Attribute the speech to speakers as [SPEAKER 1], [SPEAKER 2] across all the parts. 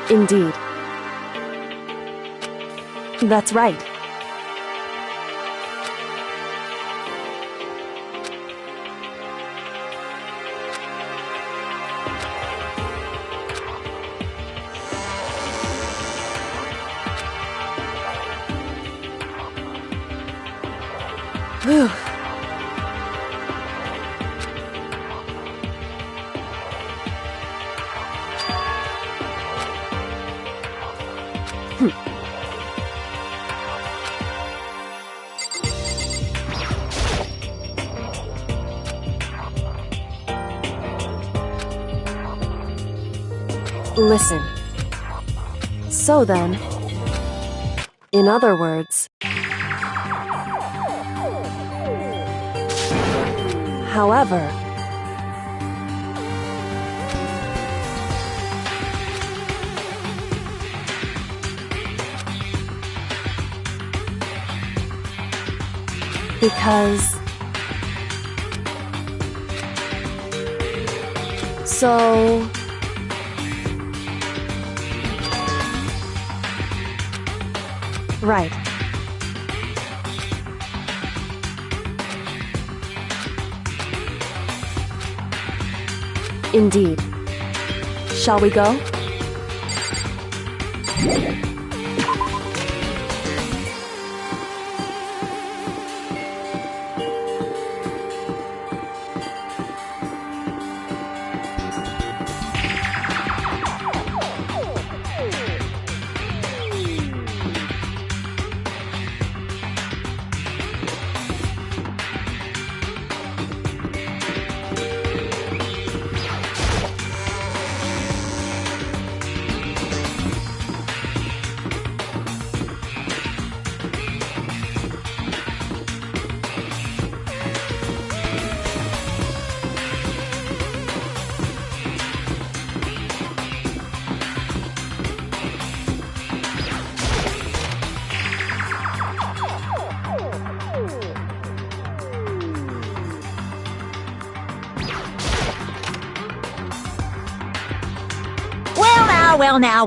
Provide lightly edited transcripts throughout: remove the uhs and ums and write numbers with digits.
[SPEAKER 1] Indeed. That's right. Whew. Listen. So then, in other words, however, because, so, right. Indeed. Shall we go?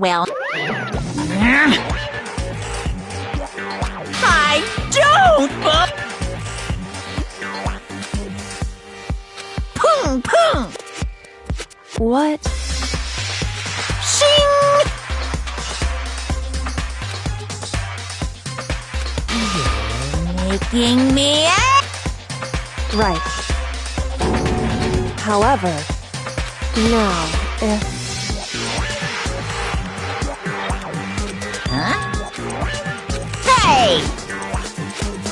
[SPEAKER 2] Well. I don't, but... Pung!
[SPEAKER 1] What?
[SPEAKER 2] Shing! You're making me...
[SPEAKER 1] Right. However, now, if...
[SPEAKER 2] Hey!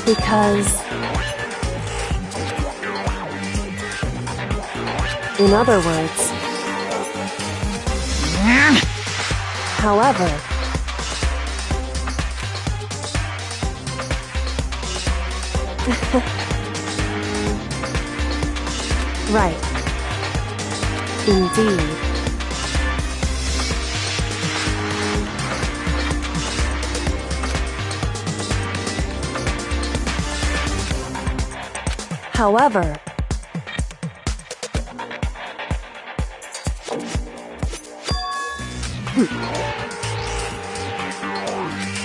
[SPEAKER 1] Because... in other words... however... right. Indeed. However,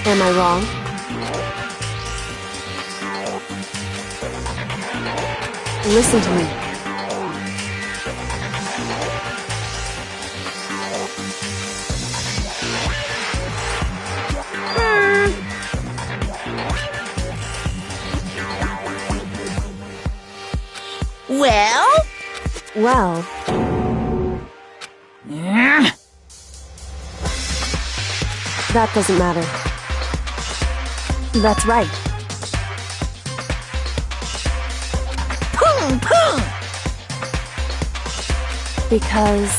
[SPEAKER 1] am I wrong? Listen to me. Well... that doesn't matter. That's right.
[SPEAKER 2] Pung!
[SPEAKER 1] Because...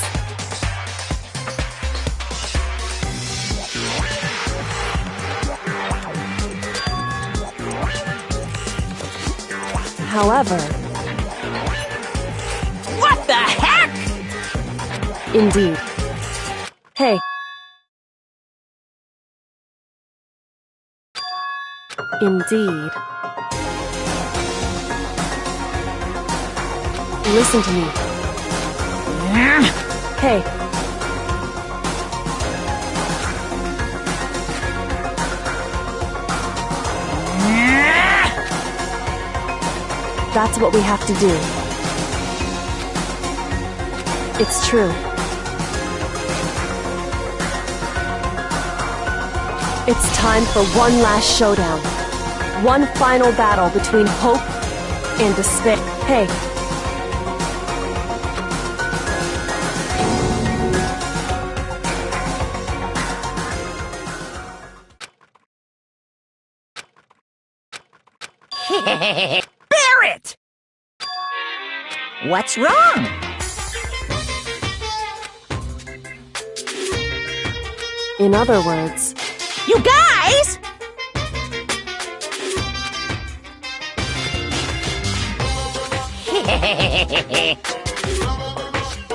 [SPEAKER 1] however...
[SPEAKER 2] What the heck?
[SPEAKER 1] Indeed. Hey. Indeed. Listen to me. Hey. That's what we have to do. It's true. It's time for one last showdown. One final battle between hope and despair. Hey.
[SPEAKER 2] Bear it! What's wrong?
[SPEAKER 1] In other words,
[SPEAKER 2] You guys!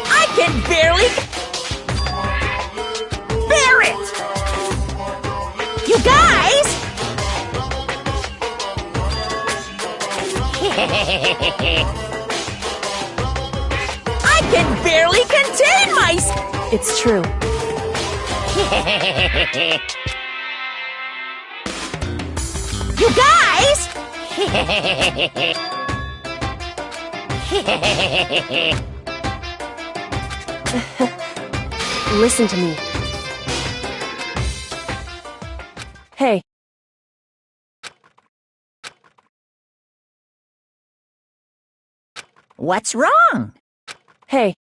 [SPEAKER 2] I can barely bear it! You guys! I can barely contain myself!
[SPEAKER 1] it's true.
[SPEAKER 2] You guys!
[SPEAKER 1] Listen to me. Hey.
[SPEAKER 2] What's wrong?
[SPEAKER 1] Hey.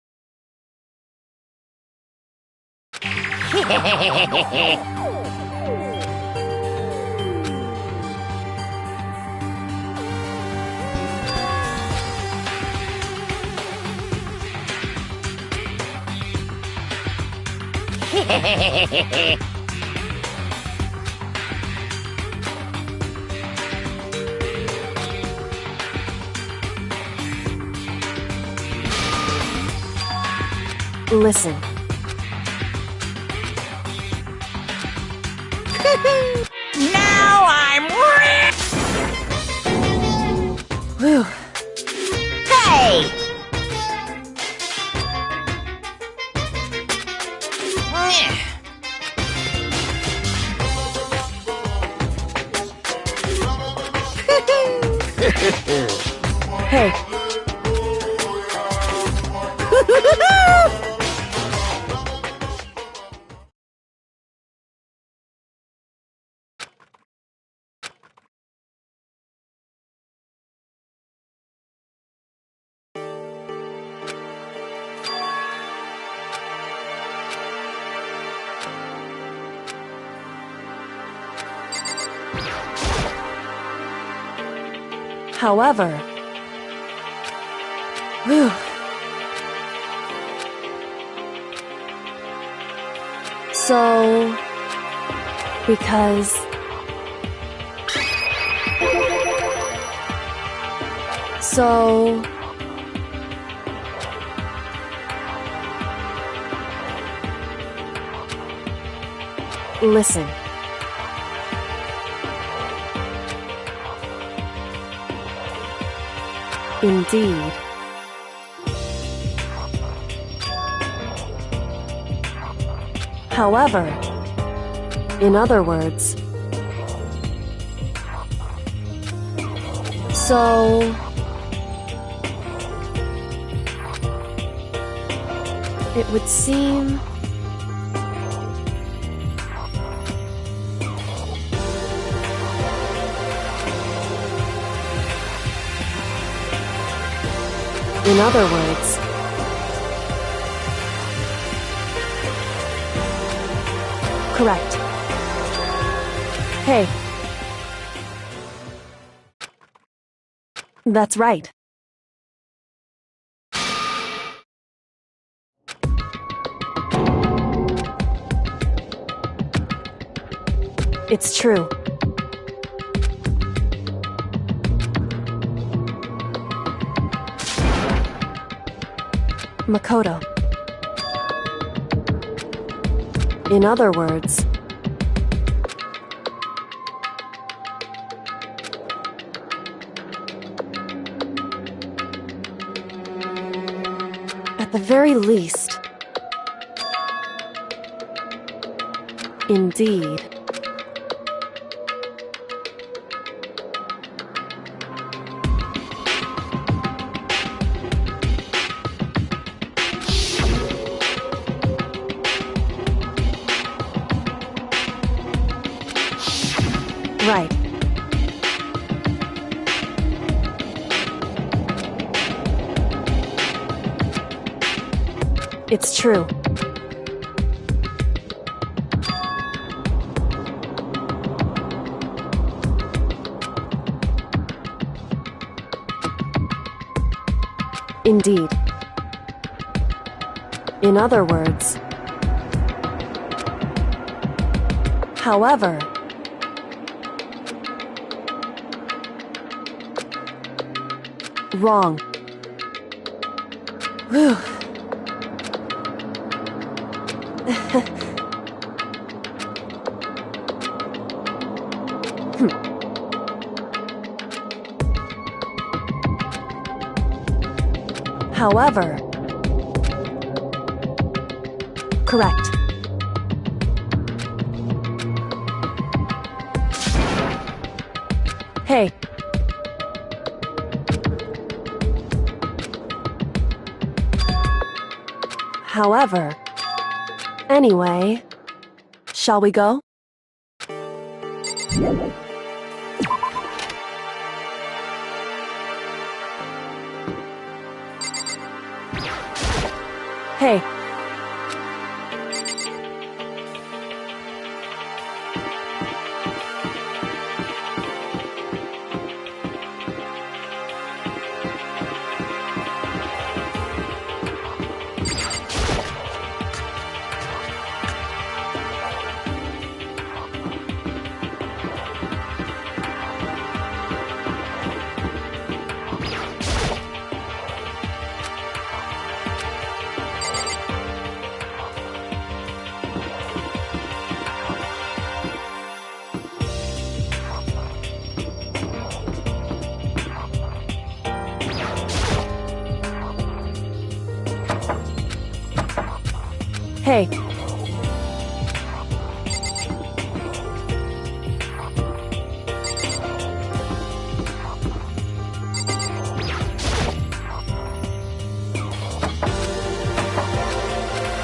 [SPEAKER 1] Listen.
[SPEAKER 2] Now I'm ready!
[SPEAKER 1] Whew.
[SPEAKER 2] Hey!
[SPEAKER 1] Hey. However, whew. So, because so listen. Indeed. However, in other words, so it would seem in other words, correct. Hey. That's right. It's true. Mukuro. In other words, at the very least, indeed. right. It's true. Indeed. In other words. However. Wrong. Whew. However. Correct. Hey. However. Anyway, shall we go? Hey. Hey.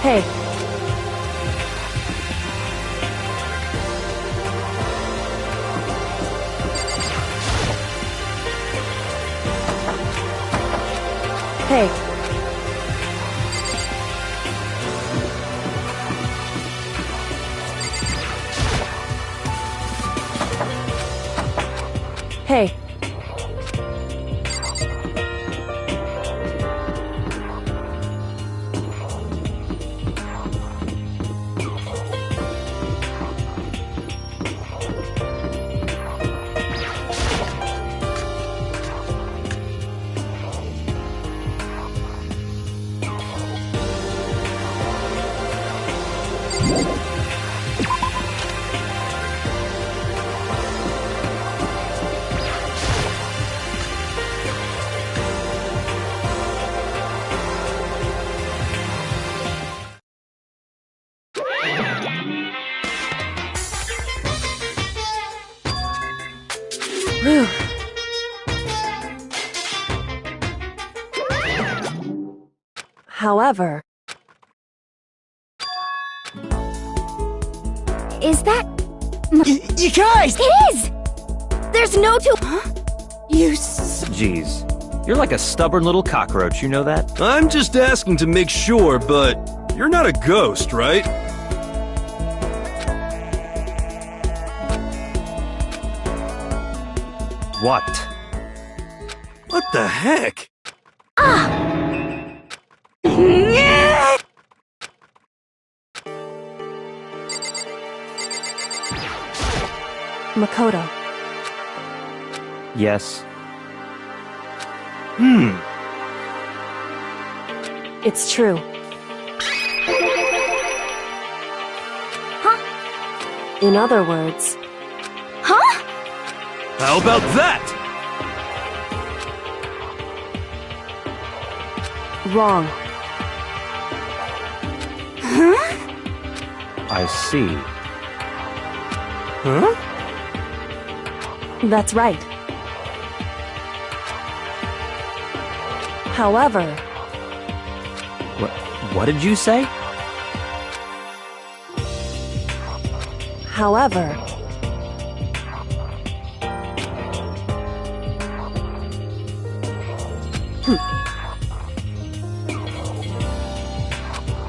[SPEAKER 1] Hey. Hey. Hey. Whew. However.
[SPEAKER 2] Is that...
[SPEAKER 3] You guys!
[SPEAKER 2] It is! There's no two... Huh?
[SPEAKER 3] Jeez. You're like a stubborn little cockroach, you know that?
[SPEAKER 4] I'm just asking to make sure, but you're not a ghost, right?
[SPEAKER 3] What?
[SPEAKER 4] What the heck?
[SPEAKER 1] Mukuro.
[SPEAKER 3] Yes.
[SPEAKER 1] It's true.
[SPEAKER 2] Huh?
[SPEAKER 1] In other words.
[SPEAKER 2] Huh?
[SPEAKER 4] How about that?
[SPEAKER 1] Wrong.
[SPEAKER 2] Huh?
[SPEAKER 3] I see.
[SPEAKER 4] Huh?
[SPEAKER 1] That's right. However.
[SPEAKER 3] What did you say?
[SPEAKER 1] However.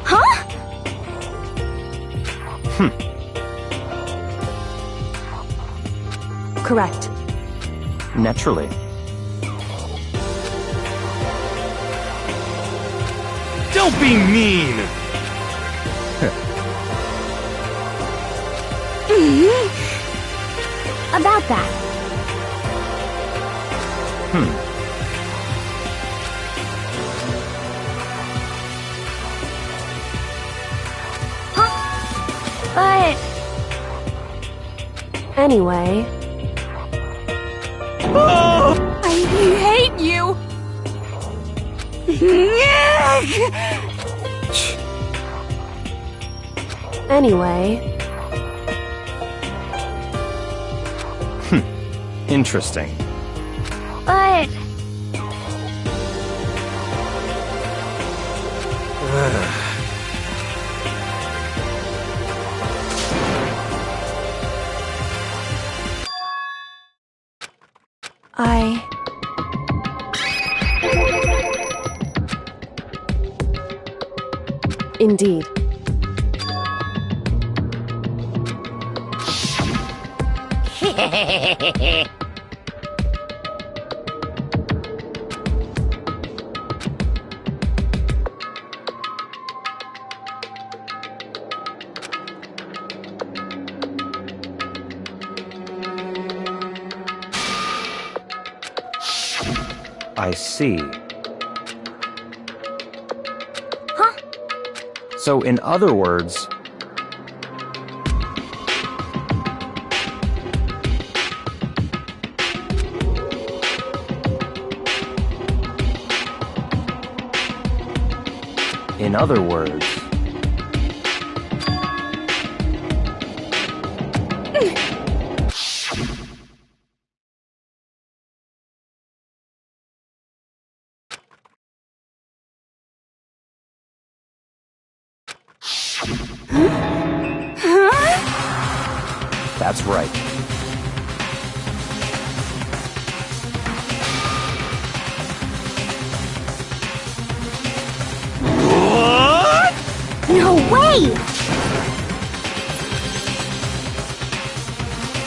[SPEAKER 2] Huh?
[SPEAKER 1] Correct.
[SPEAKER 3] Naturally.
[SPEAKER 4] Don't be mean!
[SPEAKER 2] About that. But...
[SPEAKER 1] Anyway,
[SPEAKER 2] I hate you!
[SPEAKER 1] anyway,
[SPEAKER 3] Interesting.
[SPEAKER 2] But...
[SPEAKER 1] Indeed.
[SPEAKER 3] I see.
[SPEAKER 2] Huh?
[SPEAKER 3] So, in other words... In other words... That's right.
[SPEAKER 2] No way!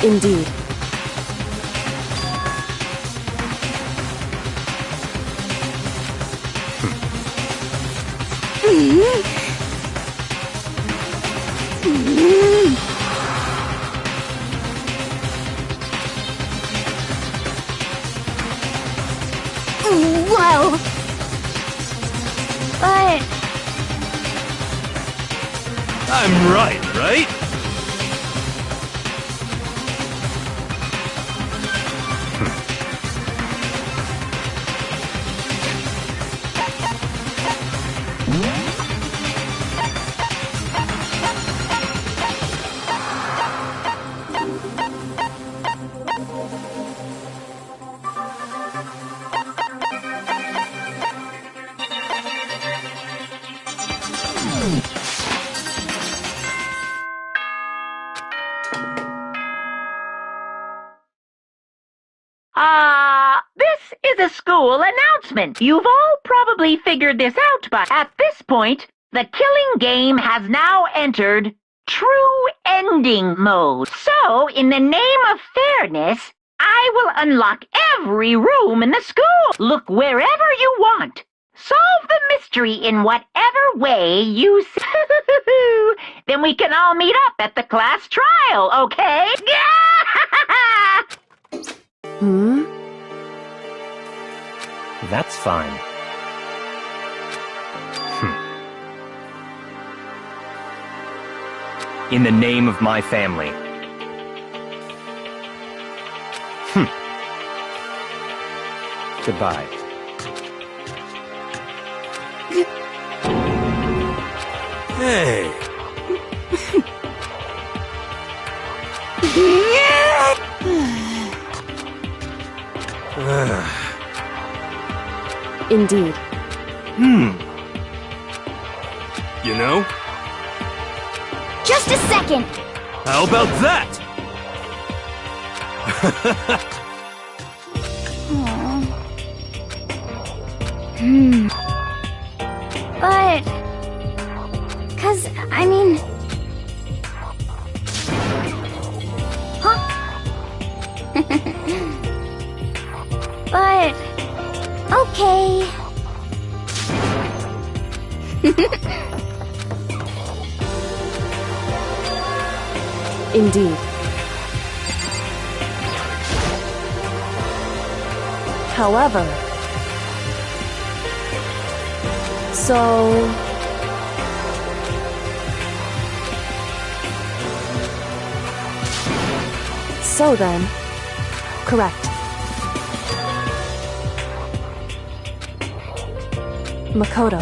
[SPEAKER 1] Indeed.
[SPEAKER 2] Well... But...
[SPEAKER 4] I'm right?
[SPEAKER 5] This is a school announcement. You've all probably figured this out, but at this point, the killing game has now entered true ending mode. So, in the name of fairness, I will unlock every room in the school. Look wherever you want. Solve the mystery in whatever way you see. Then we can all meet up at the class trial, okay?
[SPEAKER 3] That's fine. In the name of my family. Goodbye.
[SPEAKER 4] Hey.
[SPEAKER 1] Indeed.
[SPEAKER 4] You know?
[SPEAKER 2] Just a second!
[SPEAKER 4] How about that?
[SPEAKER 2] But... 'Cause, I mean... Huh? But... Okay...
[SPEAKER 1] Indeed. However... So... So then... Correct. Makoto.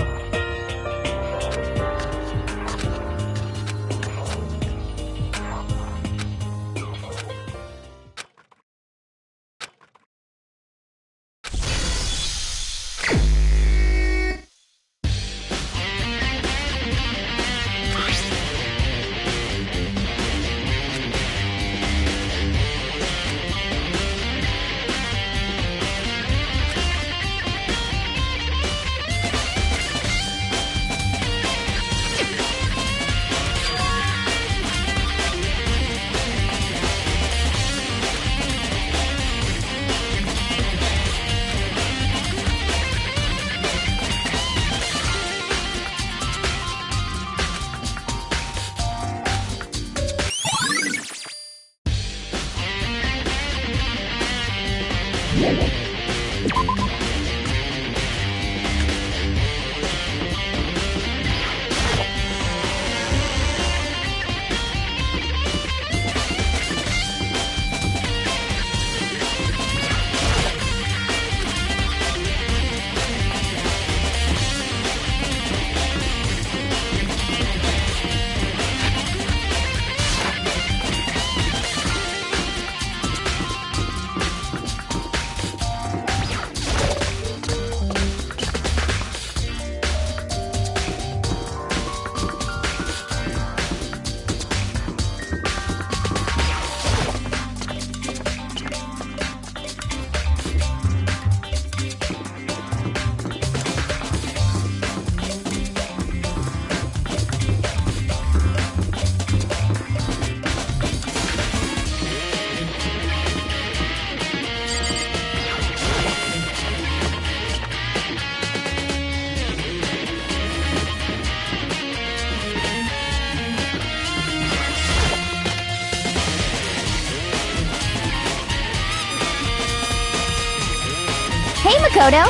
[SPEAKER 2] Hey, Makoto!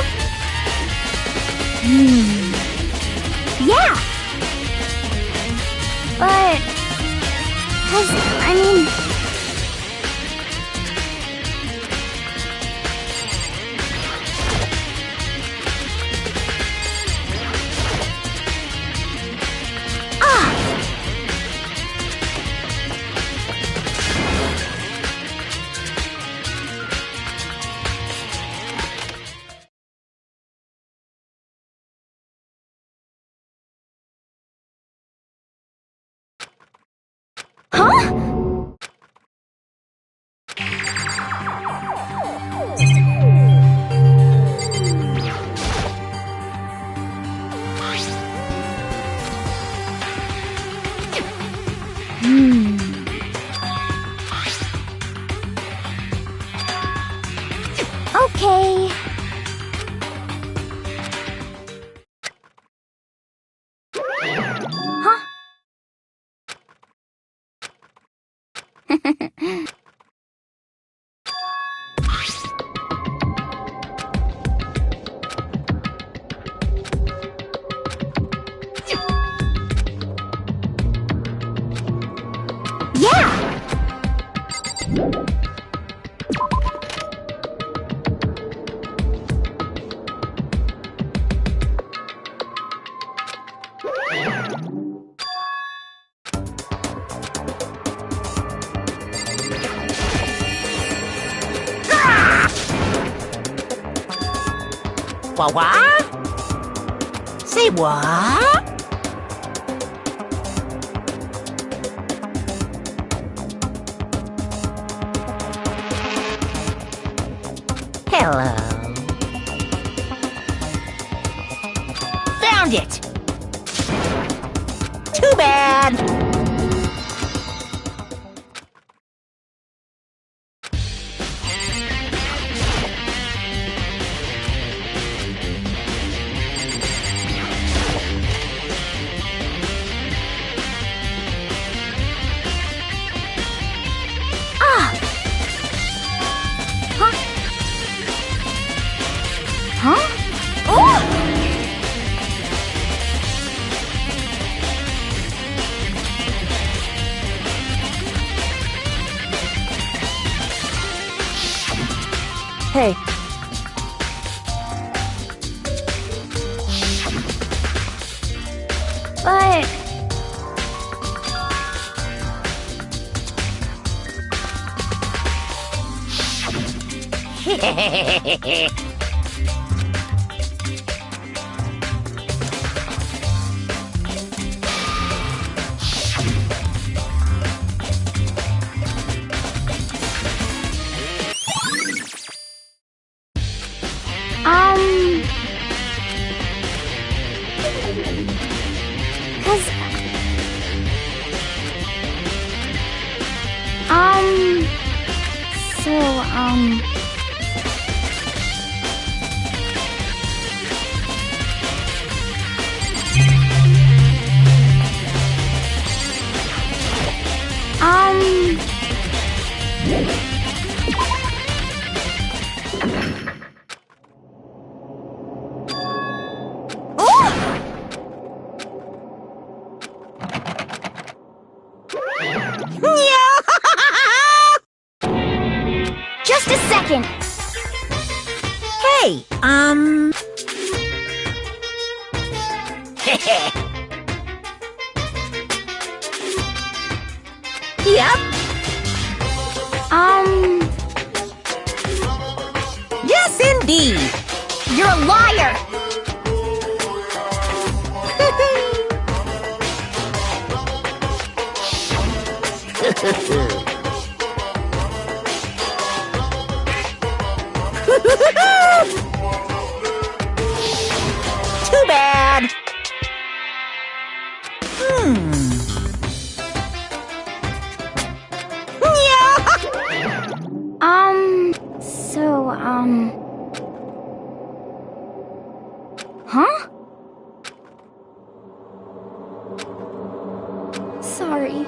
[SPEAKER 2] Yeah! But... 'Cause, I mean... Okay. Huh? Yeah!
[SPEAKER 6] What? Say what? Hello. found it! Too bad!
[SPEAKER 1] Hey,
[SPEAKER 2] But... Cause... Just a second!
[SPEAKER 6] Hey, Yep, yes indeed!
[SPEAKER 2] You're a liar!
[SPEAKER 6] Too bad!
[SPEAKER 2] Huh? Sorry.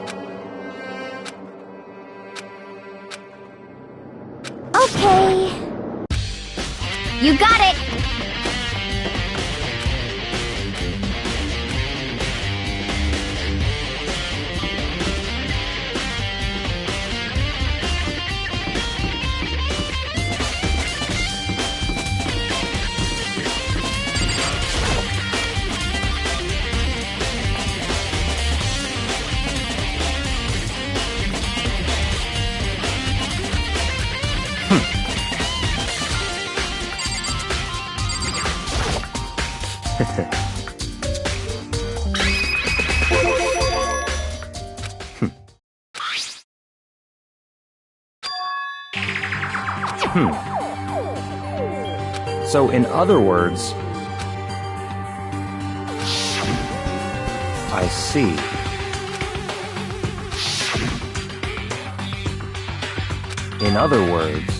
[SPEAKER 2] Okay. You got it!
[SPEAKER 3] So, in other words, I see. In other words,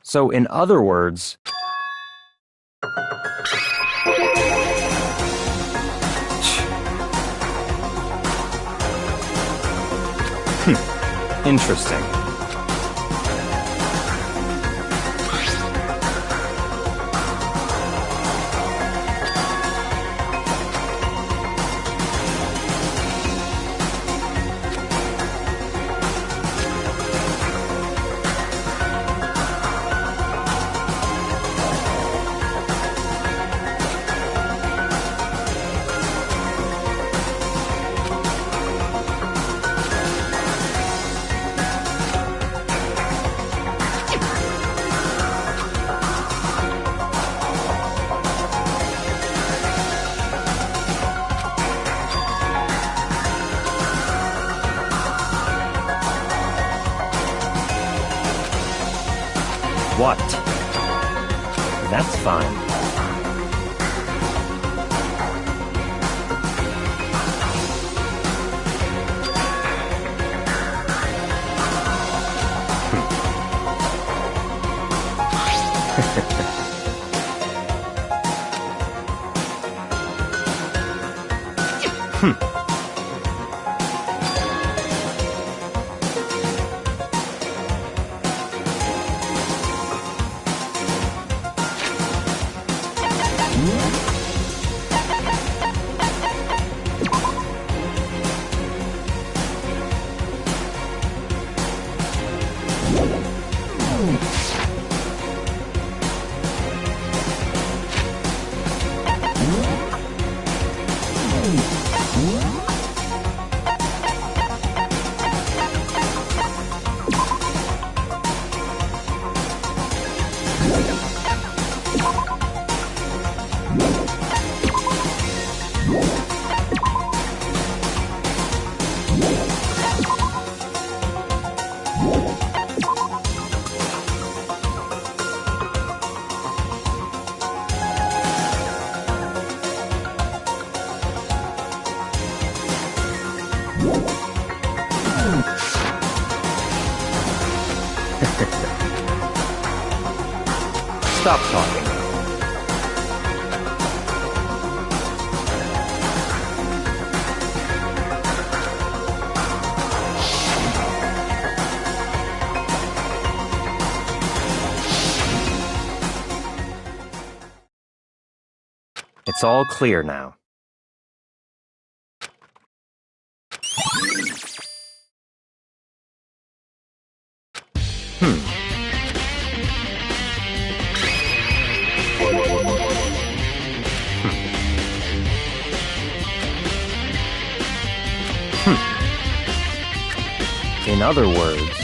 [SPEAKER 3] So, in other words, interesting. What? That's fine. Stop talking. It's all clear now. In other words...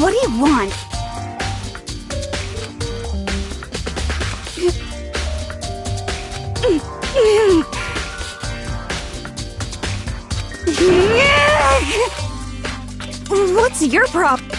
[SPEAKER 2] What do you want? What's your problem?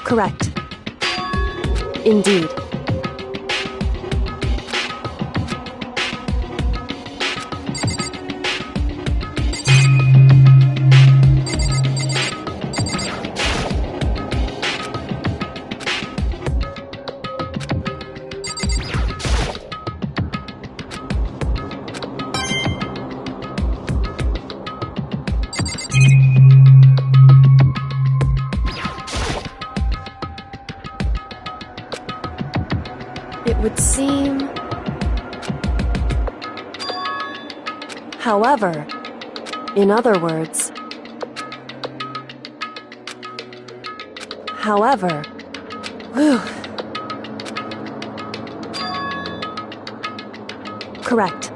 [SPEAKER 1] Correct. Indeed. It would seem... However, in other words... However... Whew. Correct.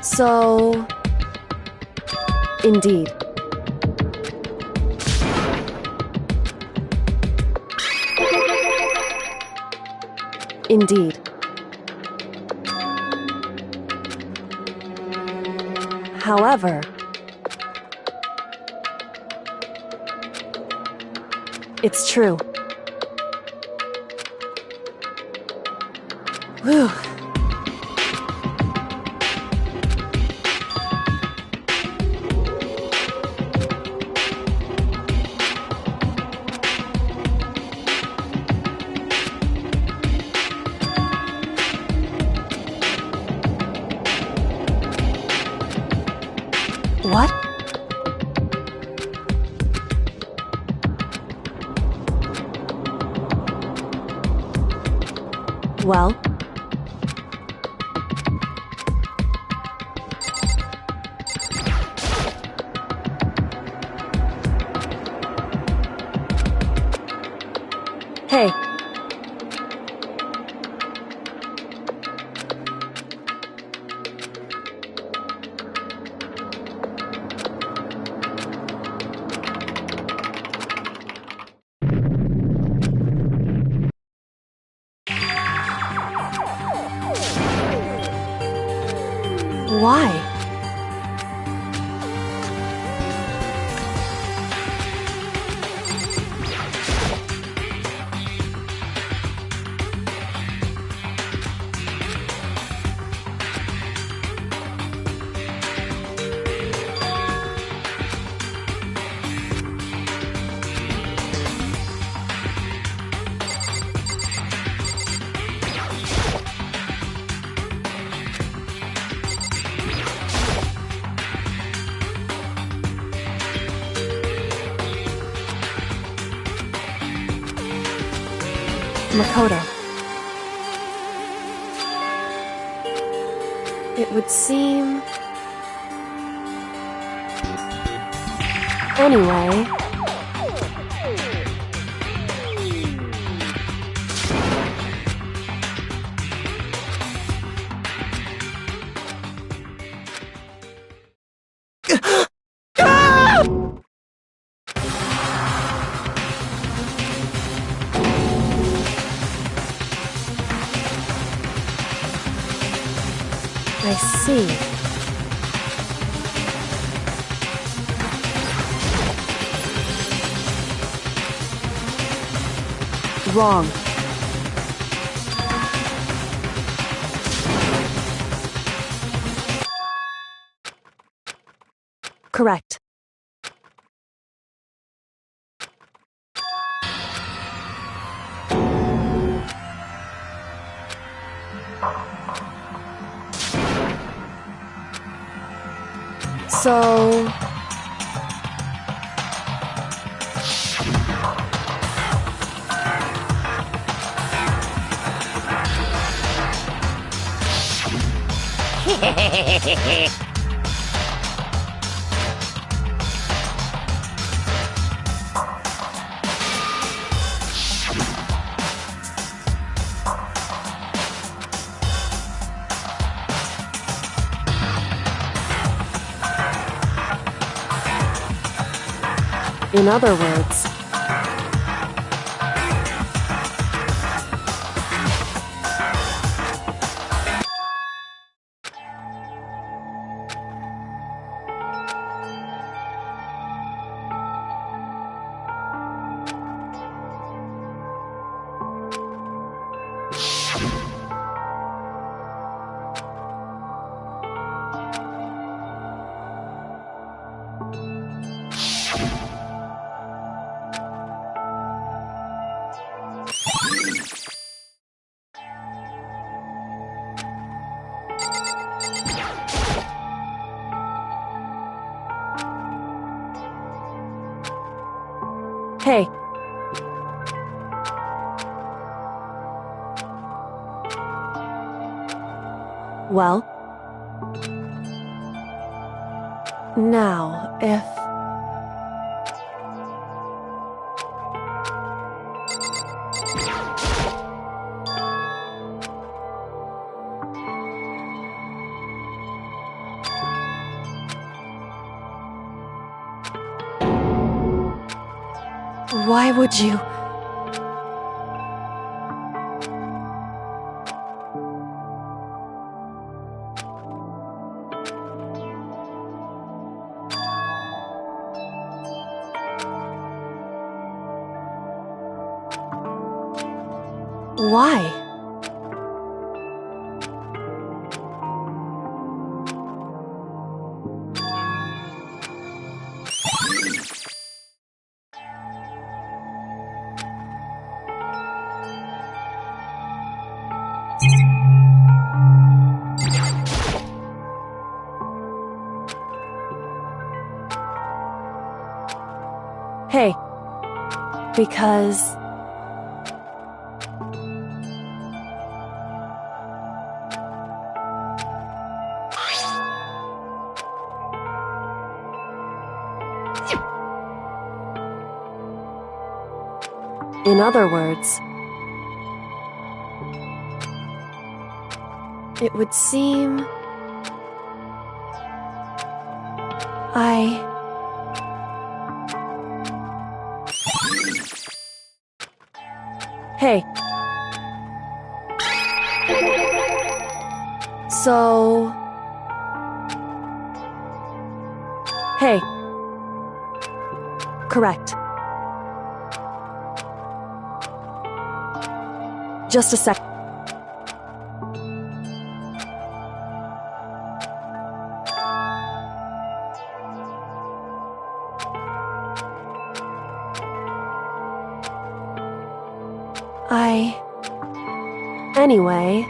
[SPEAKER 1] So... Indeed. Indeed. However... It's true. Whew. What? Well? Hey. Why? Mukuro. It would seem... Anyway... I see. Wrong. Correct. So... In other words... Hey. Well? Now, if... Why would you... Why? Hey. Because... In other words, it would seem Hey. So... Hey. Correct. Just a sec. Anyway...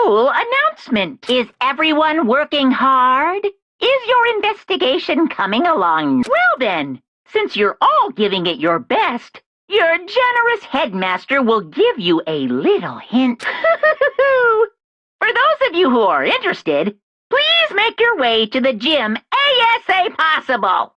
[SPEAKER 5] school announcement. Is everyone working hard? Is your investigation coming along? Well then, since you're all giving it your best, your generous headmaster will give you a little hint. For those of you who are interested, please make your way to the gym ASAP possible.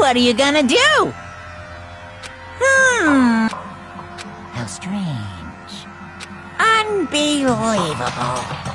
[SPEAKER 6] What are you gonna do? How strange. Unbelievable.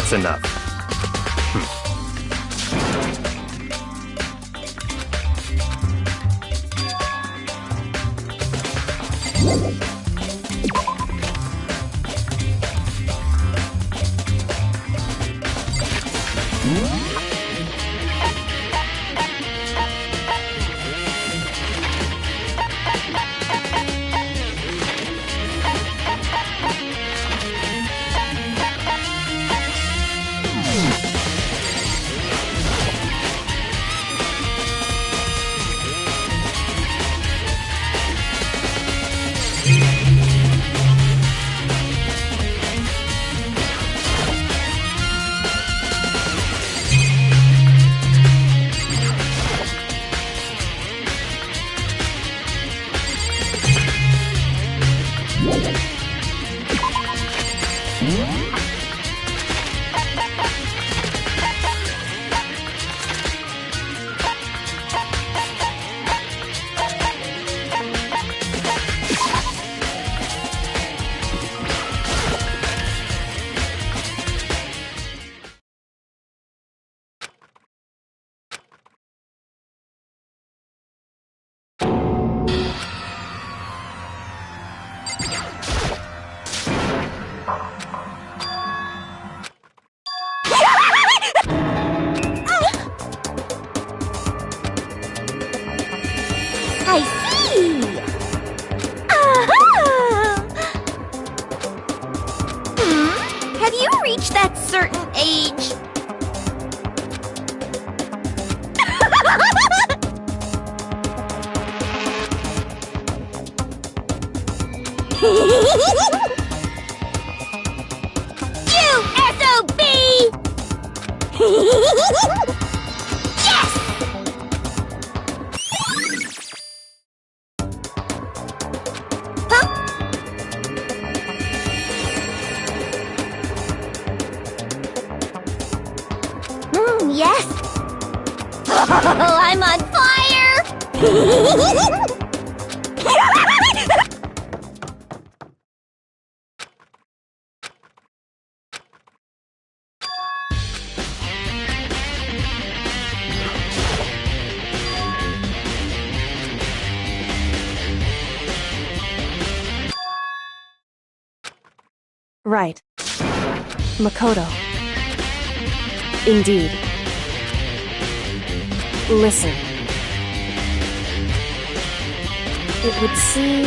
[SPEAKER 3] That's enough.
[SPEAKER 2] I see! Aha! Have certain age. You SOB! Yes! Huh? Yes. Oh, I'm on fire!
[SPEAKER 1] Right. Makoto. Indeed. Listen. It would seem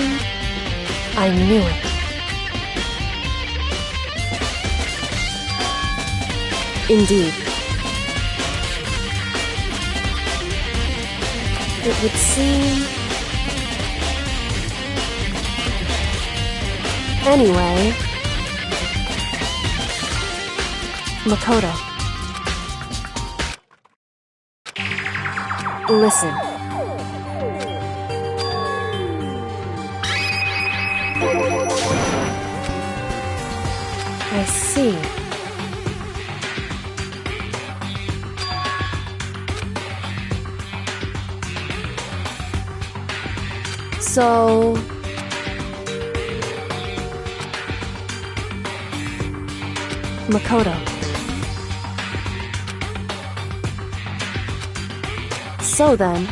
[SPEAKER 1] I knew it. Indeed. It would seem... Anyway... Makoto. Listen. I see. So... Makoto. So then...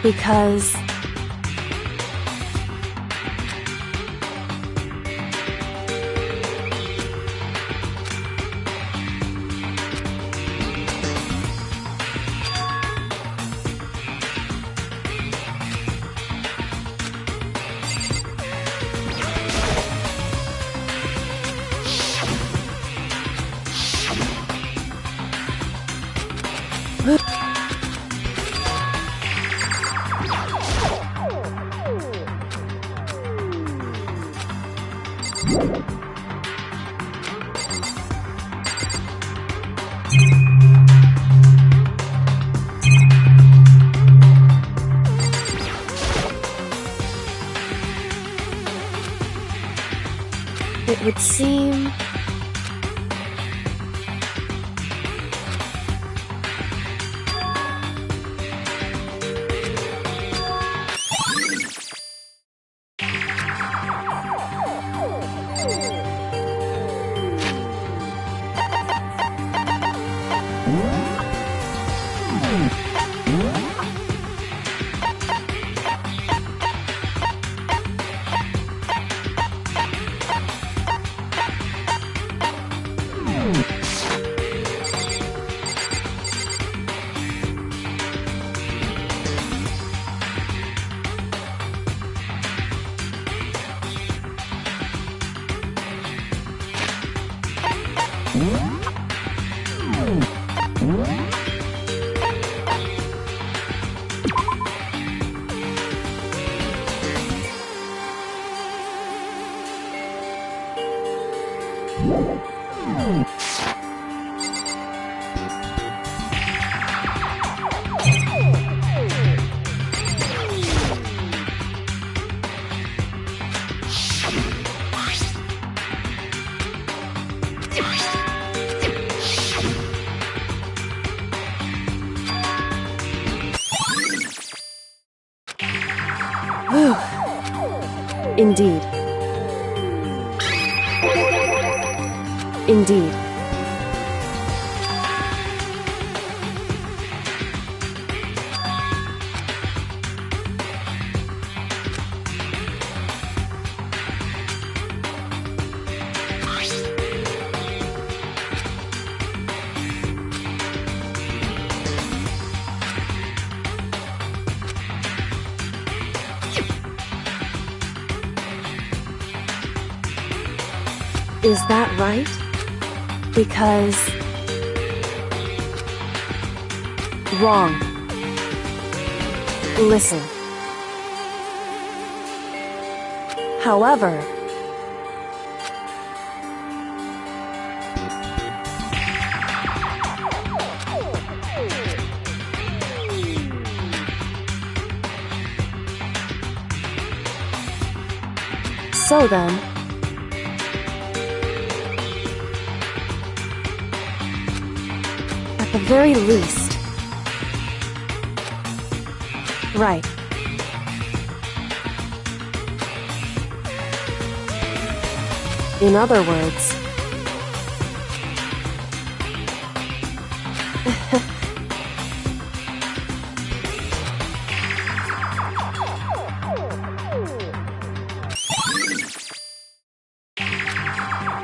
[SPEAKER 1] Because... It would seem... Indeed. Indeed. Is that right? Because... Wrong. Listen. However... So then... At the very least... Right. In other words...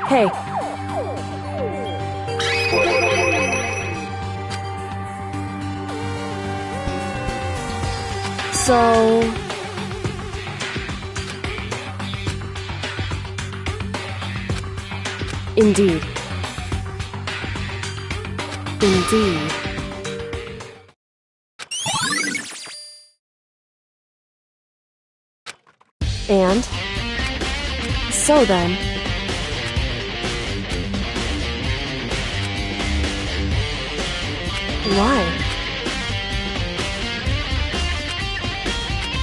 [SPEAKER 1] Hey. So... Indeed. Indeed. And? So then... Why?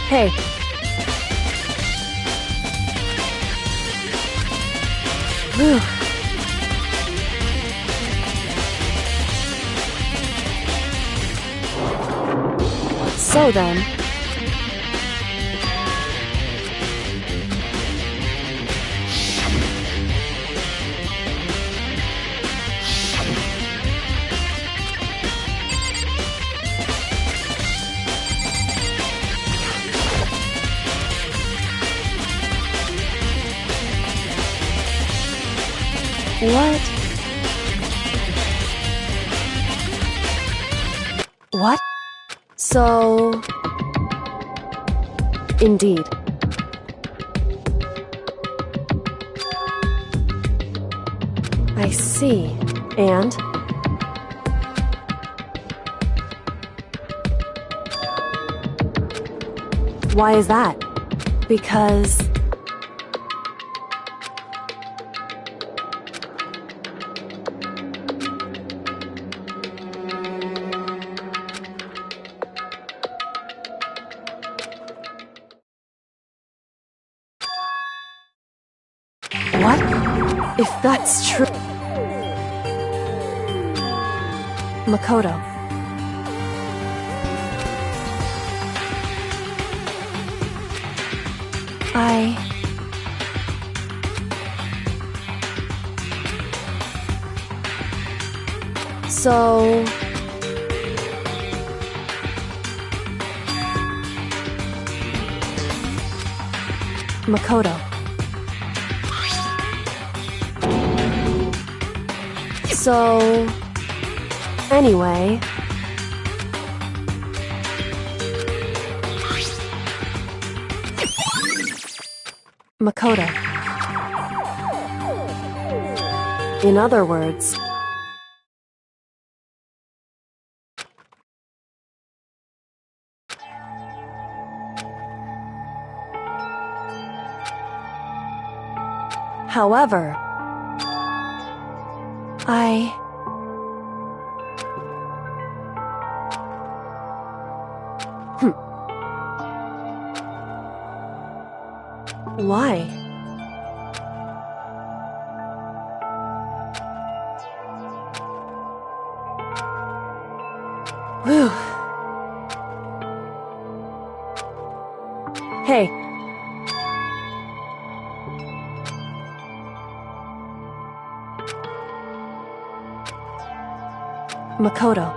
[SPEAKER 1] Hey. Whew. So then... What? What? So... Indeed. I see. And? Why is that? Because... What? If that's true... Makoto. So... Makoto. So... Anyway... Makoto. In other words... However... Why? Whew. Hey. Makoto.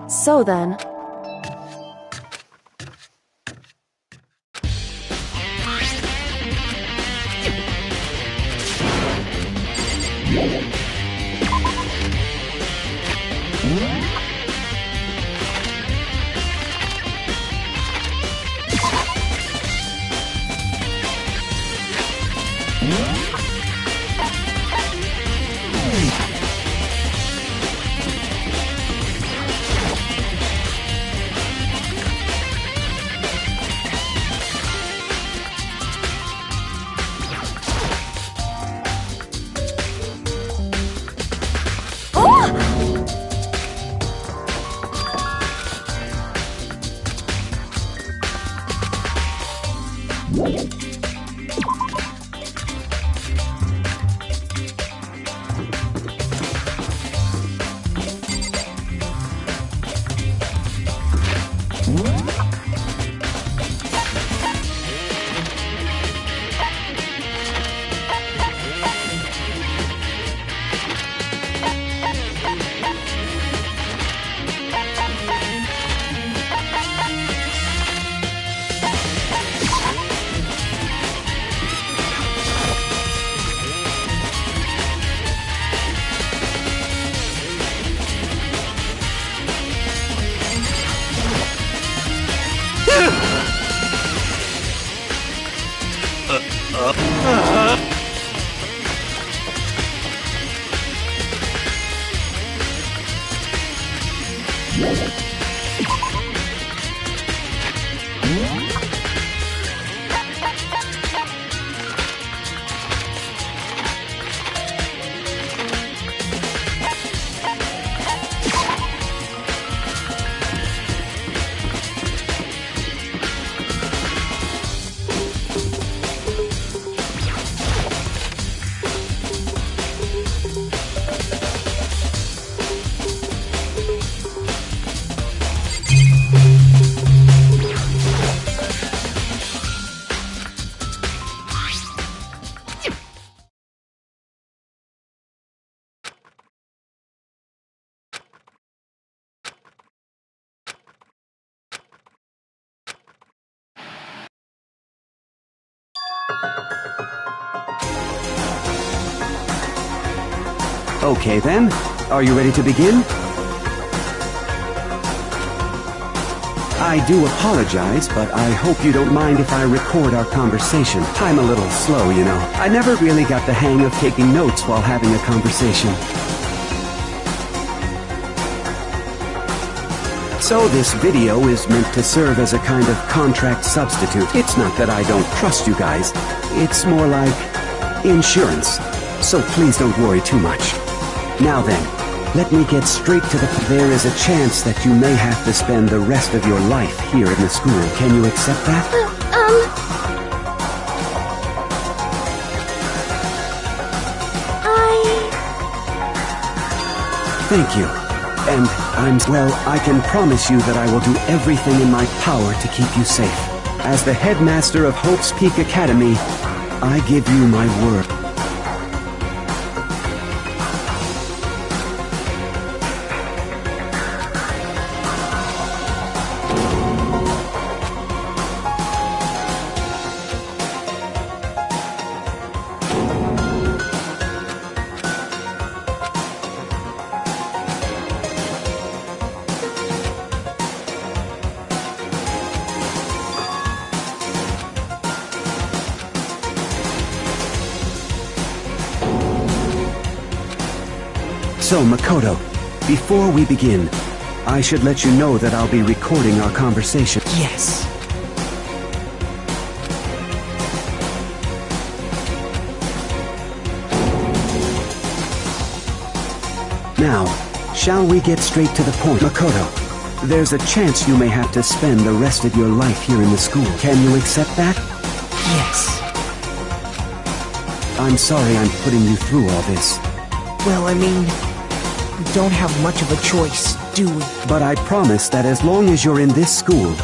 [SPEAKER 1] So then...
[SPEAKER 7] Okay then, are you ready to begin? I do apologize, but I hope you don't mind if I record our conversation. I'm a little slow, you know. I never really got the hang of taking notes while having a conversation. So this video is meant to serve as a kind of contract substitute. It's not that I don't trust you guys. It's more like insurance. So please don't worry too much. Now then, let me get straight to the point. There is a chance that you may have to spend the rest of your life here in the school. Can you accept that? Thank you. And I can promise you that I will do everything in my power to keep you safe. As the headmaster of Hope's Peak Academy, I give you my word. So, Makoto, before we begin, I should let you know that I'll be recording our conversation.
[SPEAKER 6] Yes.
[SPEAKER 7] Now, shall we get straight to the point? Makoto, there's a chance you may have to spend the rest of your life here in the school. Can you accept that?
[SPEAKER 6] Yes.
[SPEAKER 7] I'm sorry I'm putting you through all this.
[SPEAKER 6] Well, I mean, we don't have much of a choice, do we?
[SPEAKER 7] But I promise that as long as you're in this school,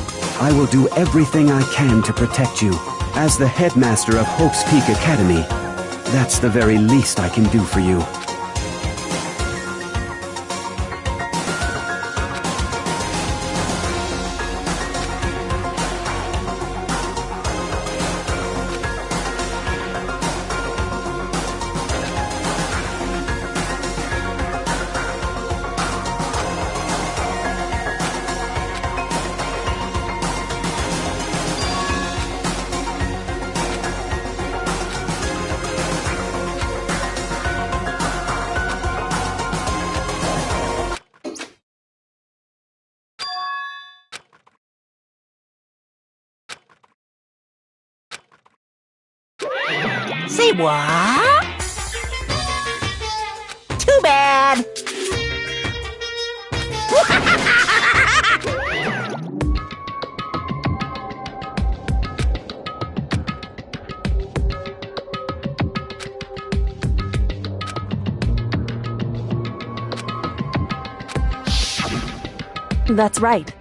[SPEAKER 7] I will do everything I can to protect you. As the headmaster of Hope's Peak Academy, that's the very least I can do for you.
[SPEAKER 6] Say what? Too bad.
[SPEAKER 1] That's right.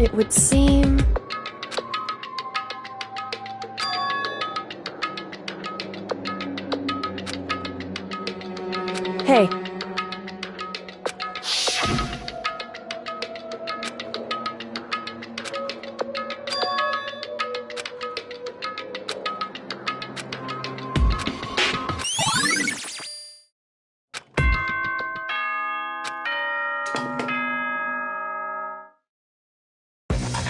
[SPEAKER 1] It would seem... Hey.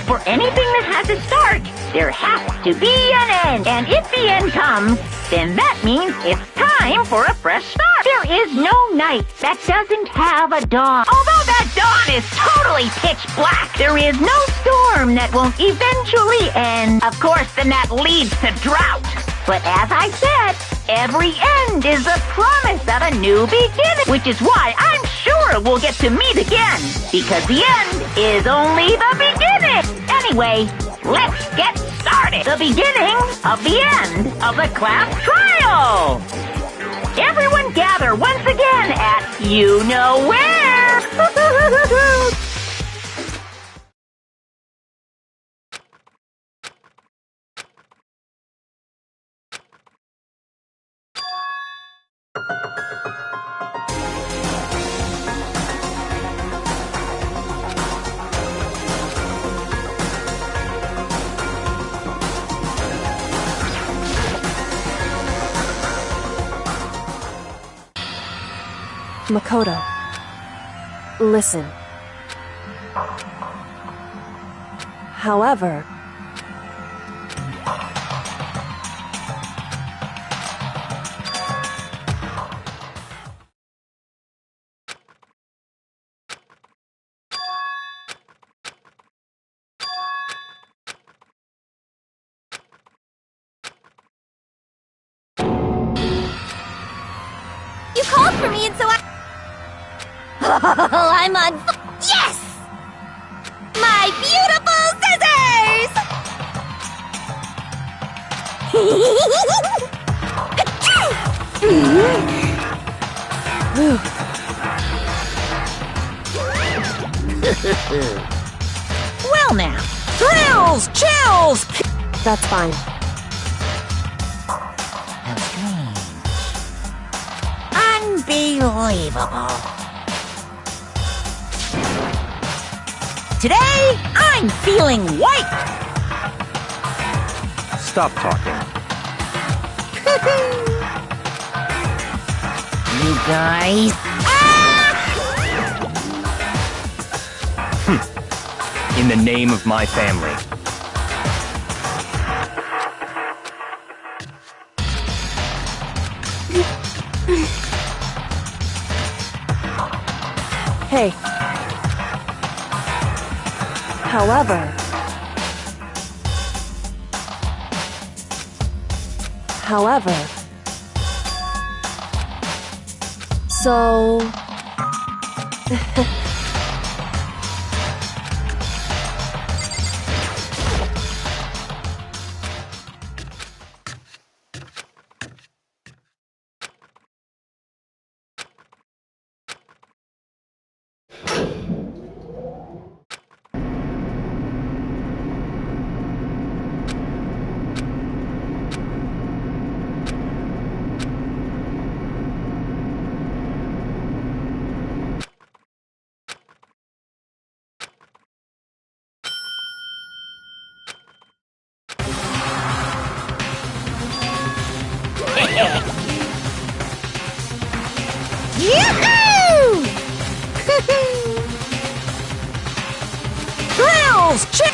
[SPEAKER 5] For anything that has a start, there has to be an end. And if the end comes, then that means it's time time for a fresh start. There is no night that doesn't have a dawn. Although that dawn is totally pitch black, there is no storm that won't eventually end. Of course, then that leads to drought. But as I said, every end is a promise of a new beginning, which is why I'm sure we'll get to meet again, because the end is only the beginning. Anyway, let's get started. The beginning of the end of the class trial. Everyone gather once again at you know where.
[SPEAKER 1] Mukuro, listen. However,
[SPEAKER 2] You called for me and so I... Oh, I'm on... Yes! My beautiful scissors!
[SPEAKER 6] Well now, thrills, chills!
[SPEAKER 1] that's fine.
[SPEAKER 6] Unbelievable. Today, I'm feeling white.
[SPEAKER 3] Stop talking.
[SPEAKER 6] You guys.
[SPEAKER 3] In the name of my family.
[SPEAKER 1] Hey. However, so...
[SPEAKER 6] Yoo-hoo! Thrills, chip.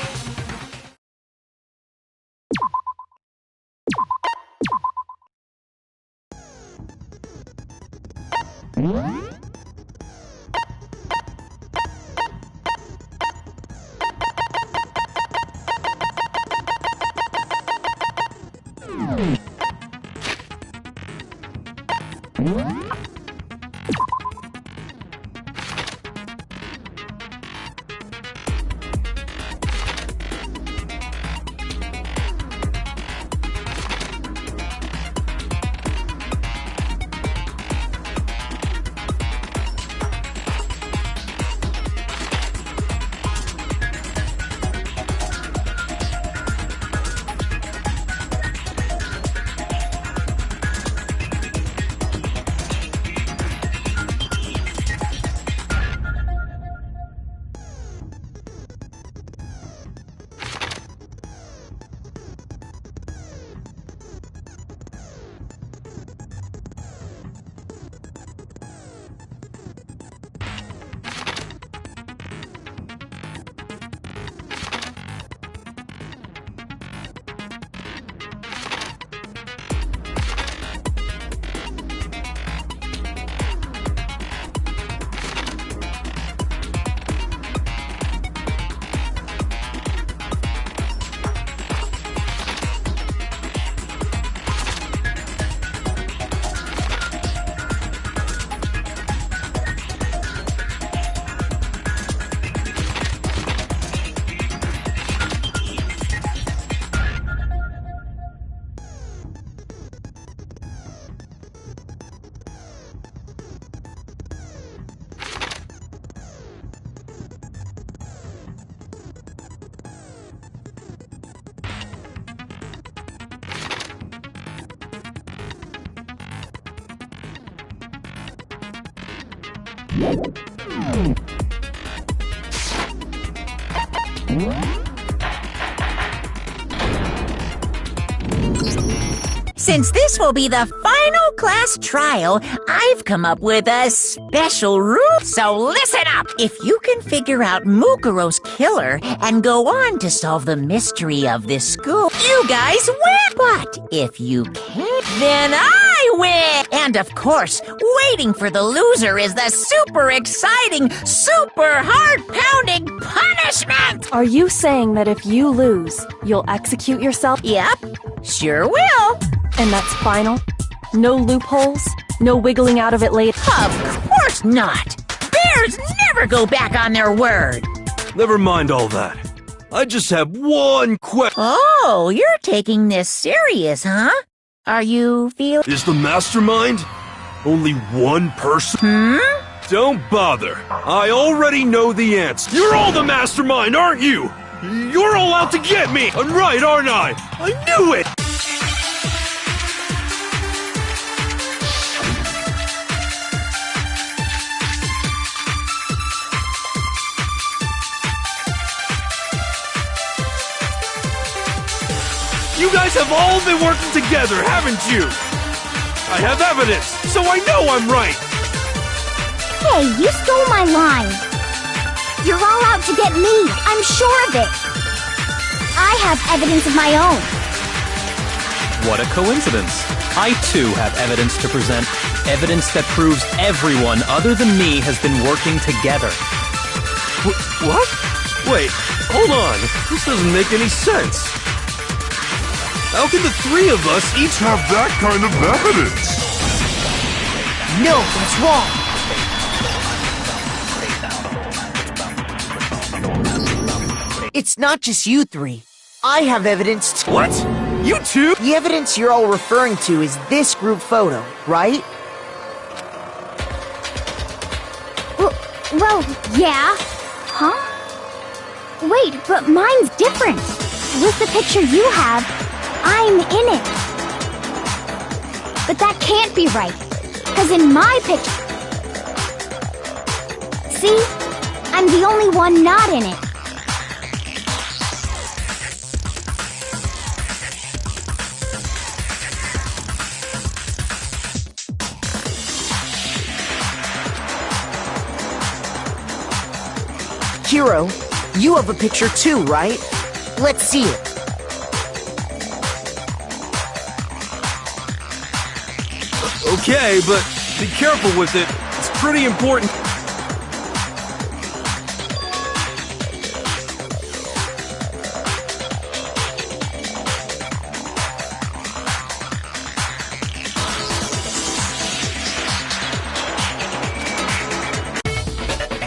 [SPEAKER 8] Since this will be the final class trial, I've come up with a special rule. So listen up! If you can figure out Mukuro's killer and go on to solve the mystery of this school, you guys win! But if you can't, then I win! And of course, waiting for the loser is the super exciting, super heart-pounding punishment!
[SPEAKER 1] Are you saying that if you lose, you'll execute yourself?
[SPEAKER 8] Yep, sure will.
[SPEAKER 1] And that's final? No loopholes? No wiggling out of it later?
[SPEAKER 8] Of course not! Bears never go back on their word!
[SPEAKER 4] Never mind all that. I just have one question.
[SPEAKER 8] Oh, you're taking this serious, huh? Are you feeling...
[SPEAKER 4] Is the mastermind only one person? Don't bother. I already know the answer. You're all the mastermind, aren't you? You're all out to get me! I'm right, aren't I? I knew it! You guys have all been working together, haven't you? I have evidence, so I know I'm right!
[SPEAKER 2] Hey, you stole my line. You're all out to get me. I'm sure of it. I have evidence of my own.
[SPEAKER 3] What a coincidence. I too have evidence to present. Evidence that proves everyone other than me has been working together.
[SPEAKER 4] What? Wait, hold on. This doesn't make any sense. How can the three of us each have that kind of evidence?
[SPEAKER 6] No, that's wrong. It's not just you three. I have evidence too.
[SPEAKER 4] What? You two?
[SPEAKER 6] The evidence you're all referring to is this group photo, right?
[SPEAKER 2] Well, yeah. Huh? Wait, but mine's different. With the picture you have, I'm in it. But that can't be right. Because in my picture... See? I'm the only one not in it.
[SPEAKER 6] Hero, you have a picture too, right? Let's see it.
[SPEAKER 4] Okay, but be careful with it. It's pretty important.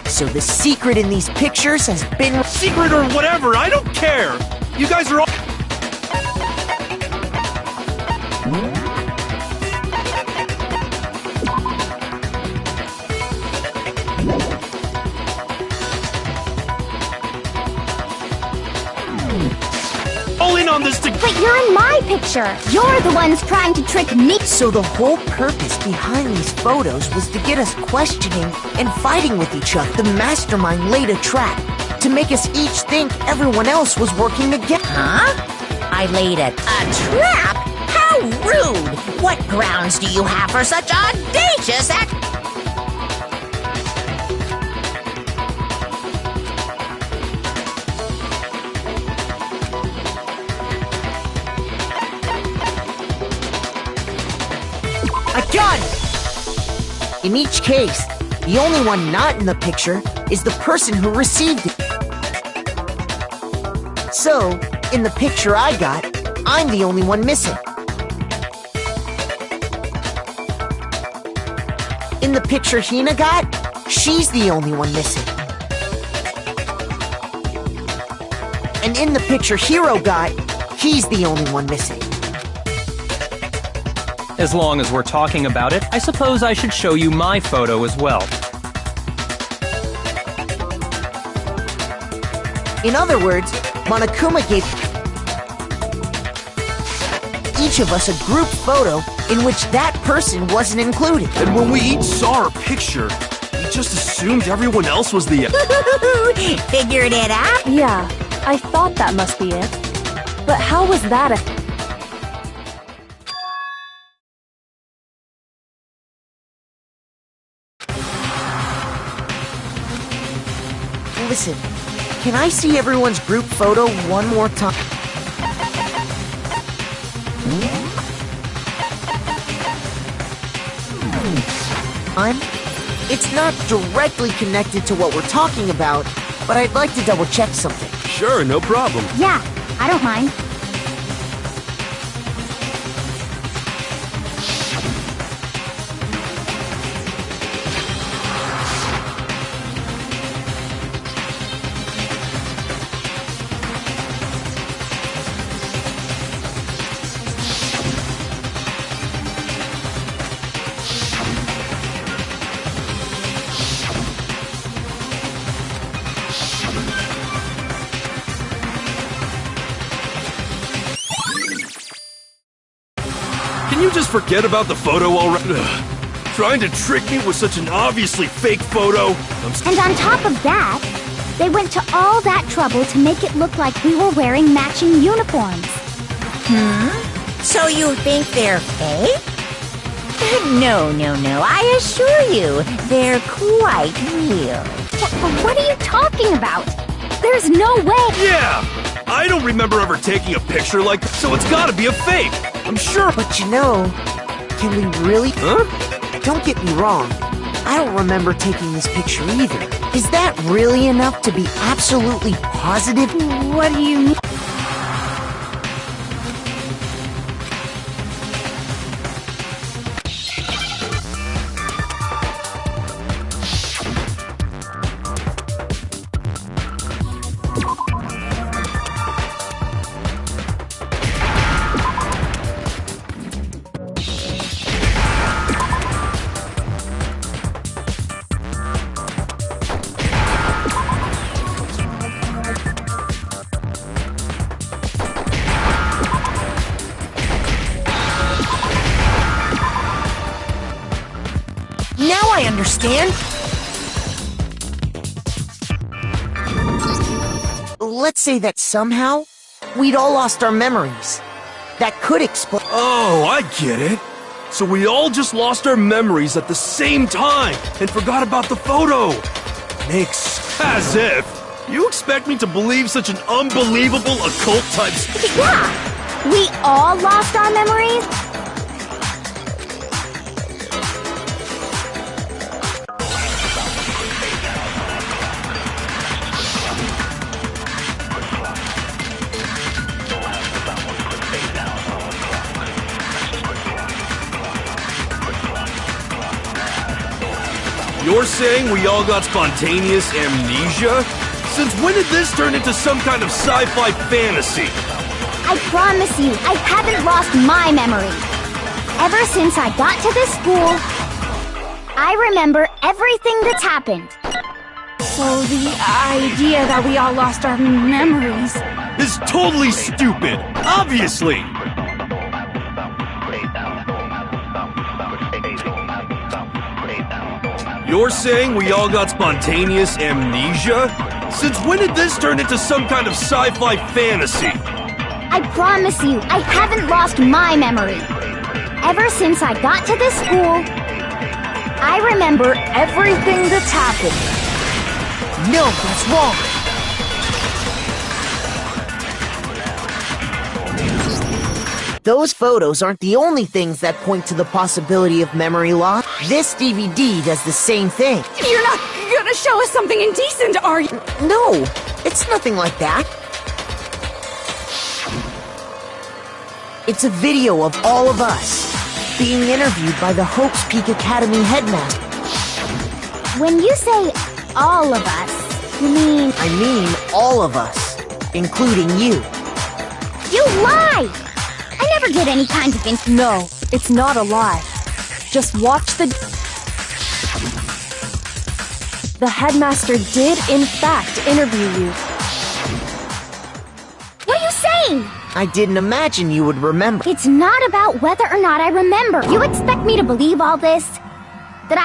[SPEAKER 6] So the secret in these pictures has been...
[SPEAKER 4] Secret or whatever, I don't care! You guys are all... all in on this to...
[SPEAKER 2] But you're in my picture. You're the ones trying to trick me.
[SPEAKER 6] So the whole purpose behind these photos was to get us questioning and fighting with each other. The mastermind laid a trap to make us each think everyone else was working together.
[SPEAKER 8] Huh? I laid a trap? How rude! What grounds do you have for such audacious act?
[SPEAKER 6] I got it! In each case, the only one not in the picture is the person who received it. So, in the picture I got, I'm the only one missing. In the picture Hina got, she's the only one missing. And in the picture Hero got, he's the only one missing.
[SPEAKER 3] As long as we're talking about it, I suppose I should show you my photo as well.
[SPEAKER 6] In other words, Monokuma gave each of us a group photo in which that person wasn't included.
[SPEAKER 4] And when we each saw our picture, we just assumed everyone else was the...
[SPEAKER 8] Figured it out?
[SPEAKER 1] Yeah, I thought that must be it. But how was that a...
[SPEAKER 6] Listen, can I see everyone's group photo one more time? It's not directly connected to what we're talking about, but I'd like to double check something.
[SPEAKER 4] Sure, no problem.
[SPEAKER 2] Yeah, I don't mind.
[SPEAKER 4] Can you just forget about the photo already? Trying to trick me with such an obviously fake photo?
[SPEAKER 2] And on top of that, they went to all that trouble to make it look like we were wearing matching uniforms.
[SPEAKER 8] So you think they're fake? No, I assure you, they're quite real.
[SPEAKER 2] What are you talking about? There's no way.
[SPEAKER 4] Yeah! I don't remember ever taking a picture like that, so it's gotta be a fake! I'm sure.
[SPEAKER 6] But you know, can we really?
[SPEAKER 4] Huh?
[SPEAKER 6] Don't get me wrong. I don't remember taking this picture either. Is that really enough to be absolutely positive?
[SPEAKER 2] What do you mean?
[SPEAKER 6] Now I understand. Let's say that somehow we'd all lost our memories. That could explain.
[SPEAKER 4] Oh, I get it. So we all just lost our memories at the same time and forgot about the photo. Makes as if. You expect me to believe such an unbelievable occult type?
[SPEAKER 2] Yeah! We all lost our memories?
[SPEAKER 4] You're saying we all got spontaneous amnesia? Since when did this turn into some kind of sci-fi fantasy?
[SPEAKER 2] I promise you, I haven't lost my memory. Ever since I got to this school, I remember everything that's happened.
[SPEAKER 9] So the idea that we all lost our memories
[SPEAKER 4] is totally stupid, obviously! You're saying we all got spontaneous amnesia? Since when did this turn into some kind of sci-fi fantasy?
[SPEAKER 2] I promise you, I haven't lost my memory. Ever since I got to this school, I remember everything that's happened.
[SPEAKER 6] No, that's wrong. Those photos aren't the only things that point to the possibility of memory loss. This DVD does the same thing.
[SPEAKER 9] You're not gonna show us something indecent, are you?
[SPEAKER 6] No, it's nothing like that. It's a video of all of us being interviewed by the Hope's Peak Academy headmaster.
[SPEAKER 2] When you say all of us, you mean...
[SPEAKER 6] I mean all of us, including you.
[SPEAKER 2] You lie! I never did any kind of
[SPEAKER 1] No, it's not a lie. Just watch the... The headmaster did, in fact, interview you.
[SPEAKER 2] What are you saying?
[SPEAKER 6] I didn't imagine you would remember.
[SPEAKER 2] It's not about whether or not I remember. You expect me to believe all this? That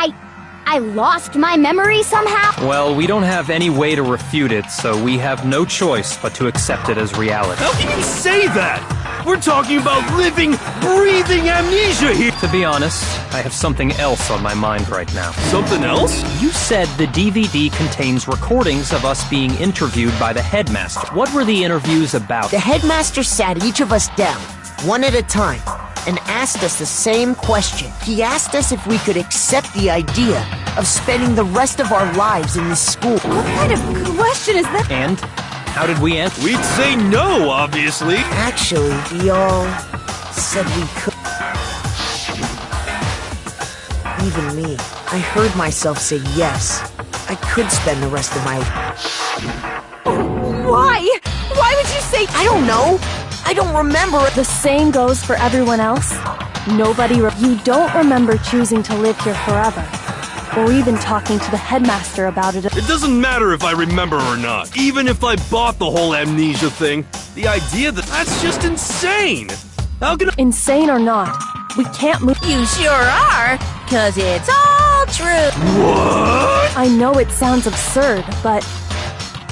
[SPEAKER 2] I lost my memory somehow?
[SPEAKER 3] Well, we don't have any way to refute it, so we have no choice but to accept it as reality.
[SPEAKER 4] How can you say that? We're talking about living, breathing amnesia here!
[SPEAKER 3] To be honest, I have something else on my mind right now.
[SPEAKER 4] Something else?
[SPEAKER 3] You said the DVD contains recordings of us being interviewed by the headmaster. What were the interviews about?
[SPEAKER 6] The headmaster sat each of us down, one at a time, and asked us the same question. He asked us if we could accept the idea of spending the rest of our lives in this school.
[SPEAKER 9] What kind of question is that?
[SPEAKER 3] And how did we answer?
[SPEAKER 4] We'd say no, obviously.
[SPEAKER 6] Actually, we all said we could. Even me. I heard myself say yes. I could spend the rest of my life.
[SPEAKER 9] Why? Why would you say...
[SPEAKER 6] I don't know. I don't remember.
[SPEAKER 1] The same goes for everyone else. You don't remember choosing to live here forever, or even talking to the headmaster about it.
[SPEAKER 4] It doesn't matter if I remember or not. Even if I bought the whole amnesia thing, the idea that's just insane. How can I...
[SPEAKER 1] Insane or not, we can't move.
[SPEAKER 8] You sure are, 'cause it's all true.
[SPEAKER 4] What?
[SPEAKER 1] I know it sounds absurd, but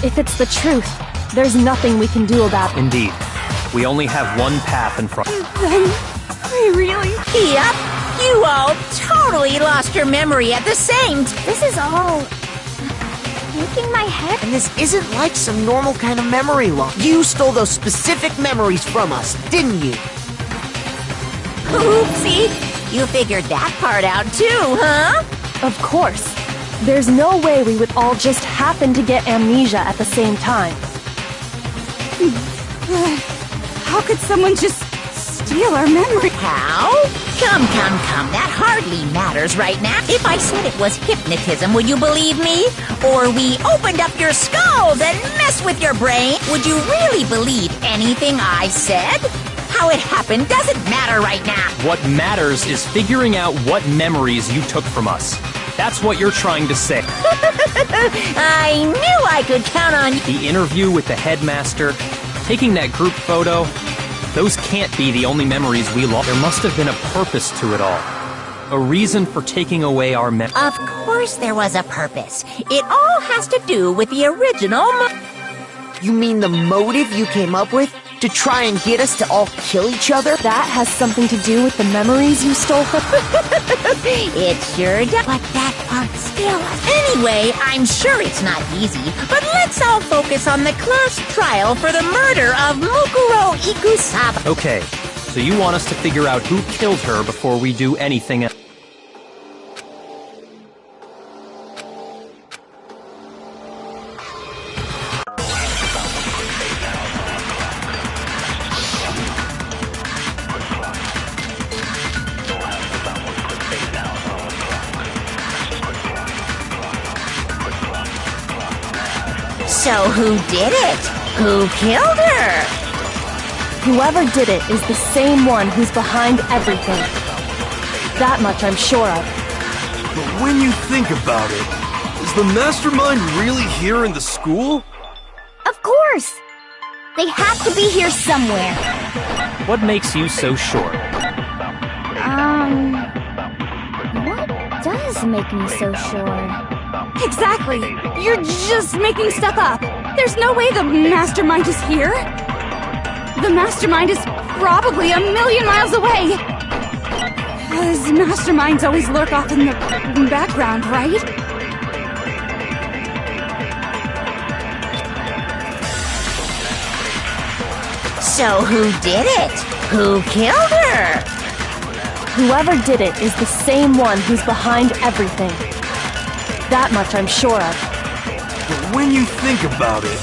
[SPEAKER 1] if it's the truth, there's nothing we can do about it.
[SPEAKER 3] Indeed. We only have one path in front.
[SPEAKER 9] Then... Really?
[SPEAKER 8] Yep, you all totally lost your memory at the same time.
[SPEAKER 2] This is all... making my head...
[SPEAKER 6] And this isn't like some normal kind of memory loss. You stole those specific memories from us, didn't you?
[SPEAKER 8] Oopsie, you figured that part out too, huh?
[SPEAKER 1] Of course. There's no way we would all just happen to get amnesia at the same time.
[SPEAKER 9] How could someone just steal our memory?
[SPEAKER 8] How? Come, that hardly matters right now. If I said it was hypnotism, would you believe me? Or we opened up your skulls and messed with your brain, would you really believe anything I said? How it happened doesn't matter right now.
[SPEAKER 3] What matters is figuring out what memories you took from us. That's what you're trying to say.
[SPEAKER 8] I knew I could count on you.
[SPEAKER 3] The interview with the headmaster, taking that group photo, those can't be the only memories we lost. There must have been a purpose to it all. A reason for taking away our memories.
[SPEAKER 8] Of course there was a purpose. It all has to do with the original
[SPEAKER 6] You mean the motive you came up with? To try and get us to all kill each other?
[SPEAKER 1] That has something to do with the memories you stole from...
[SPEAKER 8] It sure does. But that part still... Anyway, I'm sure it's not easy, but let's all focus on the class trial for the murder of Mukuro Ikusaba.
[SPEAKER 3] Okay, so you want us to figure out who killed her before we do anything else.
[SPEAKER 8] So who did it? Who killed her?
[SPEAKER 1] Whoever did it is the same one who's behind everything. That much I'm sure of.
[SPEAKER 4] But when you think about it, is the mastermind really here in the school?
[SPEAKER 2] Of course! They have to be here somewhere.
[SPEAKER 3] What makes you so sure?
[SPEAKER 2] What does make me so sure?
[SPEAKER 9] Exactly! You're just making stuff up! There's no way the mastermind is here! The mastermind is probably 1,000,000 miles away! Because masterminds always lurk off in the background, right?
[SPEAKER 8] So who did it? Who killed her?
[SPEAKER 1] Whoever did it is the same one who's behind everything. That much I'm sure of.
[SPEAKER 4] But when you think about it,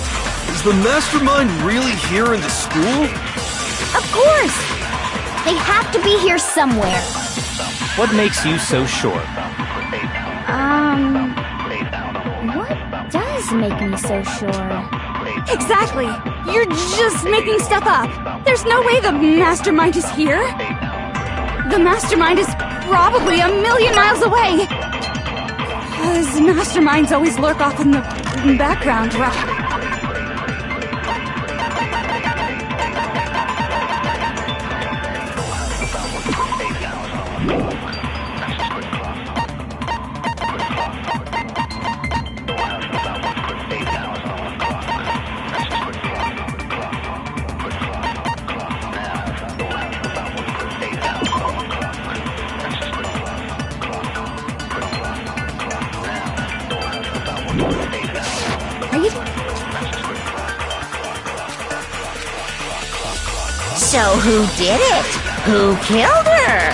[SPEAKER 4] is the mastermind really here in the school?
[SPEAKER 2] Of course! They have to be here somewhere.
[SPEAKER 3] What makes you so sure?
[SPEAKER 2] What does make me so sure?
[SPEAKER 9] Exactly! You're just making stuff up! There's no way the mastermind is here! The mastermind is probably 1,000,000 miles away! Because masterminds always lurk off in the background, right?
[SPEAKER 8] So who did it? Who killed her?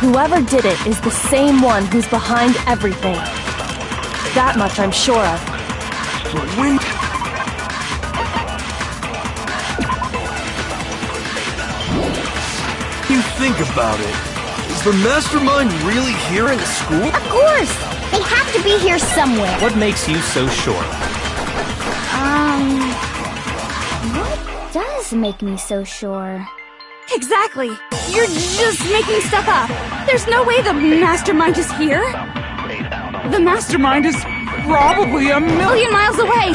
[SPEAKER 1] Whoever did it is the same one who's behind everything. That much I'm sure of.
[SPEAKER 4] But when... You think about it. Is the mastermind really here in the school?
[SPEAKER 2] Of course! They have to be here somewhere.
[SPEAKER 3] What makes you so sure?
[SPEAKER 2] What does make me so sure?
[SPEAKER 9] Exactly. You're just making stuff up. There's no way the mastermind is here. The mastermind is probably a million miles away.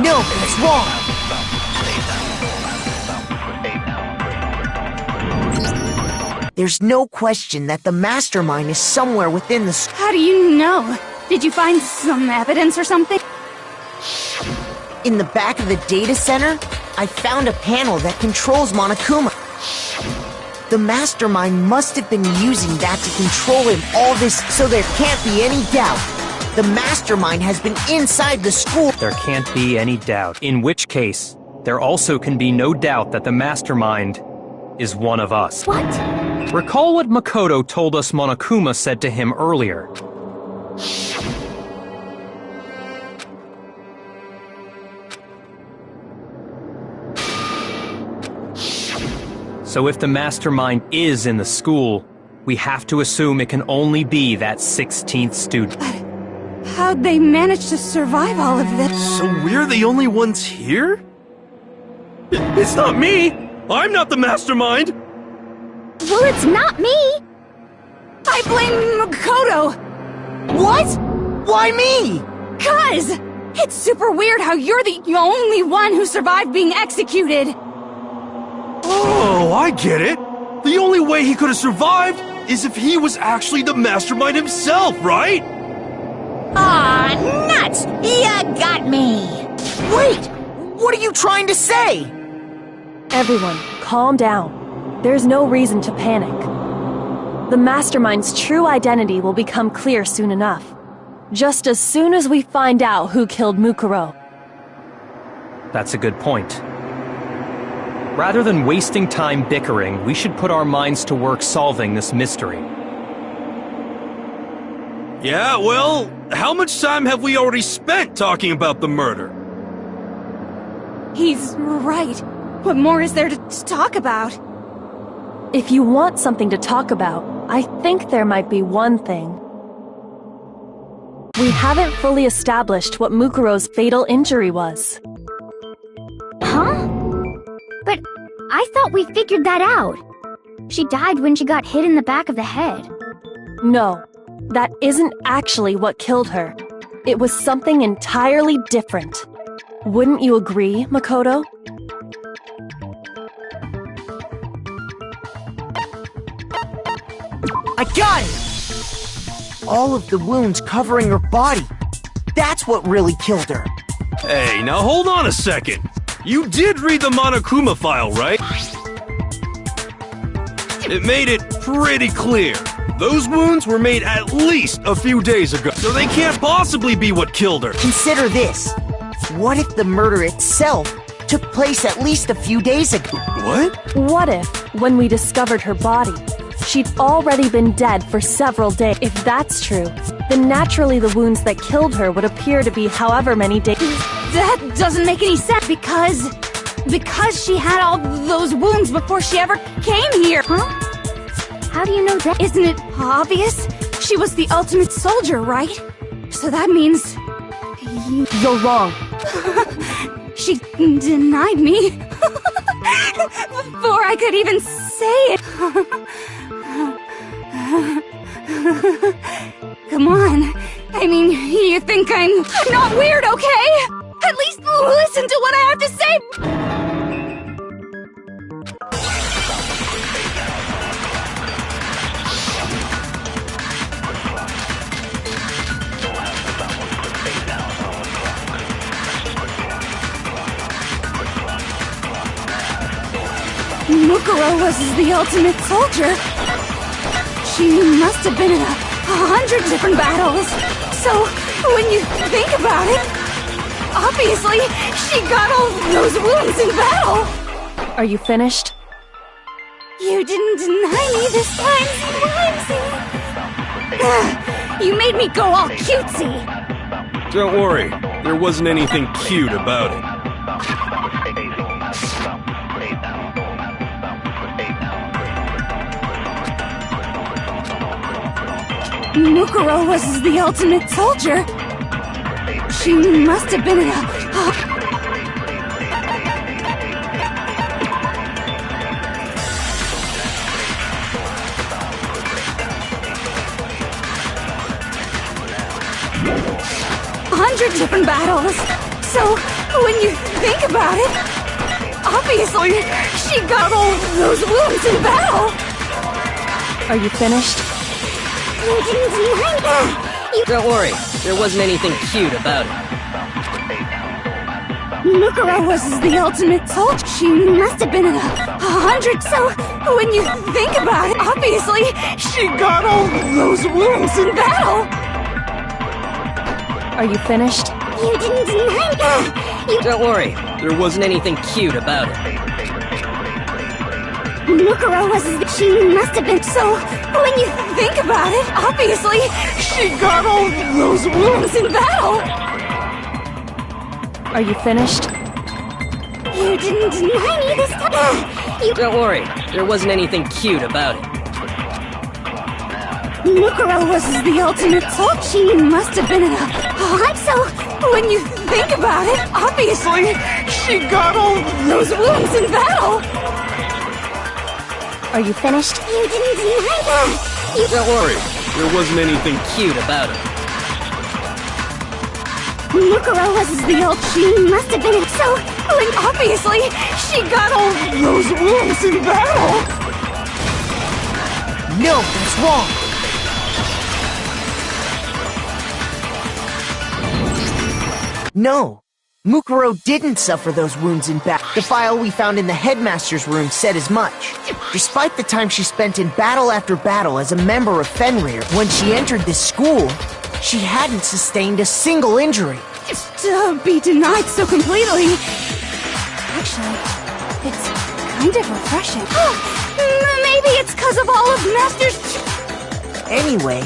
[SPEAKER 6] No, that's wrong. There's no question that the mastermind is somewhere within the school.
[SPEAKER 9] How do you know? Did you find some evidence or something?
[SPEAKER 6] In the back of the data center, I found a panel that controls Monokuma. The mastermind must have been using that to control him all this, so there can't be any doubt. The mastermind has been inside the school.
[SPEAKER 3] There can't be any doubt. In which case, there also can be no doubt that the mastermind is one of us.
[SPEAKER 2] What?
[SPEAKER 3] Recall what Mukuro told us Monokuma said to him earlier. So if the mastermind is in the school, we have to assume it can only be that 16th student.
[SPEAKER 9] How'd they manage to survive all of this?
[SPEAKER 4] So we're the only ones here? It's not me! I'm not the mastermind!
[SPEAKER 2] Well, it's not me!
[SPEAKER 9] I blame Mukuro!
[SPEAKER 6] What? Why me?
[SPEAKER 9] 'Cause it's super weird how you're the only one who survived being executed!
[SPEAKER 4] Oh, I get it! The only way he could have survived is if he was actually the mastermind himself, right?
[SPEAKER 8] Aw, nuts! Ya got me!
[SPEAKER 6] Wait! What are you trying to say?
[SPEAKER 1] Everyone, calm down. There's no reason to panic. The mastermind's true identity will become clear soon enough. Just as soon as we find out who killed Mukuro.
[SPEAKER 3] That's a good point. Rather than wasting time bickering, we should put our minds to work solving this mystery.
[SPEAKER 4] Yeah, well, how much time have we already spent talking about the murder?
[SPEAKER 9] He's right. What more is there to talk about?
[SPEAKER 1] If you want something to talk about, I think there might be one thing. We haven't fully established what Mukuro's fatal injury was.
[SPEAKER 2] Huh? But I thought we figured that out. She died when she got hit in the back of the head.
[SPEAKER 1] No, that isn't actually what killed her. It was something entirely different. Wouldn't you agree, Makoto?
[SPEAKER 6] I got it! All of the wounds covering her body. That's what really killed her.
[SPEAKER 4] Hey, now hold on a second. You did read the Monokuma file, right? It made it pretty clear. Those wounds were made at least a few days ago, so they can't possibly be what killed her.
[SPEAKER 6] Consider this. What if the murder itself took place at least a few days ago?
[SPEAKER 4] What?
[SPEAKER 1] What if, when we discovered her body, she'd already been dead for several days? If that's true, then naturally the wounds that killed her would appear to be however many days.
[SPEAKER 9] That doesn't make any sense because she had all those wounds before she ever came here.
[SPEAKER 2] Huh? How do you know that?
[SPEAKER 9] Isn't it obvious? She was the ultimate soldier, right? So that means...
[SPEAKER 1] You're wrong.
[SPEAKER 9] She denied me before I could even say it. Come on. I mean, you think I'm not weird, okay? At least listen to what I have to say. Mukuro was the ultimate soldier. She must have been in 100 different battles. So, when you think about it, obviously, she got all those wounds in battle.
[SPEAKER 1] Are you finished?
[SPEAKER 9] You didn't deny me this time, Slimesy! You made me go all cutesy!
[SPEAKER 4] Don't worry, there wasn't anything cute about it.
[SPEAKER 9] Mukuro was the ultimate soldier. She must have been in a... 100 different battles. So, when you think about it, obviously, she got all those wounds in battle.
[SPEAKER 1] Are you finished?
[SPEAKER 9] You didn't deny that.
[SPEAKER 10] Don't worry, there wasn't anything cute about it.
[SPEAKER 9] Mukuro was the ultimate soldier. She must have been in a 100. So, when you think about it, obviously, she got all those wounds in battle.
[SPEAKER 1] Are you finished?
[SPEAKER 9] You didn't deny that.
[SPEAKER 10] Don't worry, there wasn't anything cute about it.
[SPEAKER 9] Mukuro was... She must have been... So, when you think about it, obviously, she got all those wounds in battle.
[SPEAKER 1] Are you finished?
[SPEAKER 9] You didn't deny me this time.
[SPEAKER 10] Don't worry, there wasn't anything cute about it.
[SPEAKER 9] Mukuro was the ultimate soldier. She must have been in a... So, when you think about it, obviously, she got all those wounds in battle.
[SPEAKER 1] Are you finished?
[SPEAKER 9] You didn't deny that.
[SPEAKER 10] Don't worry, there wasn't anything cute about it.
[SPEAKER 9] Mukuro was the old... She must have been... So, when obviously, she got all those wounds in battle.
[SPEAKER 6] No, that's wrong. No, Mukuro didn't suffer those wounds in battle. The file we found in the headmaster's room said as much. Despite the time she spent in battle after battle as a member of Fenrir, when she entered this school, she hadn't sustained a single injury.
[SPEAKER 9] To be denied so completely... Actually, it's kind of refreshing. Maybe it's because of all of Master's...
[SPEAKER 6] Anyway,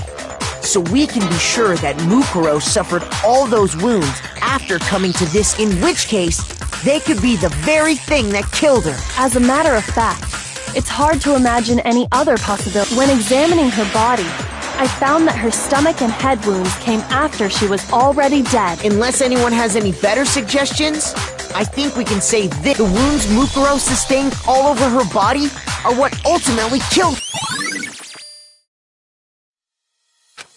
[SPEAKER 6] so we can be sure that Mukuro suffered all those wounds after coming to this, in which case, they could be the very thing that killed her.
[SPEAKER 1] As a matter of fact, it's hard to imagine any other possibility. When examining her body, I found that her stomach and head wounds came after she was already dead.
[SPEAKER 6] Unless anyone has any better suggestions, I think we can say this. The wounds Mukuro sustained all over her body are what ultimately killed her.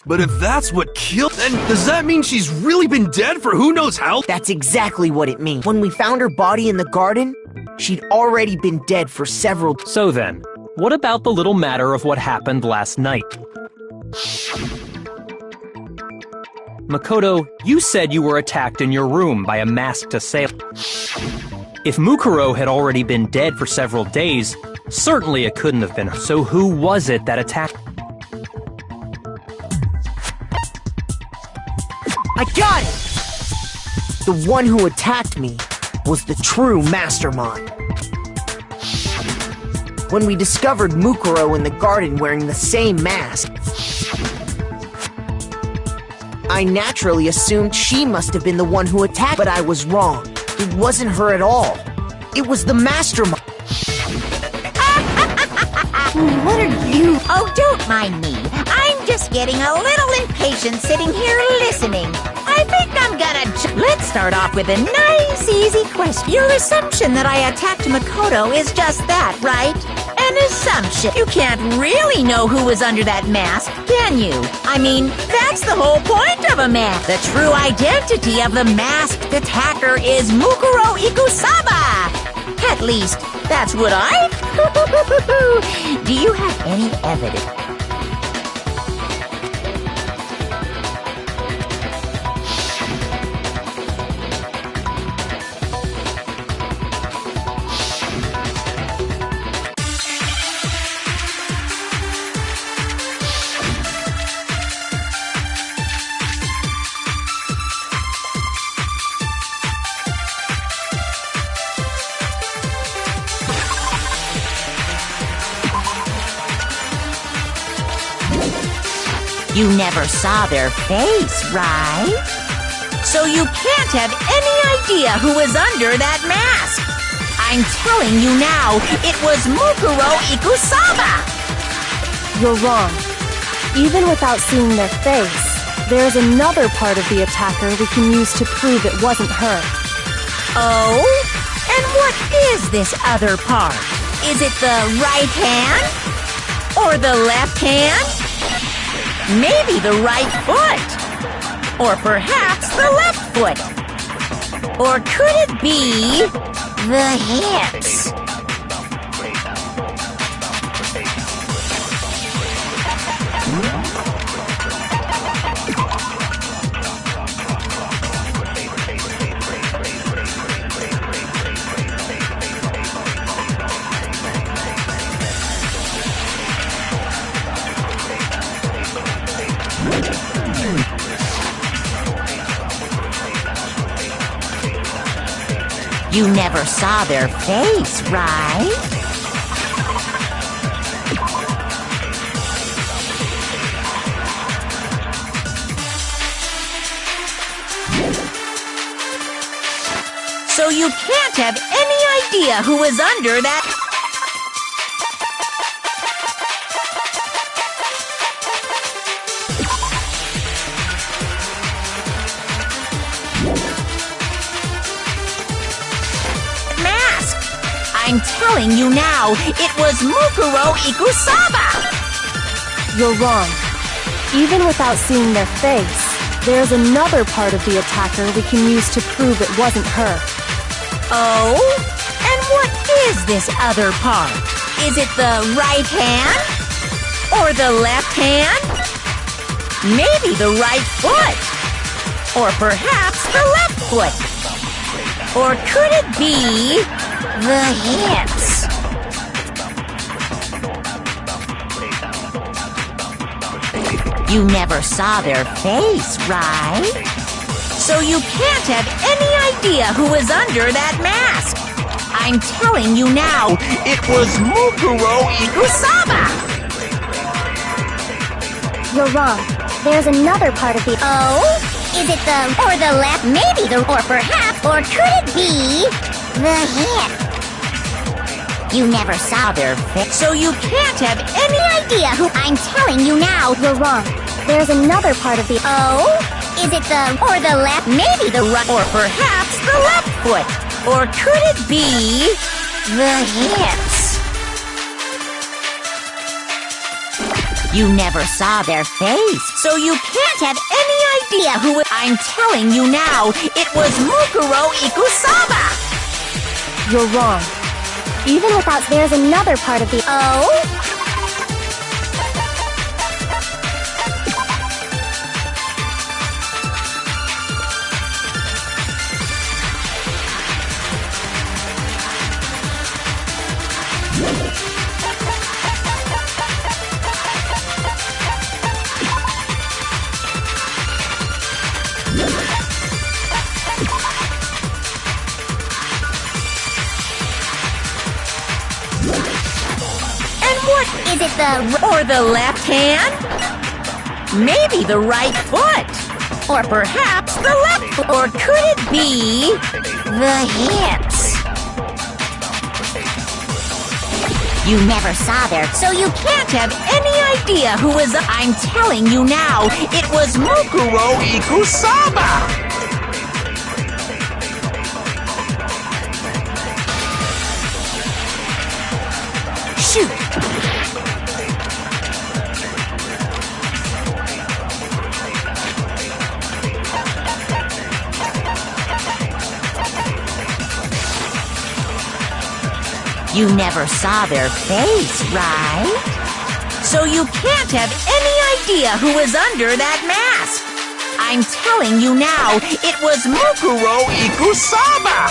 [SPEAKER 4] But if that's what killed, then does that mean she's really been dead for who knows how?
[SPEAKER 6] That's exactly what it means. When we found her body in the garden, she'd already been dead for several...
[SPEAKER 3] So then, what about the little matter of what happened last night? Makoto, you said you were attacked in your room by a masked assailant. If Mukuro had already been dead for several days, certainly it couldn't have been her. So who was it that attacked?
[SPEAKER 6] I got it! The one who attacked me was the true mastermind. When we discovered Mukuro in the garden wearing the same mask, I naturally assumed she must have been the one who attacked, but I was wrong. It wasn't her at all. It was the mastermind.
[SPEAKER 9] What are you...
[SPEAKER 8] Oh, don't mind me. I'm just getting a little impatient sitting here listening. I think I'm gonna... Let's start off with a nice, easy question. Your assumption that I attacked Makoto is just that, right? An assumption. You can't really know who was under that mask, can you? I mean, that's the whole point of a mask. The true identity of the masked attacker is Mukuro Ikusaba. At least, that's what I... Do you have any evidence? You never saw their face, right? So you can't have any idea who was under that mask. I'm telling you now, it was Mukuro Ikusaba!
[SPEAKER 1] You're wrong. Even without seeing their face, there's another part of the attacker we can use to prove it wasn't her.
[SPEAKER 8] Oh? And what is this other part? Is it the right hand? Or the left hand? Maybe the right foot? Or perhaps the left foot? Or could it be the hips? You never saw their face, right? So you can't have any idea who was under that. I'm telling you now, it was Mukuro Ikusaba!
[SPEAKER 1] You're wrong. Even without seeing their face, there's another part of the attacker we can use to prove it wasn't her.
[SPEAKER 8] Oh? And what is this other part? Is it the right hand? Or the left hand? Maybe the right foot? Or perhaps the left foot? Or could it be the hips? You never saw their face, right? So you can't have any idea who was under that mask. I'm telling you now, it was Mukuro Ikusaba!
[SPEAKER 2] You're wrong. There's another part of the... Oh? Is it the... or the left? Maybe the... or perhaps... or could it be... the hip? You never saw their face.
[SPEAKER 8] So you can't have any idea who...
[SPEAKER 2] I'm telling you now. You're wrong. There's another part of the... Oh? Is it the... or the left?
[SPEAKER 8] Maybe the right... or perhaps the left foot. Or could it be... the hips? You never saw their face. So you can't have any idea who... I'm telling you now, it was Mukuro Ikusaba!
[SPEAKER 1] You're wrong.
[SPEAKER 2] Even without... There's another part of the... Oh?
[SPEAKER 8] What is it, the... or the left hand? Maybe the right foot. Or perhaps the left foot. Or could it be... the hips? You never saw their... So you can't have any idea who was... I'm telling you now, it was Mukuro Ikusaba! Shoot! You never saw their face, right? So you can't have any idea who was under that mask. I'm telling you now, it was Mukuro Ikusaba!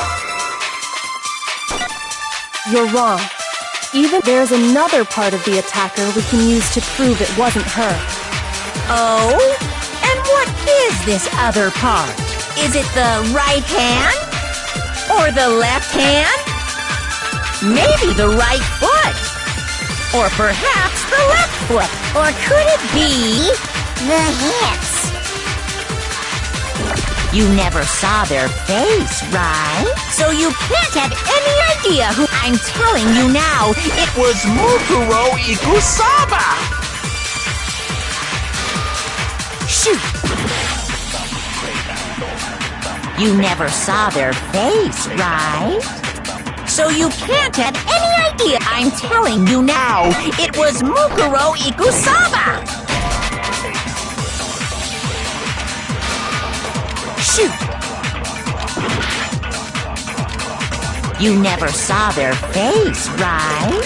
[SPEAKER 1] You're wrong. Even there's another part of the attacker we can use to prove it wasn't her.
[SPEAKER 8] Oh? And what is this other part? Is it the right hand? Or the left hand? Maybe the right foot. Or perhaps the left foot. Or could it be
[SPEAKER 2] The hips.
[SPEAKER 8] You never saw their face, right? So you can't have any idea who I'm telling you now. It was Mukuro Ikusaba! Shoot! You never saw their face, right? So you can't have any idea. I'm telling you now. It was Mukuro Ikusaba! Shoot! You never saw their face, right?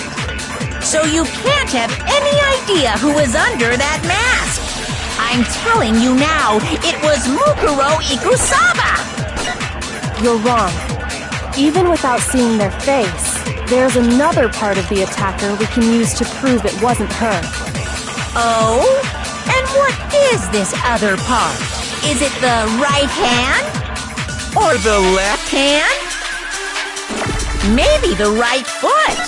[SPEAKER 8] So you can't have any idea who was under that mask. I'm telling you now, it was Mukuro Ikusaba!
[SPEAKER 1] You're wrong. Even without seeing their face, there's another part of the attacker we can use to prove it wasn't her.
[SPEAKER 8] Oh? And what is this other part? Is it the right hand? Or the left hand? Maybe the right foot?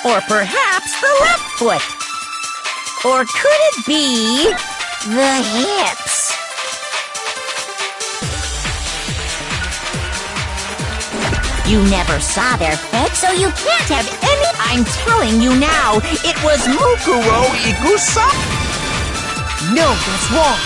[SPEAKER 8] Or perhaps the left foot? Or could it be the hips? You never saw their face, so you can't have any. I'm telling you now, it was Mukuro Ikusaba.
[SPEAKER 6] No, that's wrong.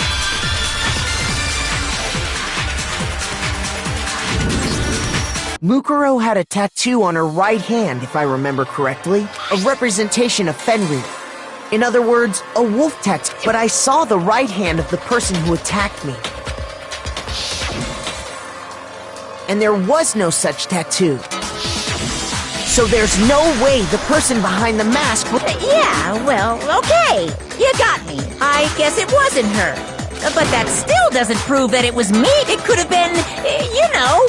[SPEAKER 6] Mukuro had a tattoo on her right hand, if I remember correctly, a representation of Fenrir. In other words, a wolf tattoo. But I saw the right hand of the person who attacked me. And there was no such tattoo. So there's no way the person behind the mask would...
[SPEAKER 8] Yeah, well, okay. You got me. I guess it wasn't her. But that still doesn't prove that it was me. It could have been, you know...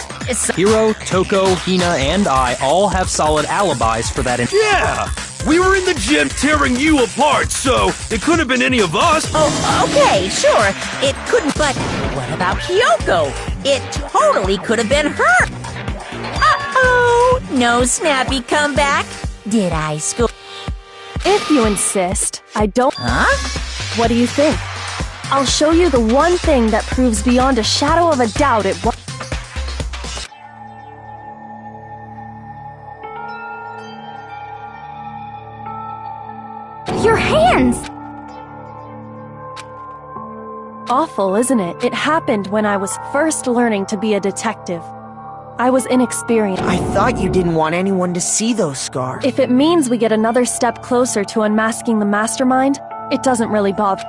[SPEAKER 3] Hiro, Toko, Hina, and I all have solid alibis for that.
[SPEAKER 4] Yeah! We were in the gym tearing you apart, so it couldn't have been any of us.
[SPEAKER 8] Oh, okay, sure. It couldn't, but what about Kyoko? It totally could have been her. Uh-oh! No snappy comeback. Did I score?
[SPEAKER 1] If you insist, I don't...
[SPEAKER 8] Huh?
[SPEAKER 1] What do you think? I'll show you the one thing that proves beyond a shadow of a doubt it was...
[SPEAKER 9] Your hands!
[SPEAKER 1] Awful, isn't it? It happened when I was first learning to be a detective. I was inexperienced.
[SPEAKER 6] I thought you didn't want anyone to see those scars.
[SPEAKER 1] If it means we get another step closer to unmasking the mastermind, it doesn't really bother.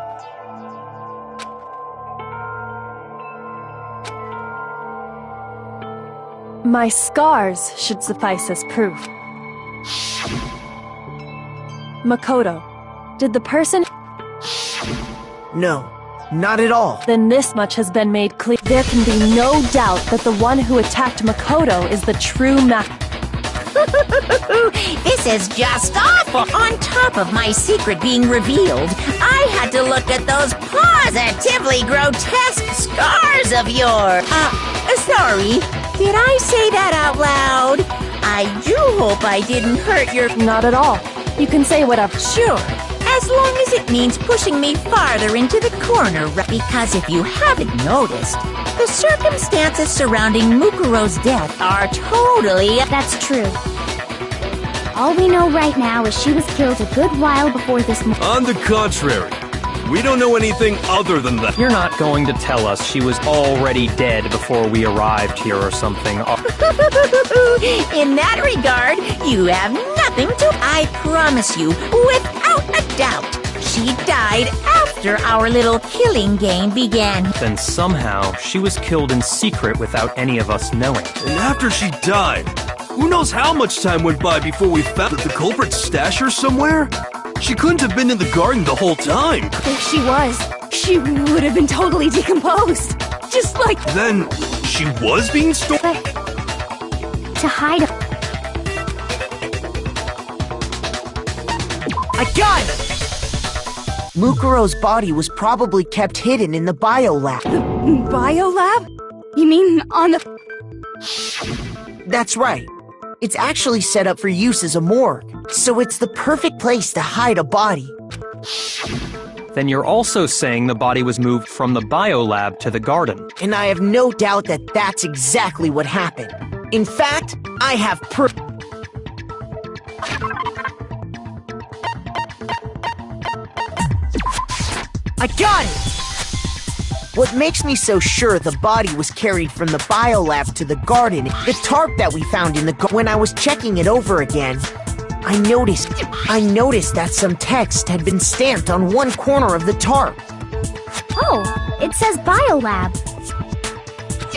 [SPEAKER 1] My scars should suffice as proof. Makoto, did the person...
[SPEAKER 6] No, not at all.
[SPEAKER 1] Then this much has been made clear. There can be no doubt that the one who attacked Makoto is the true
[SPEAKER 8] This is just awful! On top of my secret being revealed, I had to look at those positively grotesque scars of yours. Sorry. Did I say that out loud? I do hope I didn't hurt your...
[SPEAKER 1] Not at all. You can say whatever.
[SPEAKER 8] Sure. As long as it means pushing me farther into the corner, because if you haven't noticed, the circumstances surrounding Mukuro's death are totally...
[SPEAKER 2] That's true. All we know right now is she was killed a good while before this...
[SPEAKER 4] On the contrary, we don't know anything other than that.
[SPEAKER 3] You're not going to tell us she was already dead before we arrived here or something.
[SPEAKER 8] In that regard, you have nothing to... I promise you, without a doubt, she died after our little killing game began.
[SPEAKER 3] Then somehow, she was killed in secret without any of us knowing.
[SPEAKER 4] And after she died, who knows how much time went by before we found that the culprit stashed her somewhere? She couldn't have been in the garden the whole time.
[SPEAKER 9] If she was, she would have been totally decomposed. Just like...
[SPEAKER 4] Then, she was being stolen?
[SPEAKER 2] To hide...
[SPEAKER 6] I got it! Mukuro's body was probably kept hidden in the biolab.
[SPEAKER 9] Biolab? You mean on the...
[SPEAKER 6] That's right. It's actually set up for use as a morgue, so it's the perfect place to hide a body.
[SPEAKER 3] then you're also saying the body was moved from the biolab to the garden.
[SPEAKER 6] And I have no doubt that that's exactly what happened. In fact, I have proof. I got it! What makes me so sure the body was carried from the biolab to the garden, the tarp that we found in the when I was checking it over again, I noticed that some text had been stamped on one corner of the tarp.
[SPEAKER 2] Oh, it says biolab.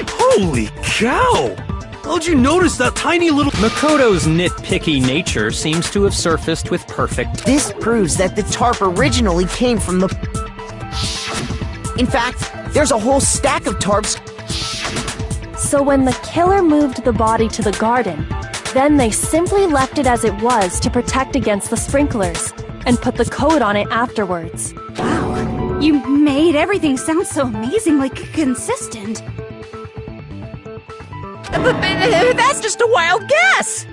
[SPEAKER 4] Holy cow! How'd you notice that tiny little...
[SPEAKER 3] Mukuro's nitpicky nature seems to have surfaced with perfect...
[SPEAKER 6] This proves that the tarp originally came from the... In fact, there's a whole stack of tarps.
[SPEAKER 1] So when the killer moved the body to the garden, then they simply left it as it was to protect against the sprinklers, and put the coat on it afterwards.
[SPEAKER 9] Wow, you made everything sound so amazingly consistent.
[SPEAKER 8] But that's just a wild guess!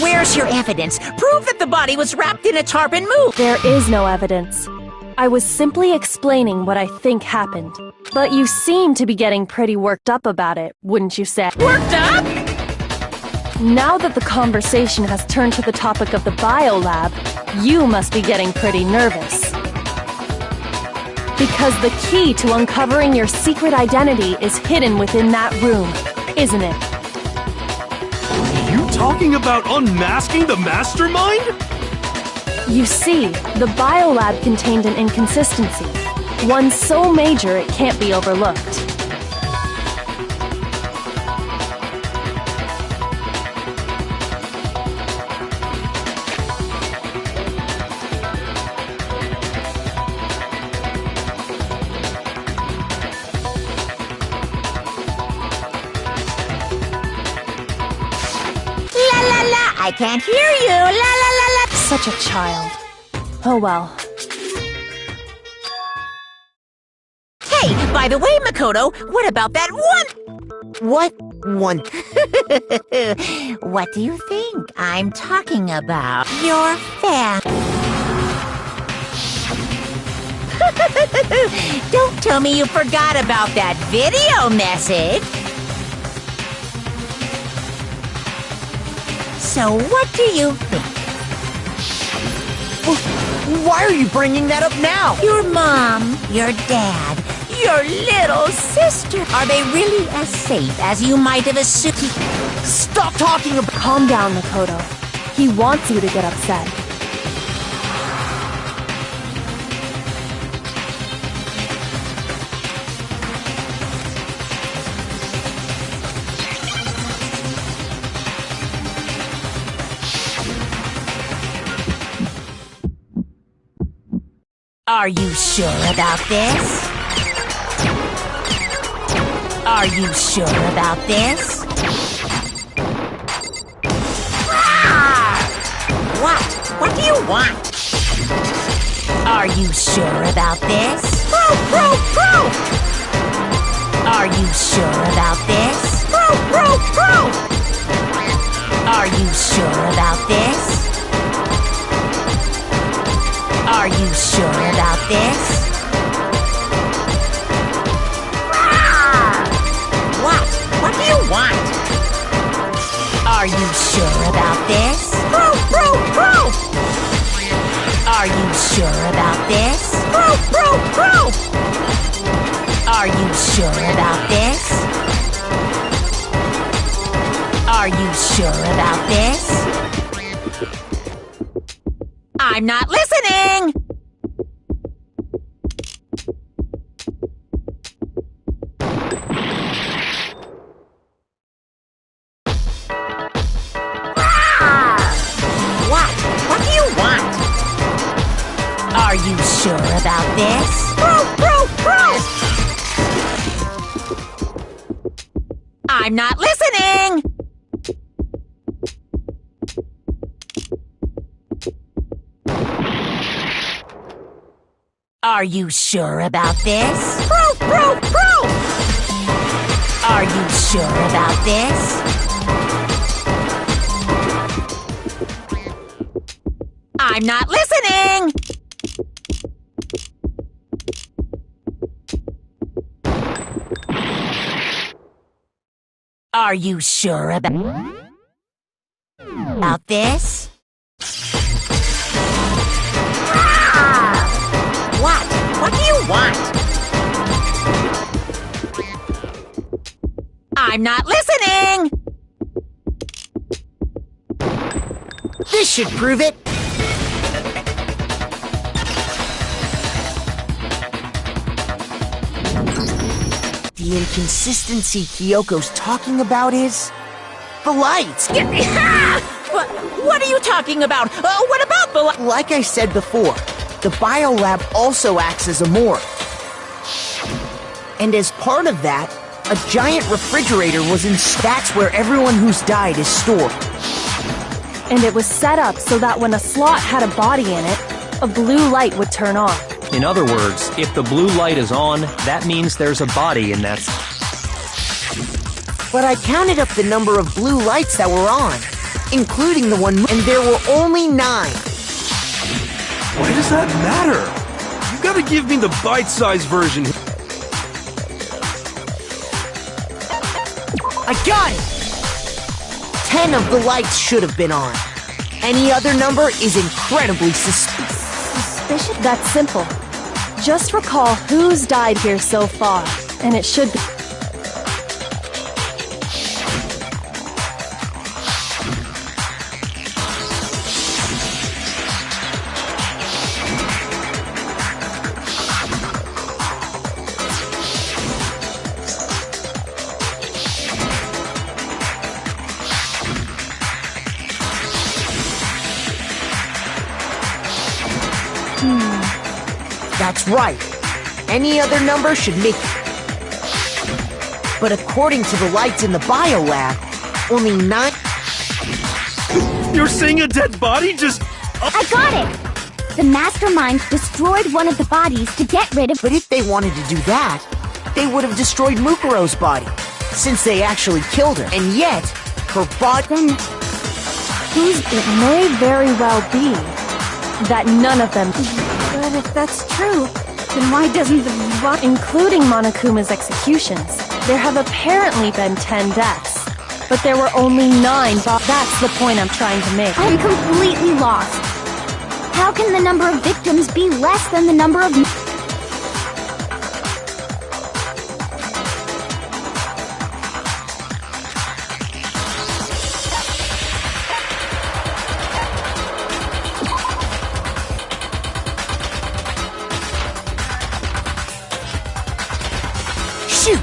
[SPEAKER 8] Where's your evidence? Prove that the body was wrapped in a tarp and moved!
[SPEAKER 1] There is no evidence. I was simply explaining what I think happened. But you seem to be getting pretty worked up about it, wouldn't you say?
[SPEAKER 8] Worked up?
[SPEAKER 1] Now that the conversation has turned to the topic of the biolab, you must be getting pretty nervous. Because the key to uncovering your secret identity is hidden within that room, isn't it?
[SPEAKER 4] You talking about unmasking the mastermind?
[SPEAKER 1] You see, the biolab contained an inconsistency, one so major it can't be overlooked.
[SPEAKER 8] I can't hear you! La la la la!
[SPEAKER 1] Such a child. Oh well.
[SPEAKER 8] Hey, by the way, Mukuro, what about that one?
[SPEAKER 6] What one?
[SPEAKER 8] What do you think I'm talking about? Your fan. Don't tell me you forgot about that video message. So what do you think?
[SPEAKER 6] Why are you bringing that up now?
[SPEAKER 8] Your mom, your dad, your little sister. Are they really as safe as you might have assumed?
[SPEAKER 6] Stop talking about...
[SPEAKER 1] Calm down, Mukuro. He wants you to get upset.
[SPEAKER 8] Are you sure about this? Are you sure about this? Ah! What? What do you want? Are you sure about this? Are you sure about this? Are you sure about this? Are you sure about this? Ah! What? What do you want? Are you sure about this? Are you sure about this? Are you sure about this? Are you sure about this? I'm not listening! Ah! What? What do you want? Are you sure about this? I'm not listening! Are you sure about this? Are you sure about this? I'm not listening! Are you sure about this? What? What do you want? I'm not listening!
[SPEAKER 6] This should prove it. The inconsistency Kyoko's talking about is the lights.
[SPEAKER 8] What are you talking about? What about the light?
[SPEAKER 6] Like I said before, the biolab also acts as a morgue. And as part of that, a giant refrigerator was in. That's where everyone who's died is stored.
[SPEAKER 1] And it was set up so that when a slot had a body in it, a blue light would turn on.
[SPEAKER 3] In other words, if the blue light is on, that means there's a body in that.
[SPEAKER 6] But I counted up the number of blue lights that were on, including the one, and there were only 9.
[SPEAKER 4] Why does that matter? You gotta give me the bite-sized version.
[SPEAKER 6] I got it! 10 of the lights should have been on. Any other number is incredibly suspicious.
[SPEAKER 1] That's simple. Just recall who's died here so far, and it should be.
[SPEAKER 6] That's right. Any other number should make. But according to the lights in the biolab, only 9.
[SPEAKER 4] You're saying a dead body just...
[SPEAKER 2] I got it! The mastermind destroyed one of the bodies to get rid of.
[SPEAKER 6] But if they wanted to do that, they would have destroyed Mukuro's body, since they actually killed her. And yet, her body.
[SPEAKER 2] Then
[SPEAKER 1] It may very well be that none of them.
[SPEAKER 9] But if that's true, then why doesn't the
[SPEAKER 1] Including Monokuma's executions, there have apparently been 10 deaths. But there were only 9. That's the point I'm trying to make.
[SPEAKER 2] I'm completely lost. How can the number of victims be less than the number of...
[SPEAKER 6] Shoot!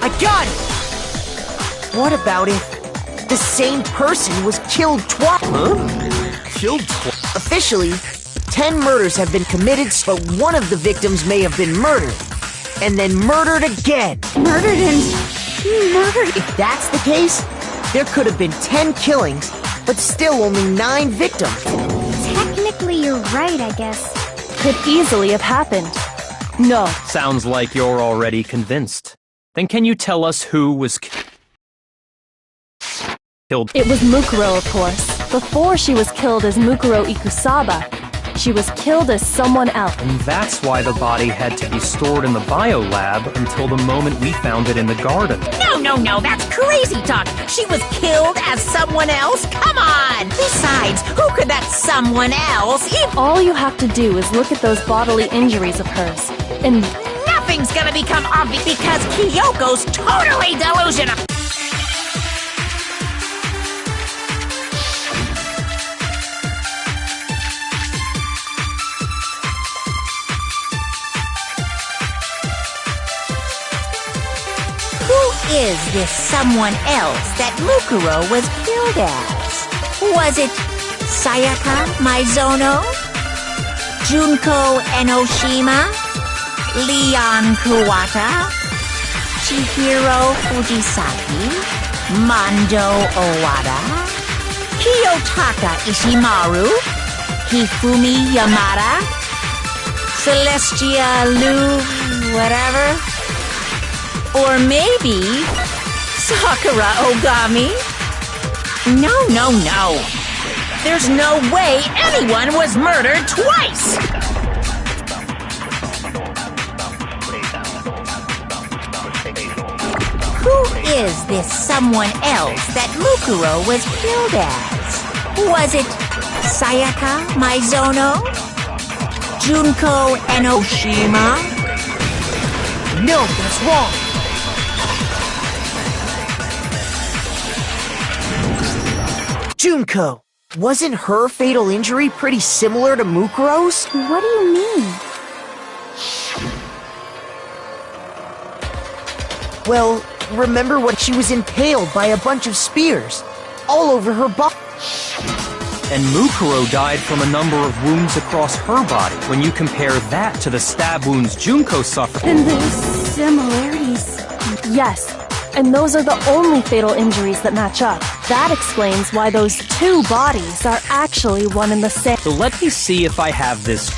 [SPEAKER 6] I got it! What about if the same person was killed twice?
[SPEAKER 4] Huh? Killed twice?
[SPEAKER 6] Officially, 10 murders have been committed, but one of the victims may have been murdered, and then murdered again.
[SPEAKER 9] murdered and... murdered?
[SPEAKER 6] If that's the case, there could have been 10 killings, but still only 9 victims.
[SPEAKER 2] Technically, you're right, I guess.
[SPEAKER 1] Could easily have happened. No.
[SPEAKER 3] Sounds like you're already convinced. Then can you tell us who was killed?
[SPEAKER 1] It was Mukuro, of course. Before she was killed as Mukuro Ikusaba, she was killed as someone else.
[SPEAKER 3] And that's why the body had to be stored in the biolab until the moment we found it in the garden.
[SPEAKER 8] No, that's crazy talk. She was killed as someone else? Come on! Besides, who could that someone else even...
[SPEAKER 1] All you have to do is look at those bodily injuries of hers, and
[SPEAKER 8] Nothing's gonna become obvious because Kyoko's totally delusional. Who is this someone else that Mukuro was killed as? Was it Sayaka Maizono? Junko Enoshima? Leon Kuwata? Chihiro Fujisaki? Mando Owada? Kiyotaka Ishimaru? Hifumi Yamada? Celestia Lu... whatever? Or maybe Sakura Ogami? No. There's no way anyone was murdered twice! Who is this someone else that Mukuro was killed as? Was it Sayaka Maizono? Junko Enoshima?
[SPEAKER 6] No, that's wrong. Junko. Wasn't her fatal injury pretty similar to Mukuro's?
[SPEAKER 2] What do you mean?
[SPEAKER 6] Well, remember when she was impaled by a bunch of spears all over her body?
[SPEAKER 3] And Mukuro died from a number of wounds across her body. When you compare that to the stab wounds Junko suffered...
[SPEAKER 9] And there's similarities.
[SPEAKER 1] Yes, and those are the only fatal injuries that match up. That explains why those two bodies are actually one and the same.
[SPEAKER 3] So let me see if I have this.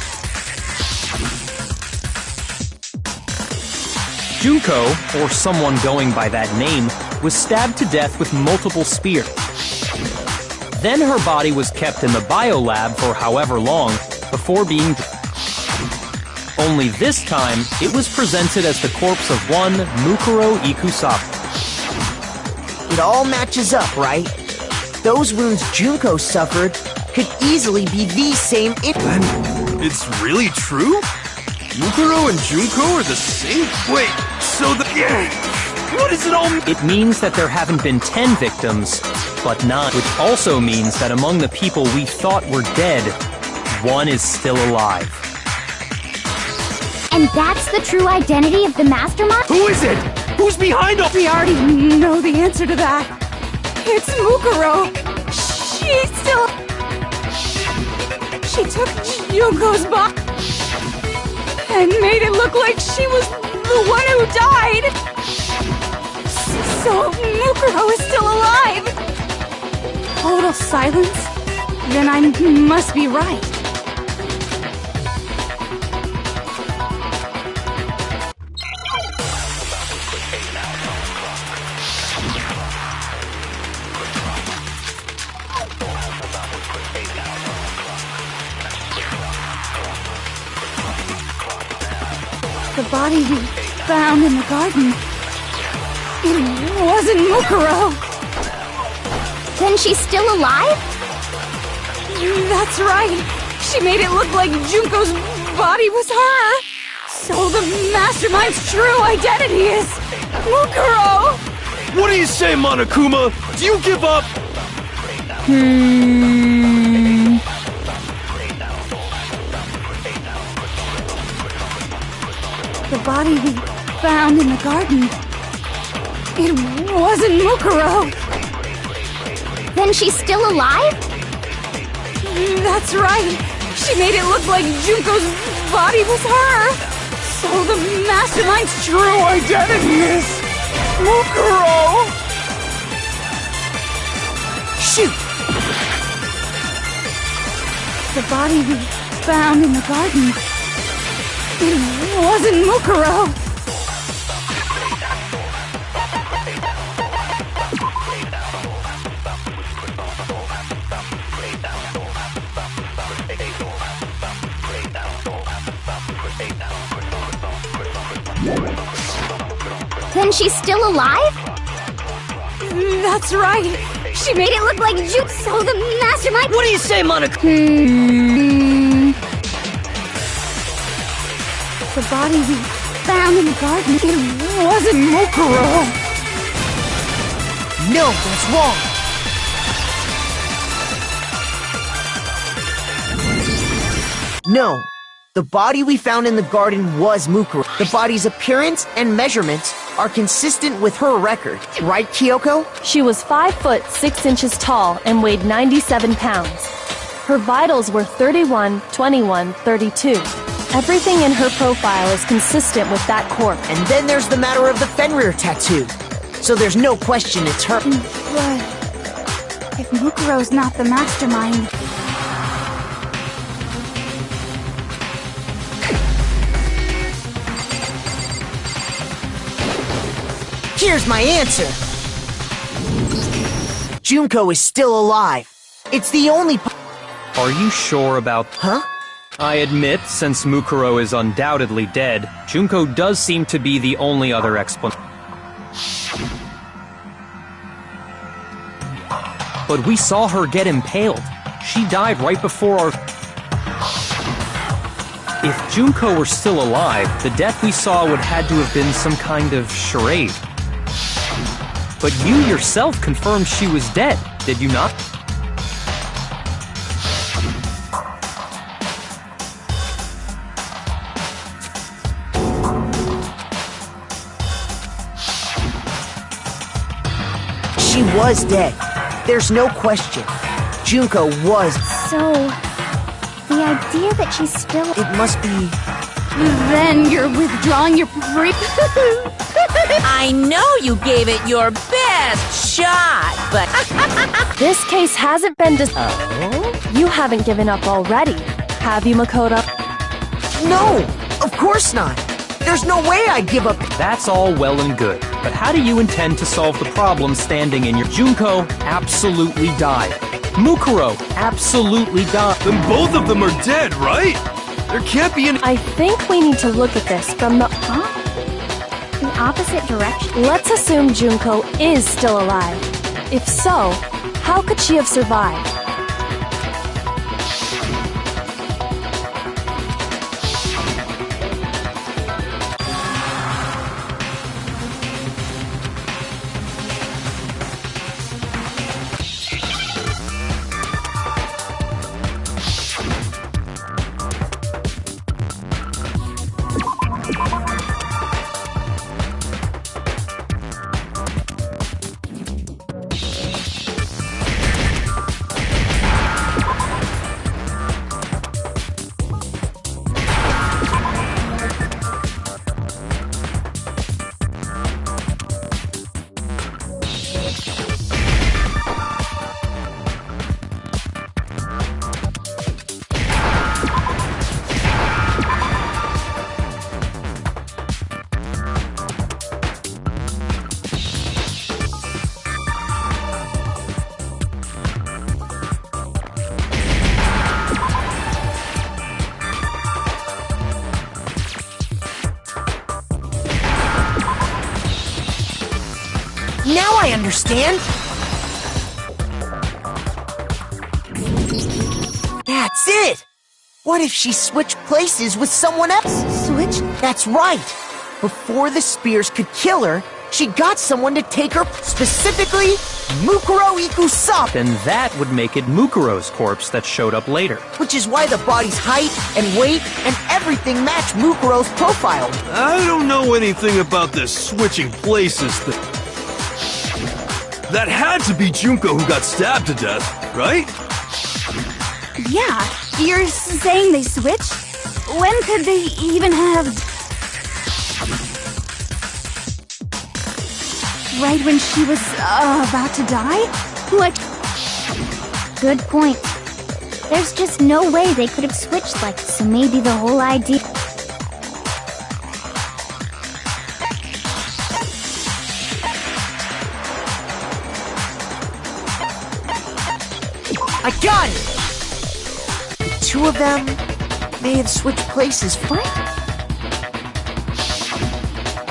[SPEAKER 3] Junko, or someone going by that name, was stabbed to death with multiple spears. Then her body was kept in the biolab for however long before being... Only this time, it was presented as the corpse of one Mukuro Ikusawa.
[SPEAKER 6] It all matches up, right? Those wounds Junko suffered could easily be the same...
[SPEAKER 4] Then, it's really true? Mukuro and Junko are the same? Wait, so the... What does it all mean?
[SPEAKER 3] It means that there haven't been 10 victims, but 9, which also means that among the people we thought were dead, one is still alive.
[SPEAKER 2] And that's the true identity of the mastermind?
[SPEAKER 4] Who is it? Who's behind all...
[SPEAKER 9] We already know the answer to that. It's Mukuro. She took Junko's body and made it look like she was the one who died. So Mukuro is still alive. Total silence? Then I must be right. The body we found in the garden, it wasn't Mukuro.
[SPEAKER 2] Then she's still alive?
[SPEAKER 9] That's right. She made it look like Junko's body was her. So the mastermind's true identity is Mukuro.
[SPEAKER 4] What do you say, Monokuma? Do you give up?
[SPEAKER 9] The body we found in the garden, it wasn't Mukuro.
[SPEAKER 2] Then she's still alive?
[SPEAKER 9] That's right. She made it look like Junko's body was her. So the mastermind's true identity is Mukuro.
[SPEAKER 6] Shoot!
[SPEAKER 9] The body we found in the garden, it wasn't Mukuro.
[SPEAKER 2] Then she's still alive?
[SPEAKER 9] That's right. She made it look like
[SPEAKER 2] So the mastermind...
[SPEAKER 10] What do you say, Monica?
[SPEAKER 9] The body we found in the garden, it wasn't Mukuro.
[SPEAKER 6] No, that's wrong. No. The body we found in the garden was Mukuro. The body's appearance and measurements are consistent with her record. Right, Kyoko?
[SPEAKER 1] She was 5 foot 6 inches tall and weighed 97 pounds. Her vitals were 31, 21, 32. Everything in her profile is consistent with that corpse.
[SPEAKER 6] And then there's the matter of the Fenrir tattoo. So there's no question it's her.
[SPEAKER 9] But if Mukuro's not the mastermind...
[SPEAKER 6] Here's my answer. Junko is still alive. It's the only
[SPEAKER 3] Are you sure about...
[SPEAKER 6] Huh?
[SPEAKER 3] I admit, since Mukuro is undoubtedly dead, Junko does seem to be the only other explanation. But we saw her get impaled. She died right before our... If Junko were still alive, the death we saw would had to have been some kind of charade. But you yourself confirmed she was dead, did you not?
[SPEAKER 6] She was dead. There's no question. Junko was.
[SPEAKER 2] So, the idea that she's still...
[SPEAKER 6] It must be...
[SPEAKER 9] Then you're withdrawing your pre...
[SPEAKER 8] I know you gave it your best shot, but...
[SPEAKER 1] This case hasn't been You haven't given up already, have you, Mukuro?
[SPEAKER 6] No! Of course not! There's no way I'd give up...
[SPEAKER 3] That's all well and good, but how do you intend to solve the problem standing in your... Junko absolutely died. Mukuro absolutely died.
[SPEAKER 4] Then both of them are dead, right? There can't be any...
[SPEAKER 1] I think we need to look at this from the...
[SPEAKER 2] the opposite direction.
[SPEAKER 1] Let's assume Junko is still alive. If so, how could she have survived?
[SPEAKER 6] Now I understand! That's it! What if she switched places with someone else?
[SPEAKER 2] Switch?
[SPEAKER 6] That's right! Before the spears could kill her, she got someone to take her, specifically Mukuro Ikusap!
[SPEAKER 3] Then that would make it Mukuro's corpse that showed up later.
[SPEAKER 6] Which is why the body's height and weight and everything match Mukuro's profile.
[SPEAKER 4] I don't know anything about this switching places thing. That had to be Junko who got stabbed to death, right?
[SPEAKER 9] Yeah, you're saying they switched? When could they even have... Right when she was about to die? Like...
[SPEAKER 2] Good point. There's just no way they could have switched like this, so maybe the whole idea...
[SPEAKER 6] I got it! The two of them may have switched places.
[SPEAKER 2] What?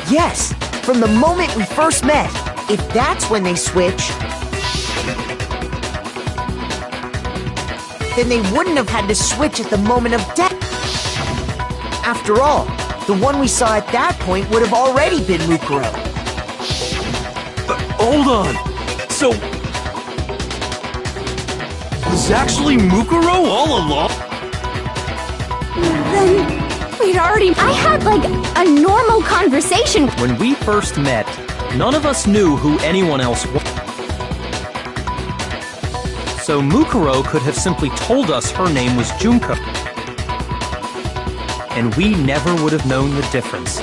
[SPEAKER 6] Yes, from the moment we first met. If that's when they switched, then they wouldn't have had to switch at the moment of death. After all, the one we saw at that point would have already been Mukuro.
[SPEAKER 4] Hold on. So... was actually Mukuro all along?
[SPEAKER 9] Then... we'd already...
[SPEAKER 2] I had, like, a normal conversation.
[SPEAKER 3] When we first met, none of us knew who anyone else was. So Mukuro could have simply told us her name was Junko. And we never would have known the difference.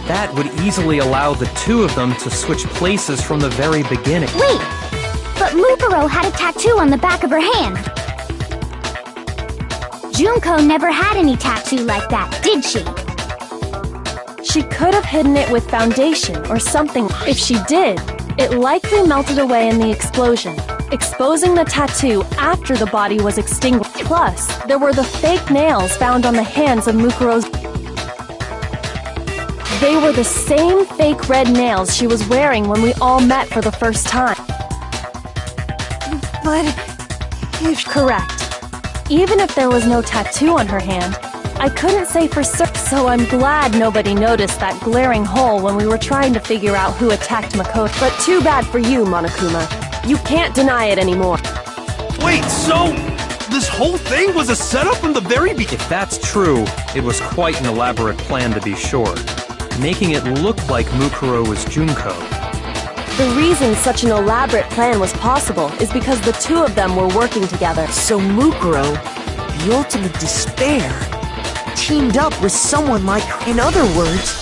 [SPEAKER 3] That would easily allow the two of them to switch places from the very beginning.
[SPEAKER 2] Wait! But Mukuro had a tattoo on the back of her hand. Junko never had any tattoo like that, did she?
[SPEAKER 1] She could have hidden it with foundation or something. If she did, it likely melted away in the explosion, exposing the tattoo after the body was extinguished. Plus, there were the fake nails found on the hands of Mukuro's. They were the same fake red nails she was wearing when we all met for the first time.
[SPEAKER 9] But if...
[SPEAKER 1] Correct. Even if there was no tattoo on her hand, I couldn't say for certain, so I'm glad nobody noticed that glaring hole when we were trying to figure out who attacked Makoto.
[SPEAKER 11] But too bad for you, Monokuma. You can't deny it anymore.
[SPEAKER 4] Wait, so this whole thing was a setup from the very beginning?
[SPEAKER 3] If that's true, it was quite an elaborate plan to be sure, making it look like Mukuro was Junko.
[SPEAKER 11] The reason such an elaborate plan was possible is because the two of them were working together.
[SPEAKER 6] So Mukuro, the ultimate despair, teamed up with someone like her. In other words,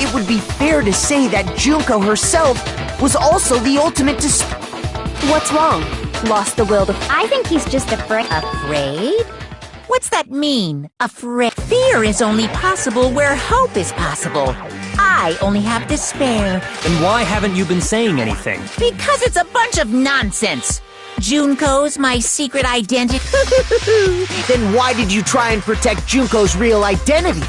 [SPEAKER 6] it would be fair to say that Junko herself was also the ultimate despair.
[SPEAKER 11] What's wrong? Lost the will to...
[SPEAKER 2] I think he's just afraid.
[SPEAKER 8] Afraid? What's that mean? Afraid? Fear is only possible where hope is possible. I only have despair.
[SPEAKER 3] Then why haven't you been saying anything?
[SPEAKER 8] Because it's a bunch of nonsense. Junko's my secret identity.
[SPEAKER 6] Then why did you try and protect Junko's real identity?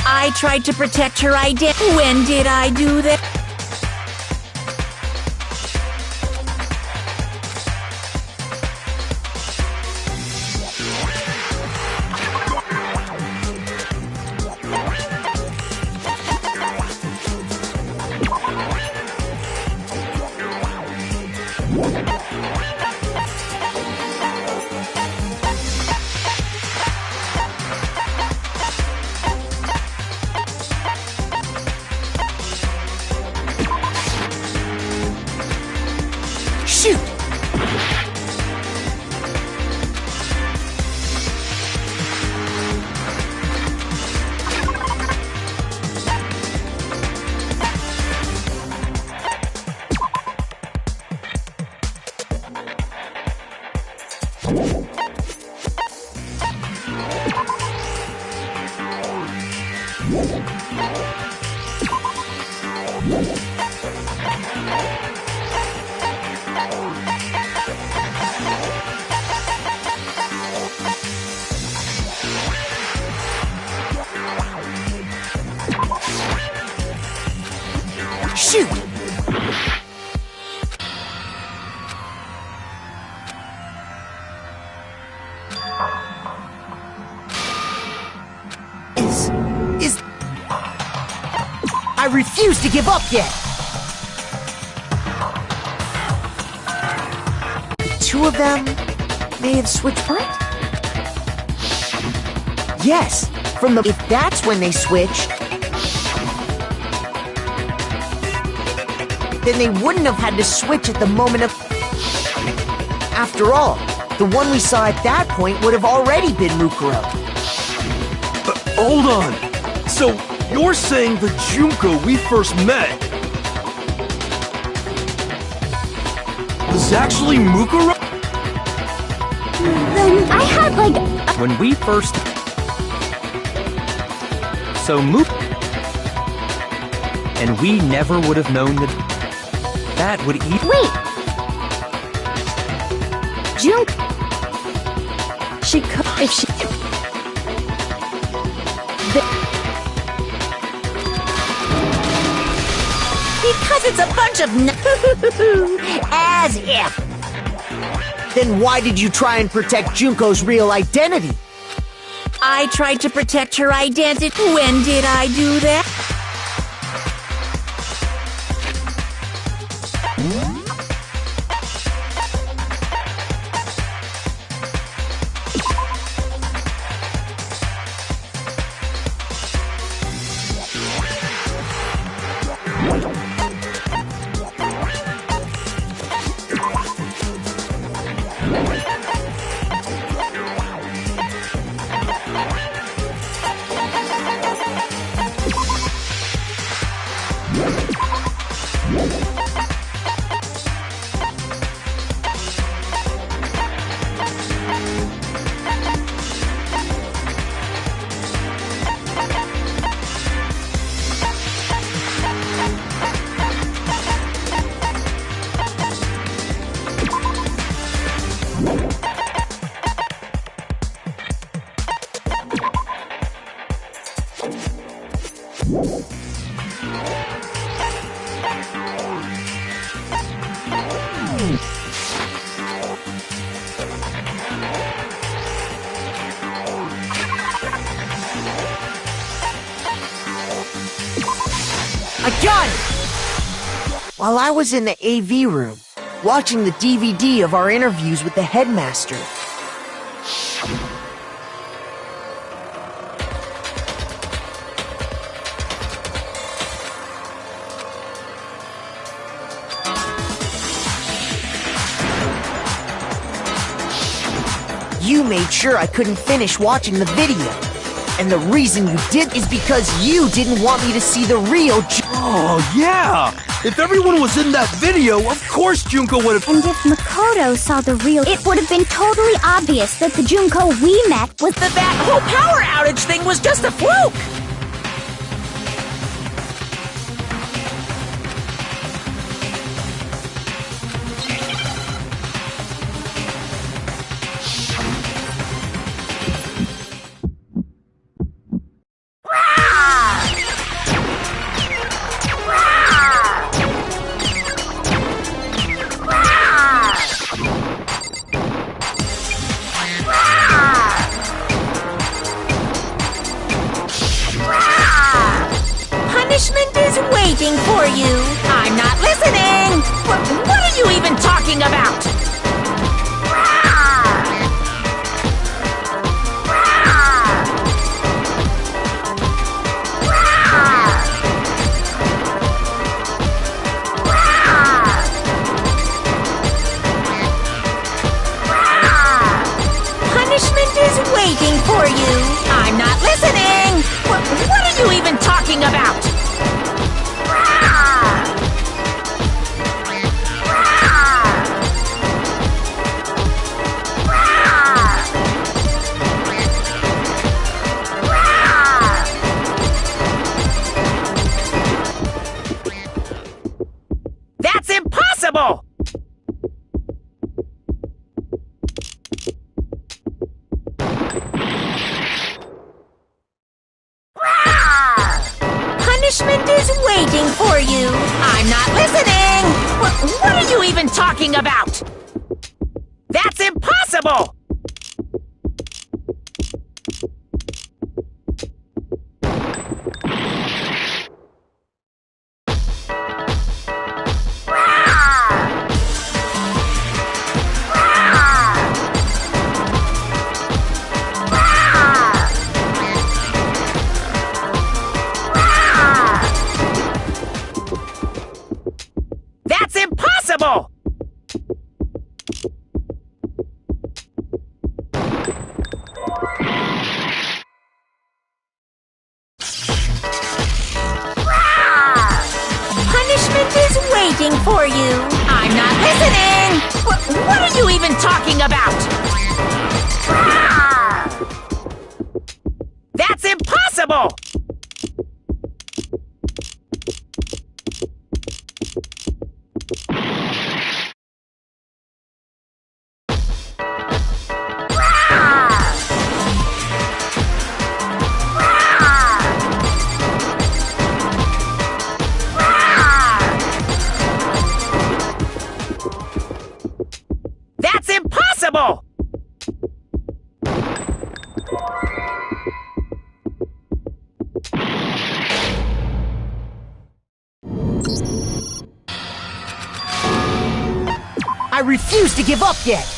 [SPEAKER 8] I tried to protect her identity. When did I do that?
[SPEAKER 6] Shoot! Shoot! I refuse to give up yet! The two of them may have switched part? Yes, from the... If that's when they switched, then they wouldn't have had to switch at the moment of... After all, the one we saw at that point would have already been Mukuro.
[SPEAKER 4] Hold on. So, you're saying the Junko we first met was actually Mukuro?
[SPEAKER 2] Then I had, like...
[SPEAKER 3] When we first... So and we never would have known that would eat...
[SPEAKER 2] Wait!
[SPEAKER 1] Junko... She could... If she...
[SPEAKER 8] Because it's a bunch of as if.
[SPEAKER 6] Then why did you try and protect Junko's real identity?
[SPEAKER 8] I tried to protect her identity. When did I do that?
[SPEAKER 6] A gun! While I was in the AV room, watching the DVD of our interviews with the headmaster, you made sure I couldn't finish watching the video. And the reason you did is because you didn't want me to see the real
[SPEAKER 4] Oh, yeah! If everyone was in that video, of course Junko would have...
[SPEAKER 2] And if Mukuro saw the real, it would have been totally obvious that the Junko we met was
[SPEAKER 8] That whole power outage thing was just a fluke! Punishment is waiting for you. I'm not listening. What are you even talking about? Punishment is waiting for you. I'm not listening. What are you even talking about? That's impossible! Punishment is waiting for you. I'm not listening. What are you even talking about? That's impossible! That's impossible! Punishment is waiting for you. I'm not listening. What are you even talking about? That's impossible! That's impossible!
[SPEAKER 6] I refuse to give up yet!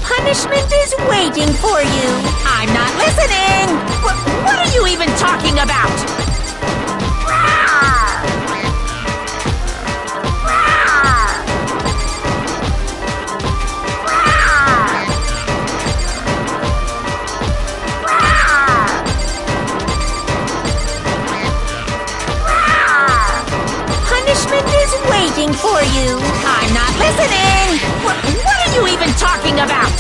[SPEAKER 8] Punishment is waiting for you. I'm not listening. What are you even talking about? you. I'm not listening. What are you even talking about?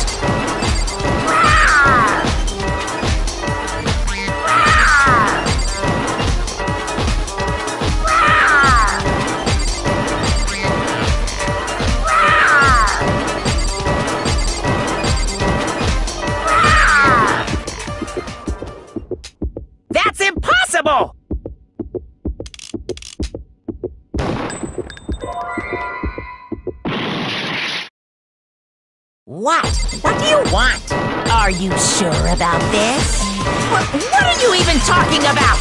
[SPEAKER 8] That's impossible! What? What do you want? Are you sure about this? What are you even talking about?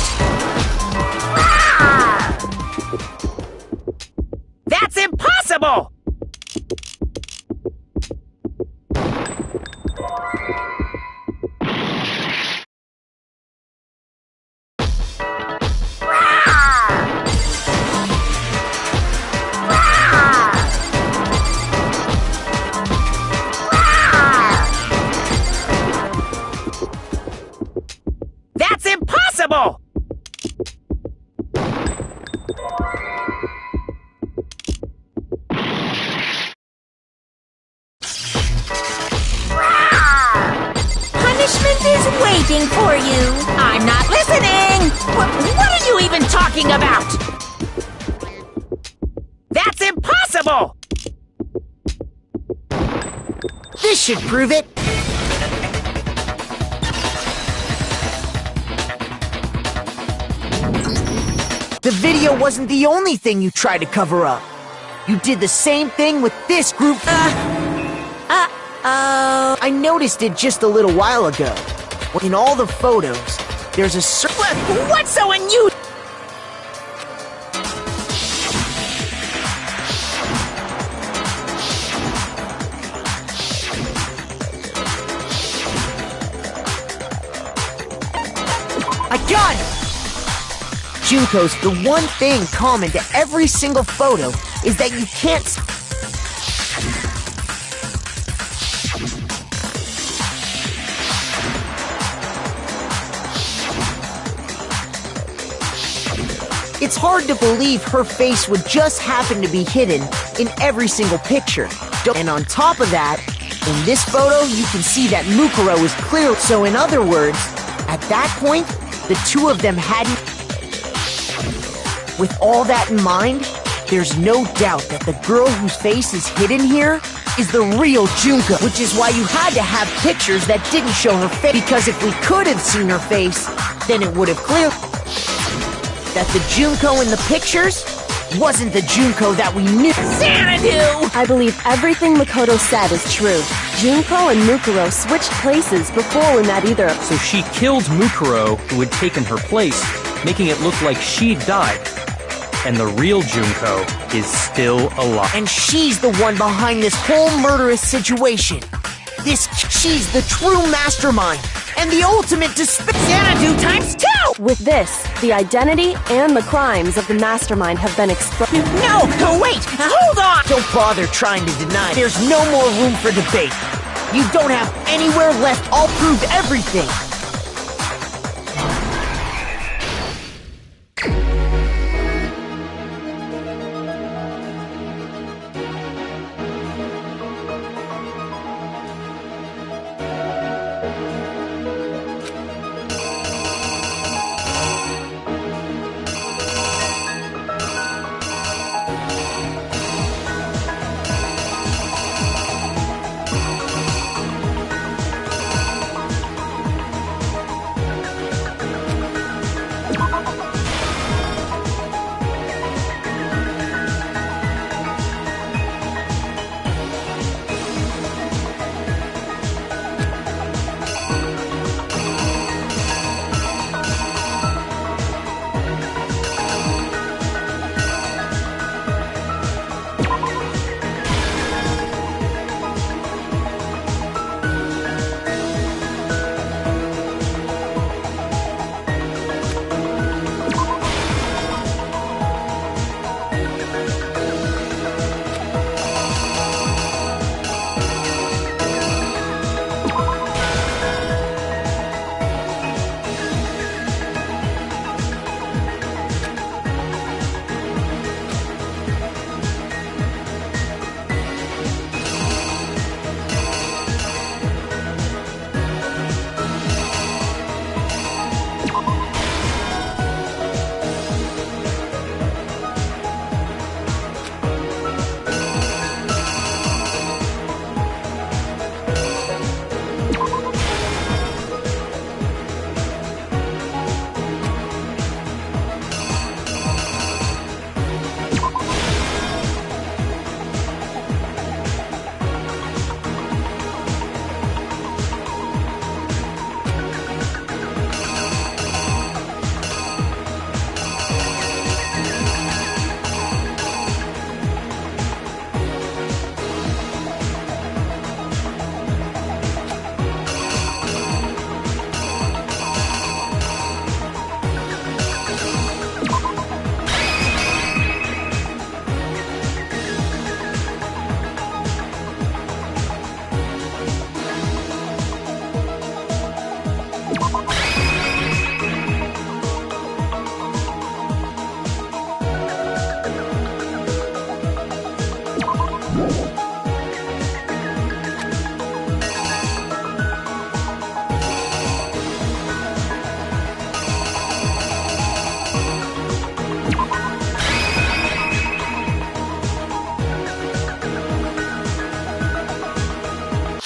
[SPEAKER 8] That's impossible! That's impossible! Punishment is waiting for you. I'm not listening. What are you even talking about? That's impossible!
[SPEAKER 6] This should prove it. The video wasn't the only thing you tried to cover up. You did the same thing with this group. I noticed it just a little while ago. In all the photos, there's a
[SPEAKER 8] What's so unusual?
[SPEAKER 6] I got it! Junko's, the one thing common to every single photo is that you can't... It's hard to believe her face would just happen to be hidden in every single picture. And on top of that, in this photo, you can see that Mukuro is clear. So in other words, at that point, the two of them hadn't... With all that in mind, there's no doubt that the girl whose face is hidden here is the real Junko, which is why you had to have pictures that didn't show her face, because if we could have seen her face, then it would have cleared that the Junko in the pictures wasn't the Junko that we knew.
[SPEAKER 8] Xanadu!
[SPEAKER 11] I believe everything Makoto said is true. Junko and Mukuro switched places before we met either.
[SPEAKER 3] So she killed Mukuro, who had taken her place, making it look like she'd died. And the real Junko is still alive.
[SPEAKER 6] And she's the one behind this whole murderous situation. She's the true mastermind and the ultimate
[SPEAKER 8] Xanadu times 2!
[SPEAKER 11] With this, the identity and the crimes of the mastermind have been exposed.
[SPEAKER 8] No, wait, hold on!
[SPEAKER 6] Don't bother trying to deny. There's no more room for debate. You don't have anywhere left. I'll prove everything.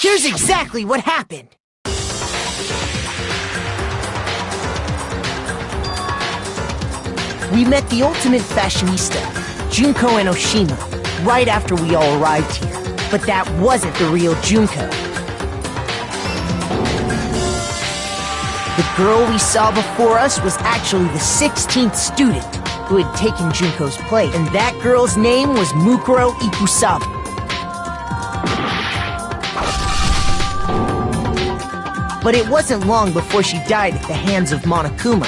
[SPEAKER 6] Here's exactly what happened. We met the ultimate fashionista, Junko and Oshima, right after we all arrived here. But that wasn't the real Junko. The girl we saw before us was actually the 16th student who had taken Junko's place, and that girl's name was Mukuro Ikusawa. But it wasn't long before she died at the hands of Monokuma.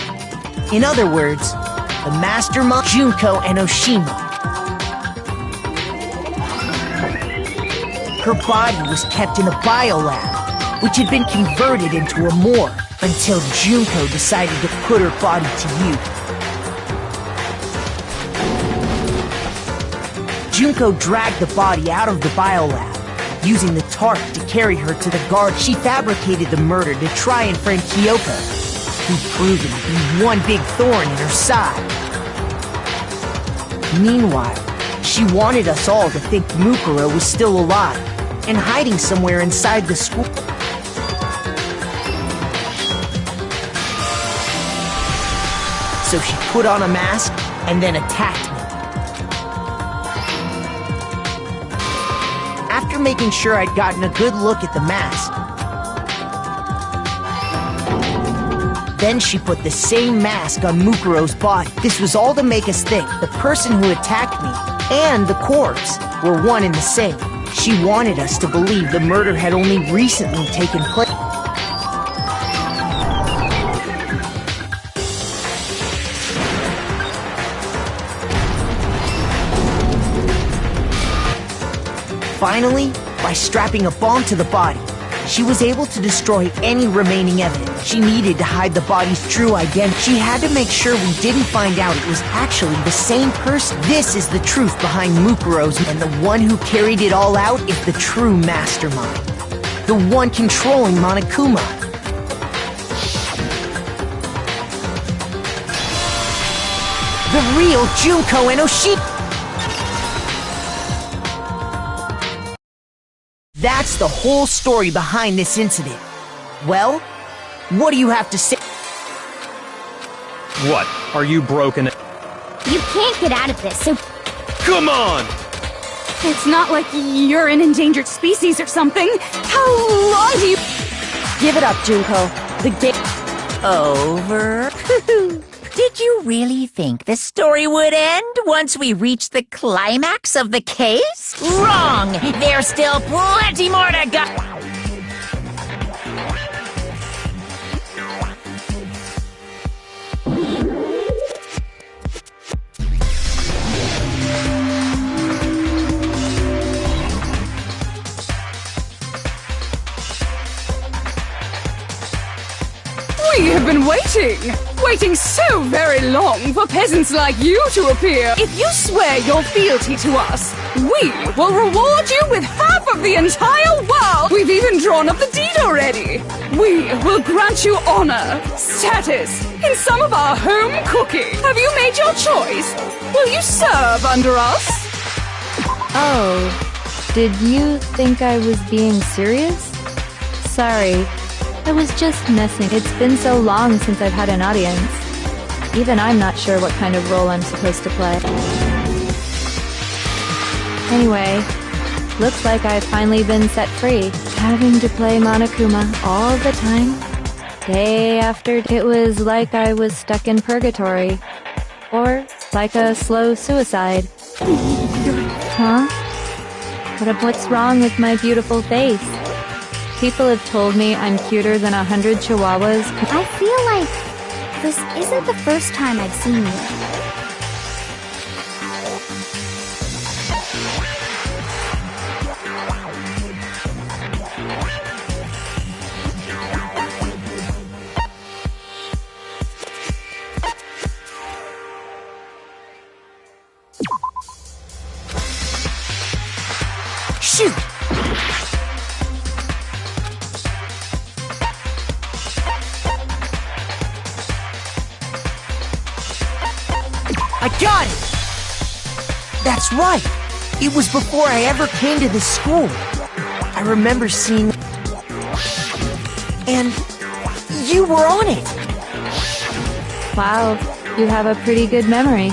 [SPEAKER 6] In other words, the mastermind, Junko and Oshima. Her body was kept in a biolab, which had been converted into a morgue, until Junko decided to put her body to use. Junko dragged the body out of the biolab, using the tarp to carry her to the guard. She fabricated the murder to try and friend Kyoko, who'd proven to be one big thorn in her side. Meanwhile, she wanted us all to think Mukuro was still alive and hiding somewhere inside the school. So she put on a mask and then attacked me. After making sure I'd gotten a good look at the mask, then she put the same mask on Mukuro's body. This was all to make us think the person who attacked me and the corpse were one and the same. She wanted us to believe the murder had only recently taken place. Finally, by strapping a bomb to the body, she was able to destroy any remaining evidence. She needed to hide the body's true identity. She had to make sure we didn't find out it was actually the same person. This is the truth behind Mukuro's, and the one who carried it all out is the true mastermind. The one controlling Monokuma. The real Junko and Oshima. That's the whole story behind this incident. Well, what do you have to say?
[SPEAKER 3] What? Are you broken?
[SPEAKER 2] You can't get out of this, so...
[SPEAKER 4] Come on!
[SPEAKER 9] It's not like you're an endangered species or something. How long do you...
[SPEAKER 11] Give it up, Junko. The game...
[SPEAKER 8] Over? Did you really think the story would end once we reached the climax of the case? Wrong! There's still plenty more to go!
[SPEAKER 9] We have been waiting so very long for peasants like you to appear. If you swear your fealty to us, we will reward you with half of the entire world. We've even drawn up the deed already. We will grant you honor, status, in some of our home cooking. Have you made your choice? Will you serve under us?
[SPEAKER 12] Oh, did you think I was being serious? Sorry. I was just messing. It's been so long since I've had an audience. Even I'm not sure what kind of role I'm supposed to play. Anyway, looks like I've finally been set free. Having to play Monokuma all the time, day after day. It was like I was stuck in purgatory. Or like a slow suicide. Huh? What's wrong with my beautiful face? People have told me I'm cuter than 100 chihuahuas.
[SPEAKER 2] I feel like this isn't the first time I've seen you.
[SPEAKER 6] Shoot! I got it! That's right! It was before I ever came to this school. I remember seeing... and you were on it.
[SPEAKER 12] Wow, you have a pretty good memory.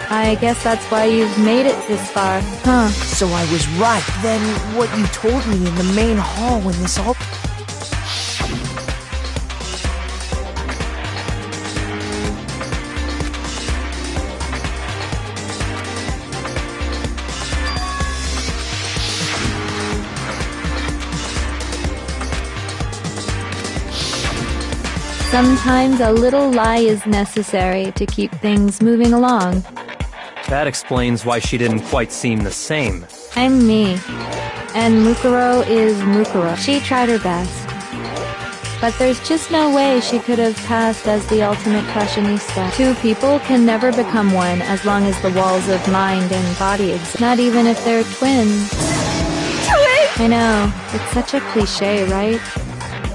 [SPEAKER 12] I guess that's why you've made it this far, huh?
[SPEAKER 6] So I was right. Then what you told me in the main hall when this all...
[SPEAKER 12] Sometimes a little lie is necessary to keep things moving along.
[SPEAKER 3] That explains why she didn't quite seem the same.
[SPEAKER 12] I'm me. And Mukuro is Mukuro. She tried her best. But there's just no way she could have passed as the ultimate fashionista. Two people can never become one as long as the walls of mind and body exist. Not even if they're twins. Twins! I know. It's such a cliche, right?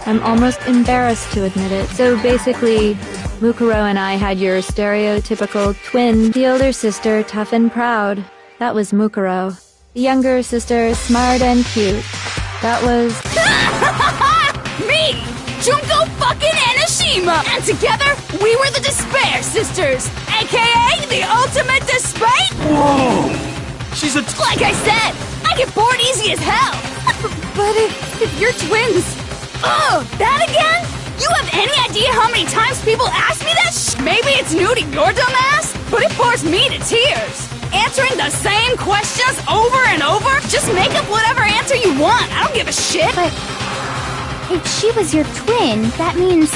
[SPEAKER 12] I'm almost embarrassed to admit it. So basically, Mukuro and I had your stereotypical twin. The older sister, tough and proud. That was Mukuro. The younger sister, smart and cute. That was...
[SPEAKER 9] Me! Junko fucking Enoshima! And together, we were the Despair Sisters! AKA the ultimate despair!
[SPEAKER 4] Whoa! She's a...
[SPEAKER 9] Like I said, I get bored easy as hell! But if you're twins... Oh, that again? You have any idea how many times people ask me that Maybe it's new to your dumb ass, but it bores me to tears. Answering the same questions over and over? Just make up whatever answer you want. I don't give a shit.
[SPEAKER 2] But if she was your twin, that means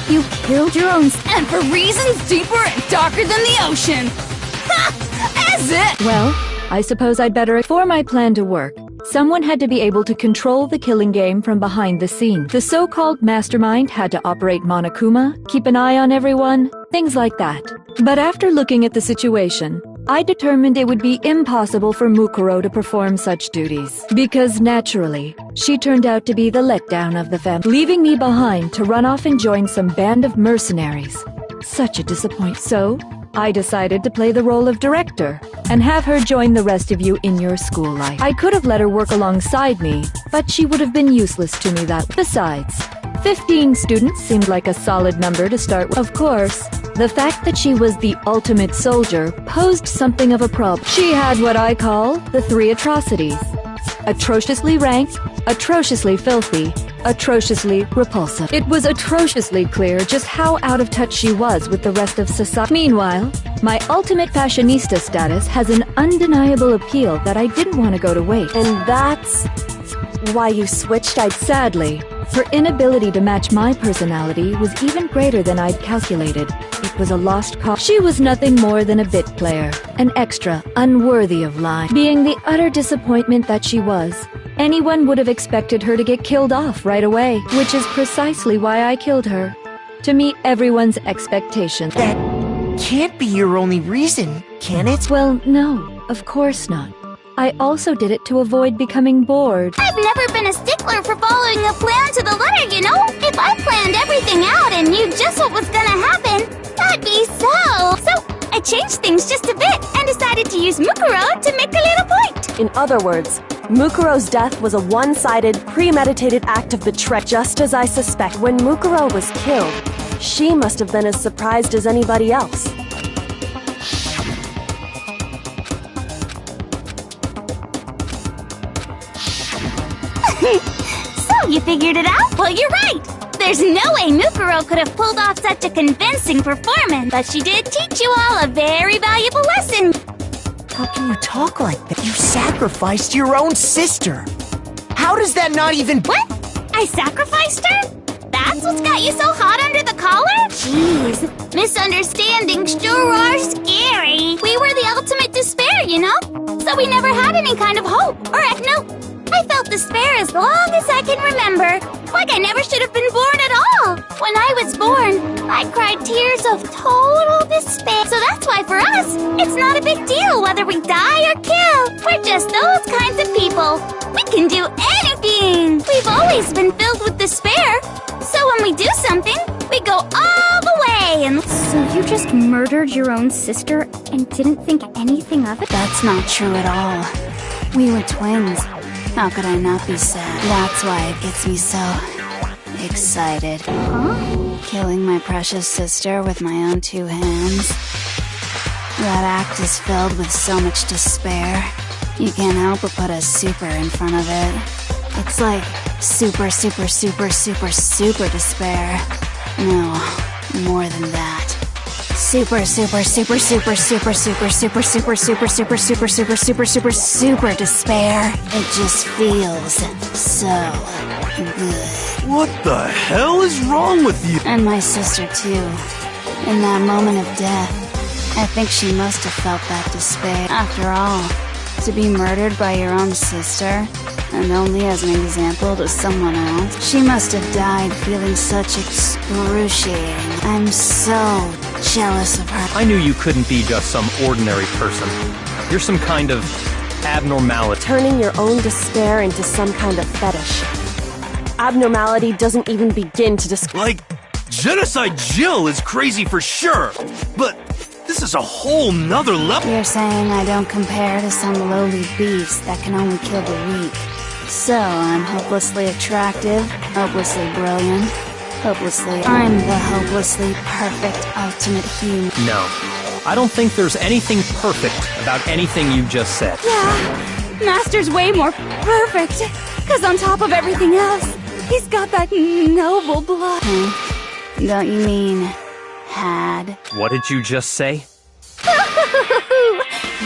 [SPEAKER 2] you killed your own...
[SPEAKER 9] And for reasons deeper and darker than the ocean. Ha! As it!
[SPEAKER 12] Well, I suppose I'd better... For my plan to work, someone had to be able to control the killing game from behind the scenes. The so-called mastermind had to operate Monokuma, keep an eye on everyone, things like that. But after looking at the situation, I determined it would be impossible for Mukuro to perform such duties. Because naturally, she turned out to be the letdown of the family, leaving me behind to run off and join some band of mercenaries. Such a disappointment. So, I decided to play the role of director and have her join the rest of you in your school life. I could have let her work alongside me, but she would have been useless to me that way. Besides, 15 students seemed like a solid number to start with. Of course, the fact that she was the ultimate soldier posed something of a problem. She had what I call the 3 atrocities. Atrociously rank, atrociously filthy, atrociously repulsive. It was atrociously clear just how out of touch she was with the rest of society. Meanwhile, my ultimate fashionista status has an undeniable appeal that I didn't want to go to waste.
[SPEAKER 11] And that's why you switched?
[SPEAKER 12] Sadly, her inability to match my personality was even greater than I'd calculated. It was a lost cause. She was nothing more than a bit player, an extra, unworthy of line. Being the utter disappointment that she was, anyone would have expected her to get killed off right away, which is precisely why I killed her. To meet everyone's expectations.
[SPEAKER 6] That can't be your only reason, can it?
[SPEAKER 12] Well, no, of course not. I also did it to avoid becoming bored.
[SPEAKER 2] I've never been a stickler for following a plan to the letter, you know? If I planned everything out and knew just what was gonna happen, that'd be so... So, I changed things just a bit and decided to use Mukuro to make a little point.
[SPEAKER 11] In other words, Mukuro's death was a one-sided, premeditated act of betrayal. Just as I suspect, when Mukuro was killed, she must have been as surprised as anybody else.
[SPEAKER 2] So, you figured it out? Well, you're right! There's no way Mukuro could have pulled off such a convincing performance, but she did teach you all a very valuable lesson.
[SPEAKER 6] How can you talk like that? You sacrificed your own sister! How does that not even—
[SPEAKER 2] What? I sacrificed her? That's what's got you so hot under the collar? Jeez, misunderstandings sure are scary. We were the ultimate despair, you know? So we never had any kind of hope. Or heck no, I felt despair as long as I can remember. Like I never should have been born at all. When I was born, I cried tears of total despair. So that's why for us, it's not a big deal whether we die or kill. We're just those kinds of people. We can do anything. We've always been filled with despair. So when we do something, we go all the way and...
[SPEAKER 13] So you just murdered your own sister and didn't think anything of it?
[SPEAKER 14] That's not true at all. We were twins. How could I not be sad? That's why it gets me so excited. Killing my precious sister with my own two hands. That act is filled with so much despair. You can't help but put a super in front of it. It's like super, super, super, super, super despair. No, more than that. Super, super, super, super, super, super, super, super, super, super, super, super, super, super, super despair. It just feels so good.
[SPEAKER 4] What the hell is wrong with you?
[SPEAKER 14] And my sister too. In that moment of death, I think she must have felt that despair. After all, to be murdered by your own sister, and only as an example to someone else, she must have died feeling such excruciating. I'm so jealous of her.
[SPEAKER 3] I knew you couldn't be just some ordinary person. You're some kind of abnormality.
[SPEAKER 11] Turning your own despair into some kind of fetish. Abnormality doesn't even begin to describe.
[SPEAKER 4] Like, Genocide Jill is crazy for sure, but this is a whole nother level.
[SPEAKER 14] You're saying I don't compare to some lowly beast that can only kill the weak. So I'm hopelessly attractive, hopelessly brilliant, I'm the hopelessly perfect ultimate human.
[SPEAKER 3] No, I don't think there's anything perfect about anything you just said.
[SPEAKER 9] Yeah, Master's way more perfect. Cause on top of everything else, he's got that noble blood.
[SPEAKER 14] Don't you mean had?
[SPEAKER 3] What did you just say?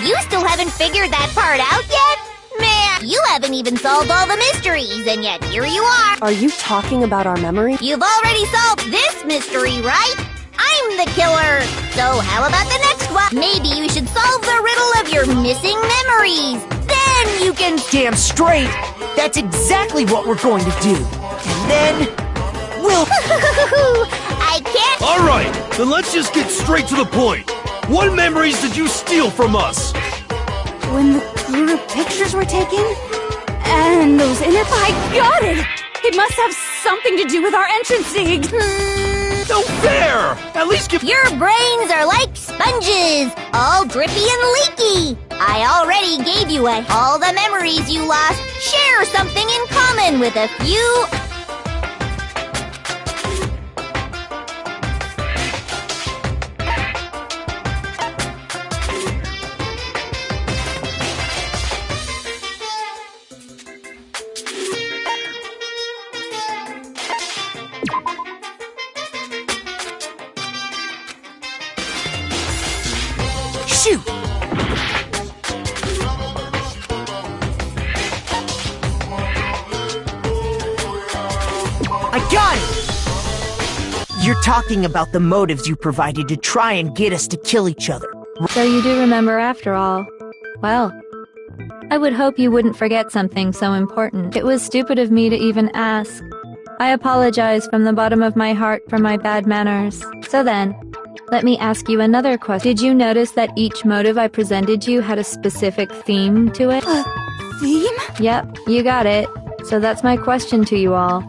[SPEAKER 2] You still haven't figured that part out yet? Man, you haven't even solved all the mysteries, and yet here you are.
[SPEAKER 11] Are you talking about our memory?
[SPEAKER 2] You've already solved this mystery, right? I'm the killer. So how about the next one? Maybe you should solve the riddle of your missing memories. Then you can...
[SPEAKER 6] Damn straight! That's exactly what we're going to do. And then... we'll...
[SPEAKER 2] I can't...
[SPEAKER 4] Alright, then let's just get straight to the point. What memories did you steal from us?
[SPEAKER 9] When the group pictures were taken? And those I got it! It must have something to do with our entrance sig.
[SPEAKER 4] No fair! At least give...
[SPEAKER 2] Your brains are like sponges, all drippy and leaky. I already gave you all the memories you lost share something in common with a few...
[SPEAKER 6] Shoot! I got it! You're talking about the motives you provided to try and get us to kill each other.
[SPEAKER 12] So you do remember after all. Well, I would hope you wouldn't forget something so important. It was stupid of me to even ask. I apologize from the bottom of my heart for my bad manners. So then, let me ask you another question. Did you notice that each motive I presented you had a specific theme to it?
[SPEAKER 9] Theme?
[SPEAKER 12] Yep, you got it. So that's my question to you all.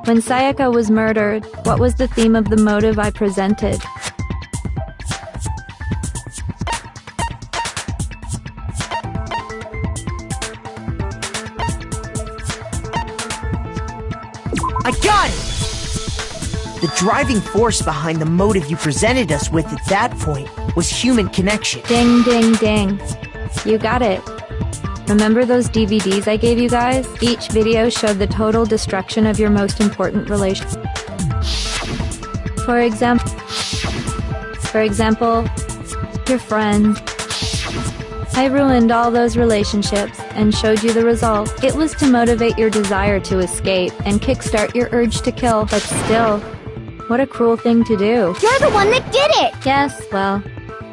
[SPEAKER 12] When Sayaka was murdered, what was the theme of the motive I presented?
[SPEAKER 6] I got it! The driving force behind the motive you presented us with at that point was human connection.
[SPEAKER 12] Ding, ding, ding. You got it. Remember those DVDs I gave you guys? Each video showed the total destruction of your most important relation. For example, your friends. I ruined all those relationships and showed you the result. It was to motivate your desire to escape and kickstart your urge to kill, but still, what a cruel thing to do.
[SPEAKER 2] You're the one that did it!
[SPEAKER 12] Yes, well,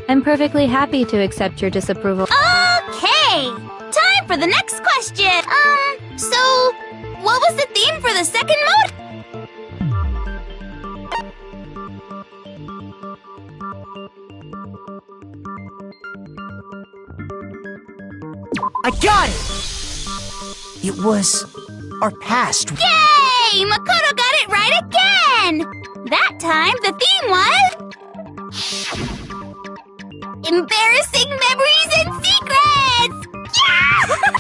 [SPEAKER 12] I'm perfectly happy to accept your disapproval.
[SPEAKER 9] Okay! Time for the next question! So, what was the theme for the second motive?
[SPEAKER 6] I got it! It was our past.
[SPEAKER 9] Yay! Mukuro got it right again! That time, the theme was... embarrassing memories and secrets! Yeah!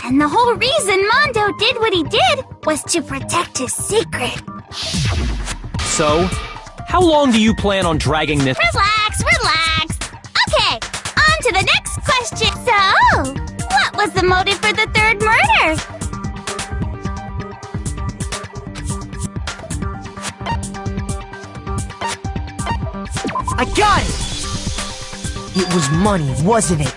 [SPEAKER 9] And the whole reason Mondo did what he did was to protect his secret.
[SPEAKER 3] So, how long do you plan on dragging this?
[SPEAKER 2] Relax, relax. Okay, on to the next question. So, what was the motive for the third murder?
[SPEAKER 6] I got it! It was money, wasn't it?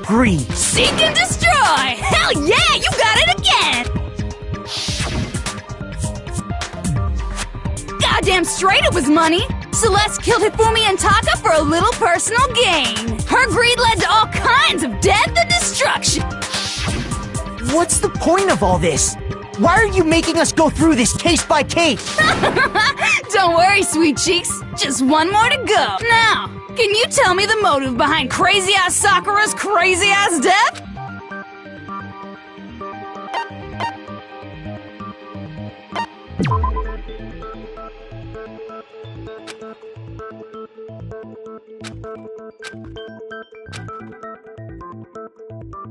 [SPEAKER 6] Greed.
[SPEAKER 9] Seek and destroy! Hell yeah, you got it again! Goddamn straight it was money! Celeste killed Hifumi and Taka for a little personal gain. Her greed led to all kinds of death and destruction.
[SPEAKER 6] What's the point of all this? Why are you making us go through this case by case?
[SPEAKER 9] Don't worry, sweet cheeks. Just one more to go. Now, can you tell me the motive behind crazy-ass Sakura's crazy-ass death?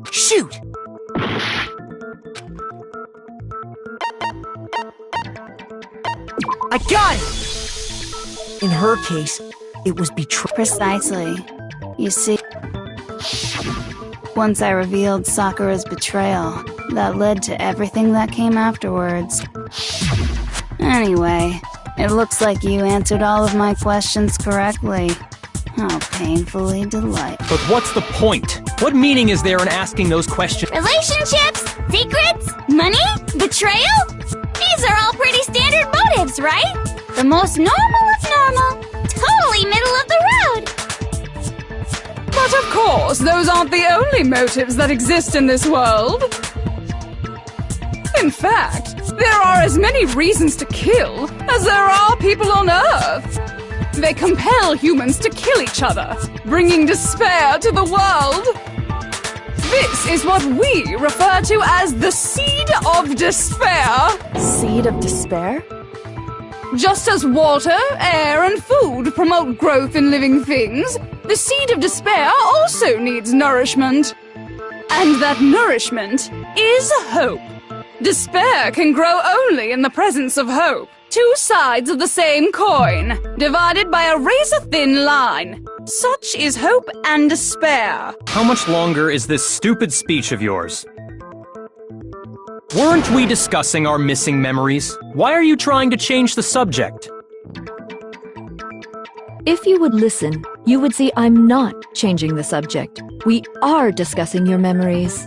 [SPEAKER 6] Shoot! I got it! In her case, it was betrayal.
[SPEAKER 14] Precisely. You see, once I revealed Sakura's betrayal, that led to everything that came afterwards. Anyway, it looks like you answered all of my questions correctly. How painfully delightful.
[SPEAKER 3] But what's the point? What meaning is there in asking those questions?
[SPEAKER 2] Relationships? Secrets? Money? Betrayal? These are all pretty standard motives, right? The most normal of normal. Totally middle of the road.
[SPEAKER 9] But of course, those aren't the only motives that exist in this world. In fact, there are as many reasons to kill as there are people on Earth. They compel humans to kill each other, bringing despair to the world. This is what we refer to as the seed of despair.
[SPEAKER 11] Seed of despair?
[SPEAKER 9] Just as water, air, and food promote growth in living things, the seed of despair also needs nourishment. And that nourishment is hope. Despair can grow only in the presence of hope. Two sides of the same coin, divided by a razor-thin line. Such is hope and despair.
[SPEAKER 3] How much longer is this stupid speech of yours? Weren't we discussing our missing memories? Why are you trying to change the subject?
[SPEAKER 12] If you would listen, you would see I'm not changing the subject. We are discussing your memories.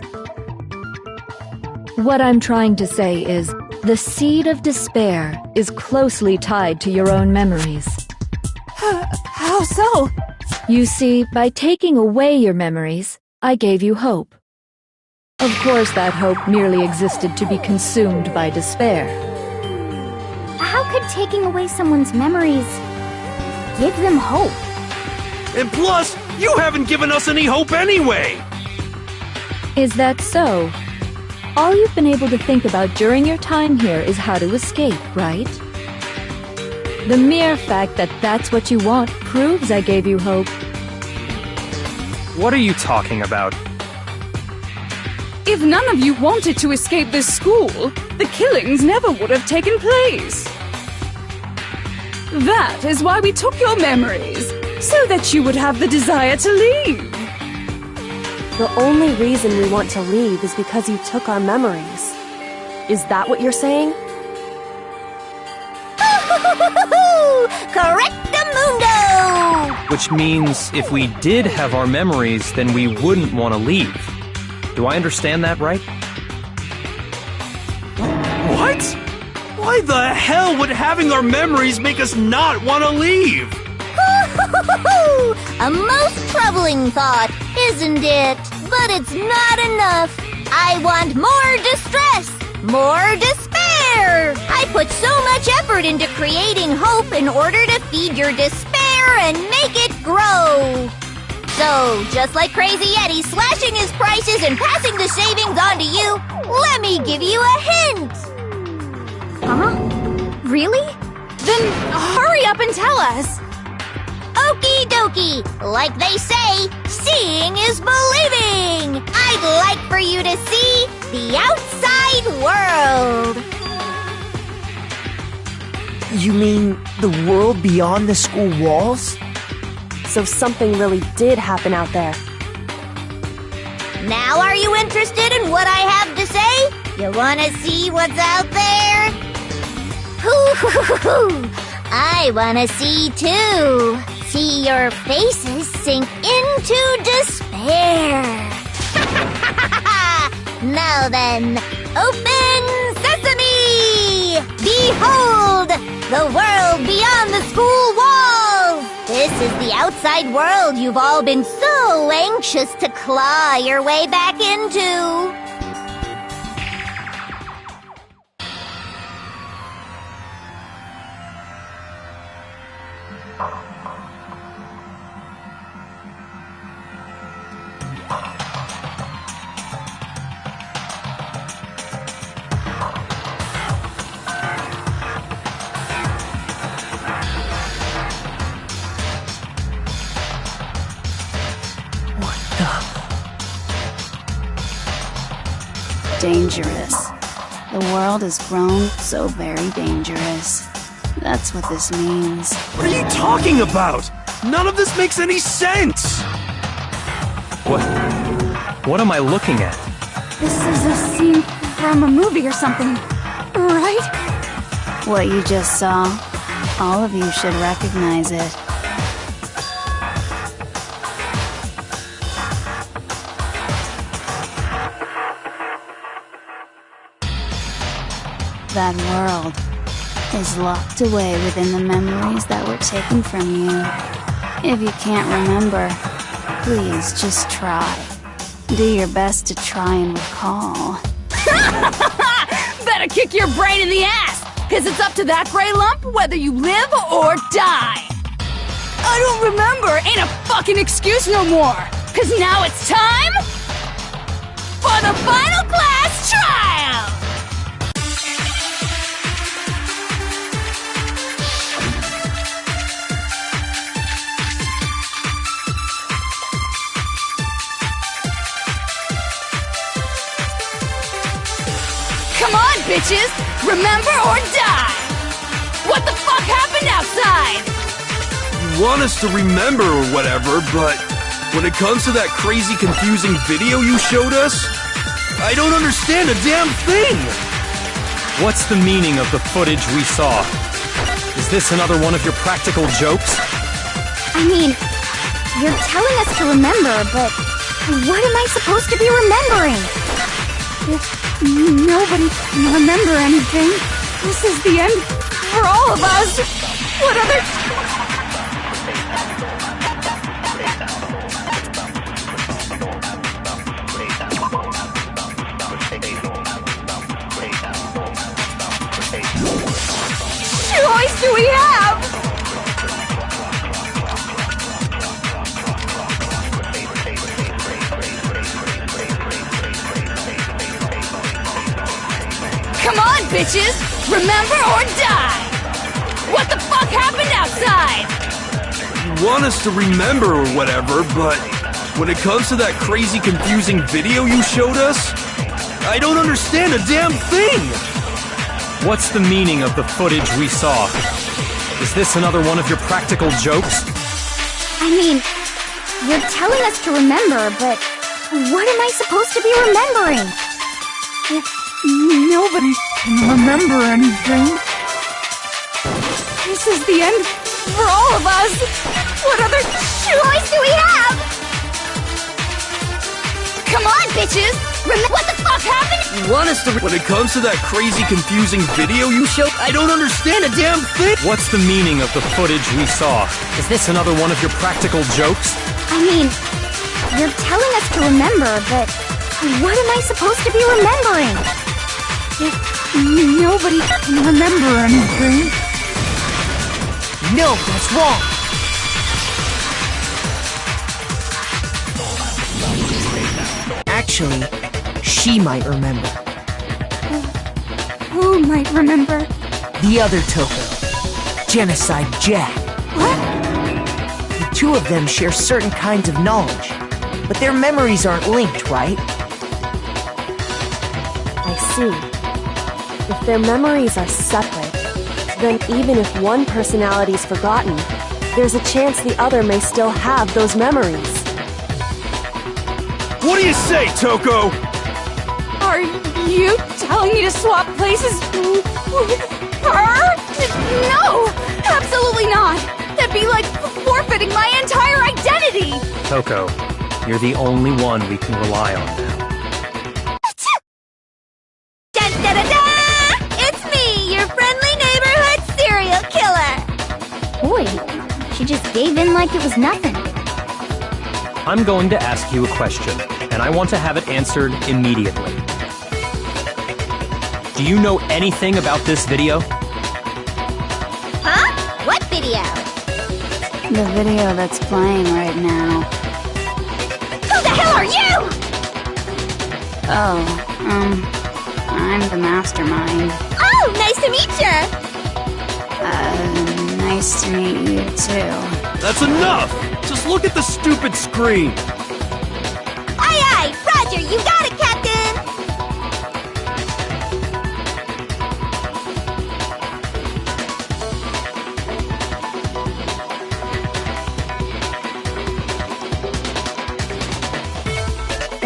[SPEAKER 12] What I'm trying to say is, the seed of despair is closely tied to your own memories.
[SPEAKER 9] How so?
[SPEAKER 12] You see, by taking away your memories, I gave you hope. Of course, that hope merely existed to be consumed by despair.
[SPEAKER 13] How could taking away someone's memories give them hope?
[SPEAKER 4] And plus, you haven't given us any hope anyway!
[SPEAKER 12] Is that so? All you've been able to think about during your time here is how to escape, right? The mere fact that that's what you want proves I gave you hope.
[SPEAKER 3] What are you talking about?
[SPEAKER 9] If none of you wanted to escape this school, the killings never would have taken place. That is why we took your memories, so that you would have the desire to leave.
[SPEAKER 11] The only reason we want to leave is because you took our memories. Is that what you're saying?
[SPEAKER 2] Correctamundo!
[SPEAKER 3] Which means if we did have our memories, then we wouldn't want to leave. Do I understand that right?
[SPEAKER 4] What? Why the hell would having our memories make us not want to leave?
[SPEAKER 2] A most troubling thought, isn't it? But it's not enough. I want more distress, more despair. I put so much effort into creating hope in order to feed your despair and make it grow. So, just like Crazy Eddie slashing his prices and passing the savings on to you, let me give you a hint.
[SPEAKER 13] Huh? Really?
[SPEAKER 9] Then hurry up and tell us.
[SPEAKER 2] Okie dokie. Like they say, seeing is believing. I'd like for you to see the outside world.
[SPEAKER 6] You mean the world beyond the school walls?
[SPEAKER 11] So something really did happen out there.
[SPEAKER 2] Now are you interested in what I have to say? You wanna see what's out there? Hoo-hoo-hoo-hoo! I wanna see too. See your faces sink into despair. Now then, open sesame! Behold, the world beyond the school walls! This is the outside world you've all been so anxious to claw your way back into.
[SPEAKER 14] Dangerous. The world has grown so very dangerous. That's what this means.
[SPEAKER 4] What are you talking about? None of this makes any sense!
[SPEAKER 3] What am I looking at?
[SPEAKER 9] This is a scene from a movie or something, right?
[SPEAKER 14] What you just saw, all of you should recognize it. That world is locked away within the memories that were taken from you. If you can't remember, please just try. Do your best to try and recall.
[SPEAKER 9] Better kick your brain in the ass, cause it's up to that gray lump whether you live or die. I don't remember ain't a fucking excuse no more, cause now it's time for the final class trial! Come on, bitches! Remember or die! What the fuck happened outside?
[SPEAKER 4] You want us to remember or whatever, but when it comes to that crazy, confusing video you showed us, I don't understand a damn thing!
[SPEAKER 3] What's the meaning of the footage we saw? Is this another one of your practical jokes?
[SPEAKER 13] I mean, you're telling us to remember, but what am I supposed to be remembering?
[SPEAKER 9] Nobody can remember anything. This is the end for all of us. What other... choice do we have? Come on, bitches! Remember or die! What the fuck happened outside?
[SPEAKER 4] You want us to remember or whatever, but when it comes to that crazy, confusing video you showed us, I don't understand a damn thing!
[SPEAKER 3] What's the meaning of the footage we saw? Is this another one of your practical jokes?
[SPEAKER 13] I mean, you're telling us to remember, but what am I supposed to be remembering?
[SPEAKER 9] Nobody can remember anything. This is the end for all of us. What other choice do we have? Come on, bitches! What the fuck happened?
[SPEAKER 4] You want us to... When it comes to that crazy, confusing video you showed, I don't understand a damn thing!
[SPEAKER 3] What's the meaning of the footage we saw? Is this another one of your practical jokes?
[SPEAKER 13] I mean, you're telling us to remember, but what am I supposed to be remembering?
[SPEAKER 9] Nobody can remember anything.
[SPEAKER 6] No, that's wrong! Actually, she might remember.
[SPEAKER 9] Who might remember?
[SPEAKER 6] The other Toko. Genocide Jack.
[SPEAKER 9] What?
[SPEAKER 6] The two of them share certain kinds of knowledge, but their memories aren't linked, right?
[SPEAKER 11] I see. If their memories are separate, then even if one personality's forgotten, there's a chance the other may still have those memories.
[SPEAKER 4] What do you say, Toko?
[SPEAKER 9] Are you telling me to swap places with her? No! Absolutely not! That'd be like forfeiting my entire identity!
[SPEAKER 3] Toko, you're the only one we can rely on now.
[SPEAKER 2] Da-da-da-da! It's me, your friendly neighborhood serial killer!
[SPEAKER 13] Boy, she just gave in like it was nothing.
[SPEAKER 3] I'm going to ask you a question, and I want to have it answered immediately. Do you know anything about this video?
[SPEAKER 2] Huh? What video?
[SPEAKER 14] The video that's playing right now.
[SPEAKER 2] Who the hell are you?
[SPEAKER 14] Oh, I'm the mastermind.
[SPEAKER 2] Oh, nice to meet ya!
[SPEAKER 14] Nice to meet you too.
[SPEAKER 4] That's enough! Just look at the stupid screen!
[SPEAKER 2] Aye aye! Roger, you got it, Captain!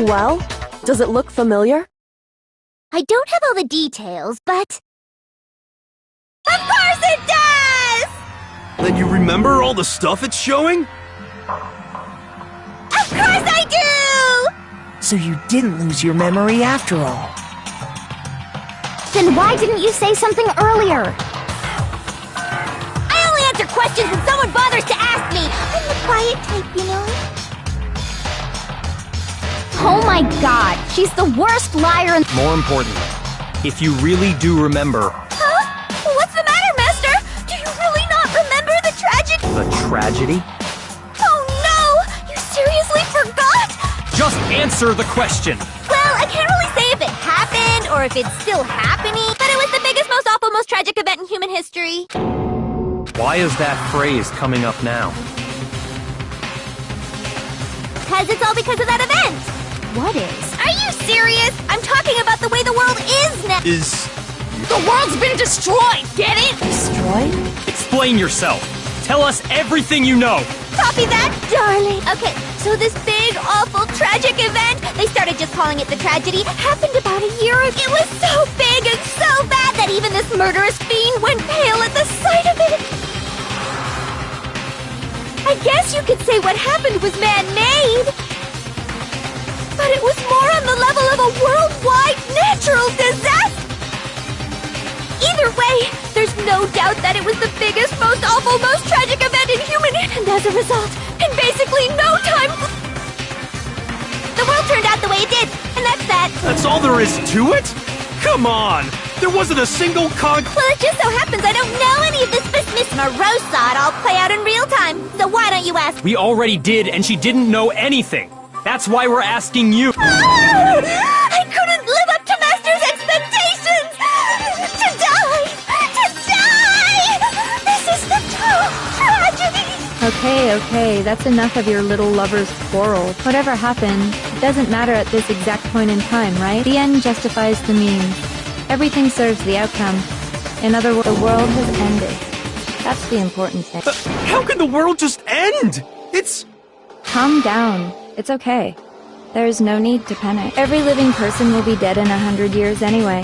[SPEAKER 11] Well, does it look familiar?
[SPEAKER 2] I don't have all the details, but... Of course it does!
[SPEAKER 4] Then you remember all the stuff it's showing?
[SPEAKER 2] Of course I do!
[SPEAKER 6] So you didn't lose your memory after all.
[SPEAKER 13] Then why didn't you say something earlier?
[SPEAKER 2] I only answer questions when someone bothers to ask me. I'm the quiet type, you know?
[SPEAKER 13] Oh my god, she's the worst liar in—
[SPEAKER 3] More importantly, if you really do remember...
[SPEAKER 2] Huh? What's the matter, Master? Do you really not remember the tragedy?
[SPEAKER 3] The tragedy?
[SPEAKER 2] Oh no! You seriously forgot?
[SPEAKER 3] Just answer the question!
[SPEAKER 2] Well, I can't really say if it happened or if it's still happening, but it was the biggest, most awful, most tragic event in human history.
[SPEAKER 3] Why is that phrase coming up now?
[SPEAKER 2] Because it's all because of that event!
[SPEAKER 13] What is?
[SPEAKER 2] Are you serious? I'm talking about the way the world is now!
[SPEAKER 9] The world's been destroyed, get it?
[SPEAKER 11] Destroyed?
[SPEAKER 3] Explain yourself! Tell us everything you know!
[SPEAKER 2] Copy that, darling! Okay, so this big, awful, tragic event, they started just calling it the tragedy, happened about a year ago. It was so big and so bad that even this murderous fiend went pale at the sight of it! I guess you could say what happened was man-made! But it was more on the level of a worldwide natural disaster! Either way, there's no doubt that it was the biggest, most awful, most tragic event in human history. And as a result, in basically no time, the world turned out the way it did. And that's that.
[SPEAKER 4] That's all there is to it? Come on! There wasn't a single
[SPEAKER 2] Well, it just so happens I don't know any of this, but Miss Morose saw it all play out in real time. So why don't you ask?
[SPEAKER 3] We already did, and she didn't know anything! That's why we're asking you!
[SPEAKER 2] I couldn't live up to Master's expectations! To die! This is the total tragedy!
[SPEAKER 12] Okay, that's enough of your little lover's quarrel. Whatever happened, it doesn't matter at this exact point in time, right? The end justifies the means. Everything serves the outcome. In other words, the world has ended. That's the important thing.
[SPEAKER 4] How can the world just end? It's...
[SPEAKER 12] Calm down. It's okay. There's no need to panic. Every living person will be dead in 100 years anyway.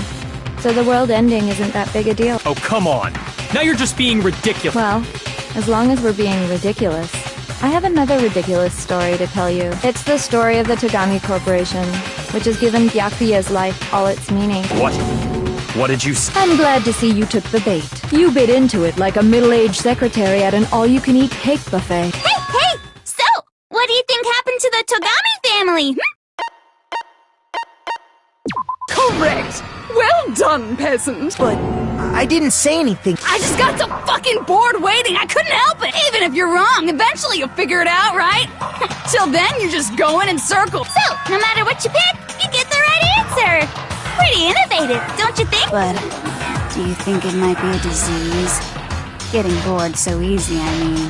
[SPEAKER 12] So the world ending isn't that big a deal.
[SPEAKER 3] Oh, come on! Now you're just being ridiculous!
[SPEAKER 12] Well, as long as we're being ridiculous, I have another ridiculous story to tell you. It's the story of the Togami Corporation, which has given Byakuya's life all its meaning.
[SPEAKER 3] What? What did you say?
[SPEAKER 12] I'm glad to see you took the bait. You bit into it like a middle-aged secretary at an all-you-can-eat cake buffet.
[SPEAKER 2] Hey! So, what do you think happened to the Togami family?
[SPEAKER 9] Correct! Well done, peasant!
[SPEAKER 6] But I didn't say anything.
[SPEAKER 9] I just got so fucking bored waiting, I couldn't help it! Even if you're wrong, eventually you'll figure it out, right? Till then, you're just going in circles.
[SPEAKER 2] So, no matter what you pick, you get the right answer! Pretty innovative, don't you think?
[SPEAKER 14] But do you think it might be a disease? Getting bored so easy, I mean.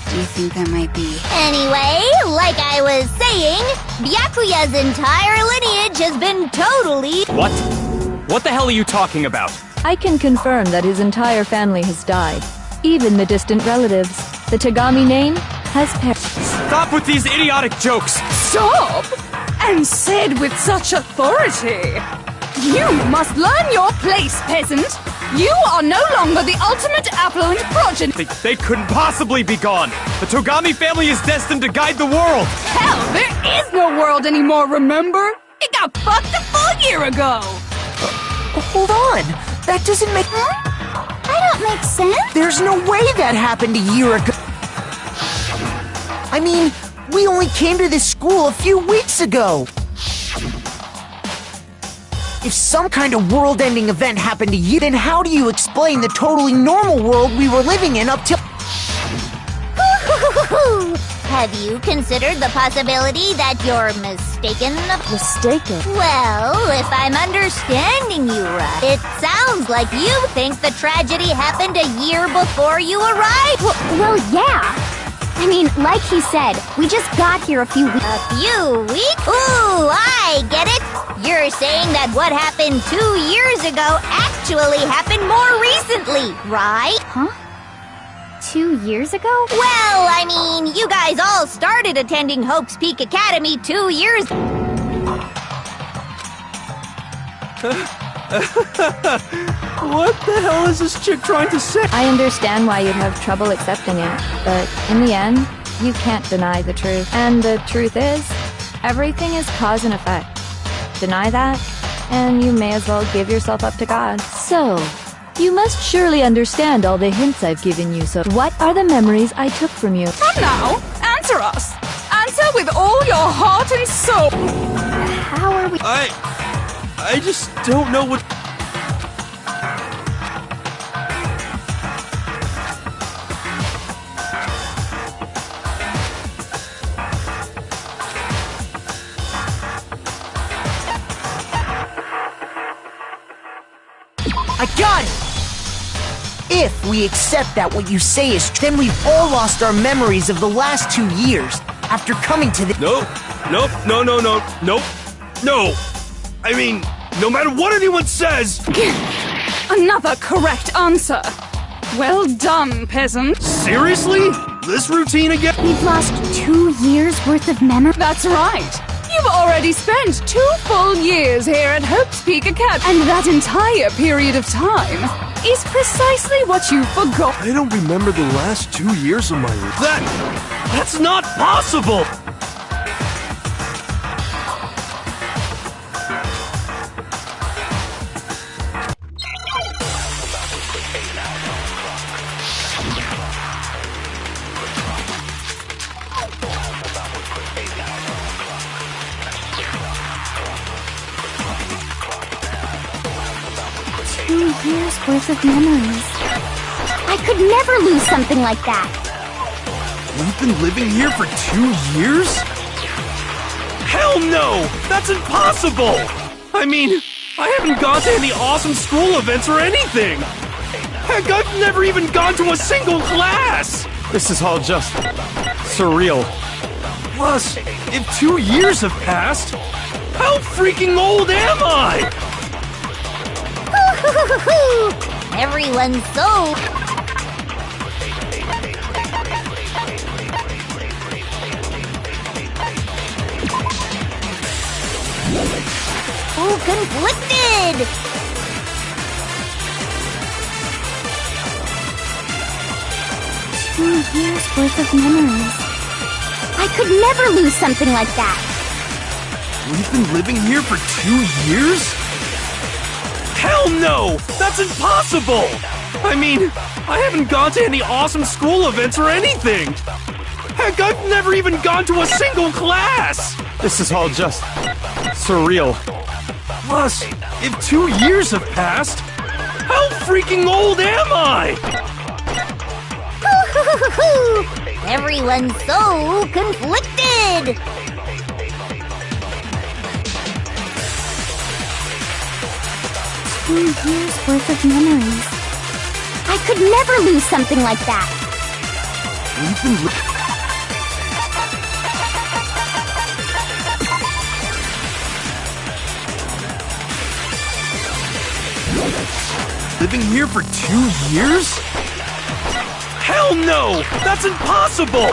[SPEAKER 14] Do you think that might be...
[SPEAKER 2] Anyway, like I was saying, Byakuya's entire lineage has been totally...
[SPEAKER 3] What? What the hell are you talking about?
[SPEAKER 12] I can confirm that his entire family has died. Even the distant relatives. The Tagami name has perished.
[SPEAKER 3] Stop with these idiotic jokes!
[SPEAKER 9] Stop! And said with such authority. You must learn your place, peasant. You are no longer the ultimate affluent progeny.
[SPEAKER 3] They couldn't possibly be gone! The Togami family is destined to guide the world!
[SPEAKER 9] Hell, there is no world anymore, remember? It got fucked a full year ago!
[SPEAKER 6] Hold on! That doesn't make...
[SPEAKER 2] I don't make sense.
[SPEAKER 6] There's no way that happened a year ago. I mean, we only came to this school a few weeks ago. If some kind of world-ending event happened to you, then how do you explain the totally normal world we were living in up till...
[SPEAKER 2] Have you considered the possibility that you're mistaken?
[SPEAKER 11] Mistaken?
[SPEAKER 2] Well, if I'm understanding you right, it sounds like you think the tragedy happened a year before you arrived.
[SPEAKER 13] Well, yeah. I mean, like he said, we just got here a few weeks.
[SPEAKER 2] A few weeks? Ooh, I get it. You're saying that what happened 2 years ago actually happened more recently, right?
[SPEAKER 13] Huh? 2 years ago?
[SPEAKER 2] Well, I mean, you guys all started attending Hope's Peak Academy 2 years...
[SPEAKER 3] What the hell is this chick trying to say?
[SPEAKER 12] I understand why you'd have trouble accepting it, but in the end, you can't deny the truth. And the truth is, everything is cause and effect. Deny that, and you may as well give yourself up to God. So, you must surely understand all the hints I've given you, so what are the memories I took from you?
[SPEAKER 9] Come now, answer us. Answer with all your heart and soul.
[SPEAKER 13] How are we...
[SPEAKER 4] I just don't know what...
[SPEAKER 6] I got it! If we accept that what you say is true, then we've all lost our memories of the last 2 years after coming to the...
[SPEAKER 4] No. I mean, no matter what anyone says...
[SPEAKER 9] Another correct answer. Well done, peasant.
[SPEAKER 4] Seriously? This routine again?
[SPEAKER 13] We've lost 2 years worth of memory?
[SPEAKER 9] That's right. You've already spent 2 full years here at Hope's Peak Academy, and that entire period of time is precisely what you forgot.
[SPEAKER 4] I don't remember the last 2 years of my life. That's not possible!
[SPEAKER 13] Years worth of memories. I could never lose something like that.
[SPEAKER 4] We've been living here for 2 years? Hell no! That's impossible! I mean, I haven't gone to any awesome school events or anything! Heck, I've never even gone to a single class!
[SPEAKER 3] This is all just... surreal.
[SPEAKER 4] Plus, if 2 years have passed, how freaking old am I?
[SPEAKER 2] Everyone's so... conflicted!
[SPEAKER 13] 2 years worth of memories. I could never lose something like that.
[SPEAKER 4] We've been living here for 2 years? Hell no! That's impossible! I mean, I haven't gone to any awesome school events or anything! Heck, I've never even gone to a single class!
[SPEAKER 3] This is all just... surreal.
[SPEAKER 4] Plus, if 2 years have passed, how freaking old am I?
[SPEAKER 2] Everyone's so conflicted!
[SPEAKER 13] 2 years worth of memories. I could never lose something like that.
[SPEAKER 4] We've been... living here for 2 years? Hell no! That's impossible!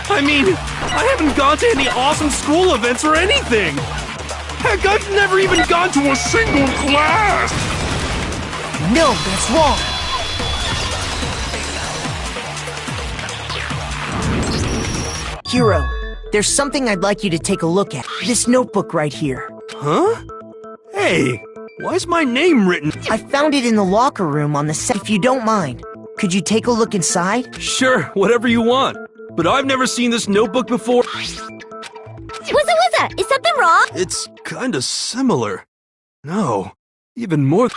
[SPEAKER 4] I mean, I haven't gone to any awesome school events or anything! Heck, I've never even gone to a single class!
[SPEAKER 6] No, that's wrong! Hero, there's something I'd like you to take a look at. This notebook right here.
[SPEAKER 4] Huh? Hey, why's my name written?
[SPEAKER 6] I found it in the locker room on the set. If you don't mind, could you take a look inside?
[SPEAKER 4] Sure, whatever you want. But I've never seen this notebook before.
[SPEAKER 2] Wuzza, is something wrong?
[SPEAKER 4] It's kinda similar. No, even more.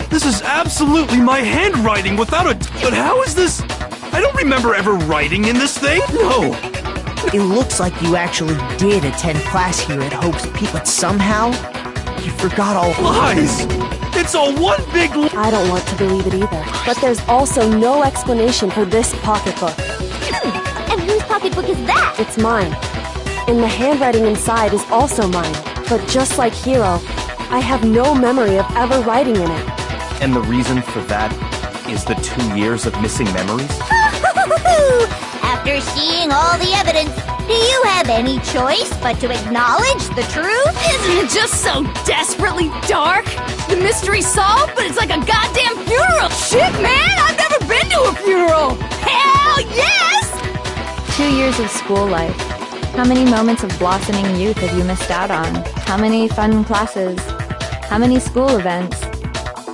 [SPEAKER 4] This is absolutely my handwriting without a. But how is this? I don't remember ever writing in this thing. No.
[SPEAKER 6] It looks like you actually did attend class here at Hope's Peak, but somehow you forgot all.
[SPEAKER 4] Lies! It's all one big.
[SPEAKER 11] I don't want to believe it either. But there's also no explanation for this pocketbook.
[SPEAKER 2] And whose pocketbook is that?
[SPEAKER 11] It's mine. And the handwriting inside is also mine. But just like Hero, I have no memory of ever writing in it.
[SPEAKER 3] And the reason for that is the 2 years of missing memories?
[SPEAKER 2] After seeing all the evidence, do you have any choice but to acknowledge the truth?
[SPEAKER 9] Isn't it just so desperately dark? The mystery's solved, but it's like a goddamn funeral! Shit, man! I've never been to a funeral! Hell yes!
[SPEAKER 12] 2 years of school life. How many moments of blossoming youth have you missed out on? How many fun classes? How many school events?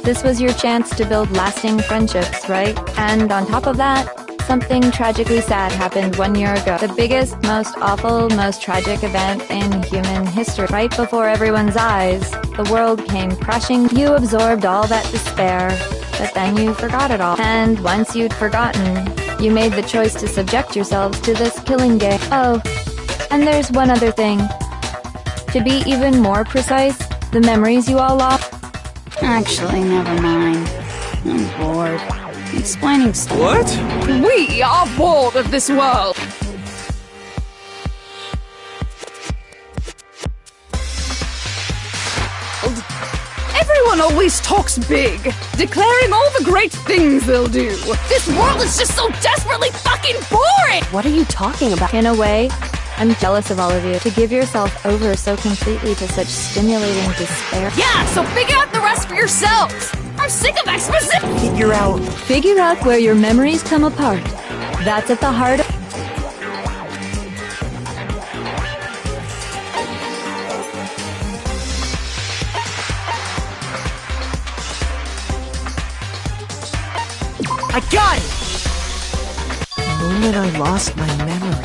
[SPEAKER 12] This was your chance to build lasting friendships, right? And on top of that, something tragically sad happened 1 year ago. The biggest, most awful, most tragic event in human history. Right before everyone's eyes, the world came crashing. You absorbed all that despair, but then you forgot it all. And once you'd forgotten, you made the choice to subject yourselves to this killing game. Oh, and there's one other thing. To be even more precise, the memories you all lost.
[SPEAKER 14] Actually, never mind. I'm bored. Explaining stuff.
[SPEAKER 4] What?
[SPEAKER 9] We are bored of this world! Everyone always talks big, declaring all the great things they'll do. This world is just so desperately fucking boring!
[SPEAKER 11] What are you talking about?
[SPEAKER 12] In a way, I'm jealous of all of you. To give yourself over so completely to such stimulating despair.
[SPEAKER 9] Yeah, so figure out the rest for yourselves! I'm sick of exposition!
[SPEAKER 12] Figure out where your memories come apart. That's at the heart of...
[SPEAKER 6] I got it! The moment I lost my memory.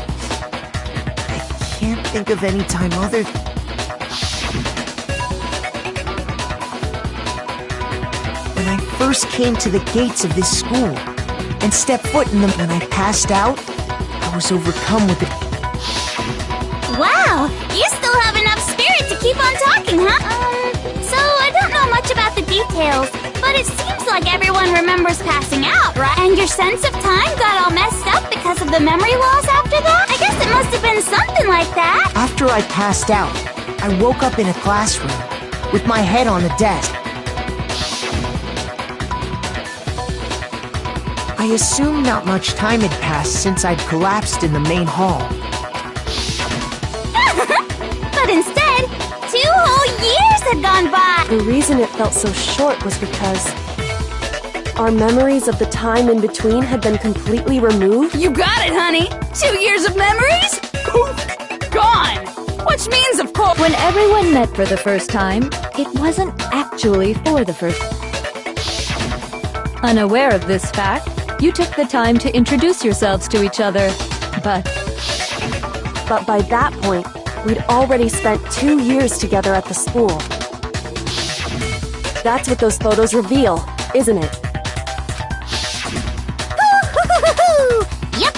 [SPEAKER 6] I can't think of any time other than... When I first came to the gates of this school and stepped foot in them, when I passed out, I was overcome with it.
[SPEAKER 2] Wow, you still have enough spirit to keep on talking, huh? So I don't know much about the details, but it seems like everyone remembers passing out, right? And your sense of time got all messed up because of the memory loss after that? I guess it must have been something like that.
[SPEAKER 6] After I passed out, I woke up in a classroom with my head on the desk. I assumed not much time had passed since I'd collapsed in the main hall.
[SPEAKER 2] But instead, 2 whole years had gone by!
[SPEAKER 11] The reason it felt so short was because our memories of the time in between had been completely removed.
[SPEAKER 9] You got it, honey! 2 years of memories? Poof! Gone! Which means, of course...
[SPEAKER 12] When everyone met for the first time, it wasn't actually for the first... Unaware of this fact, you took the time to introduce yourselves to each other, but
[SPEAKER 11] by that point, we'd already spent 2 years together at the school. That's what those photos reveal, isn't it?
[SPEAKER 2] Yep,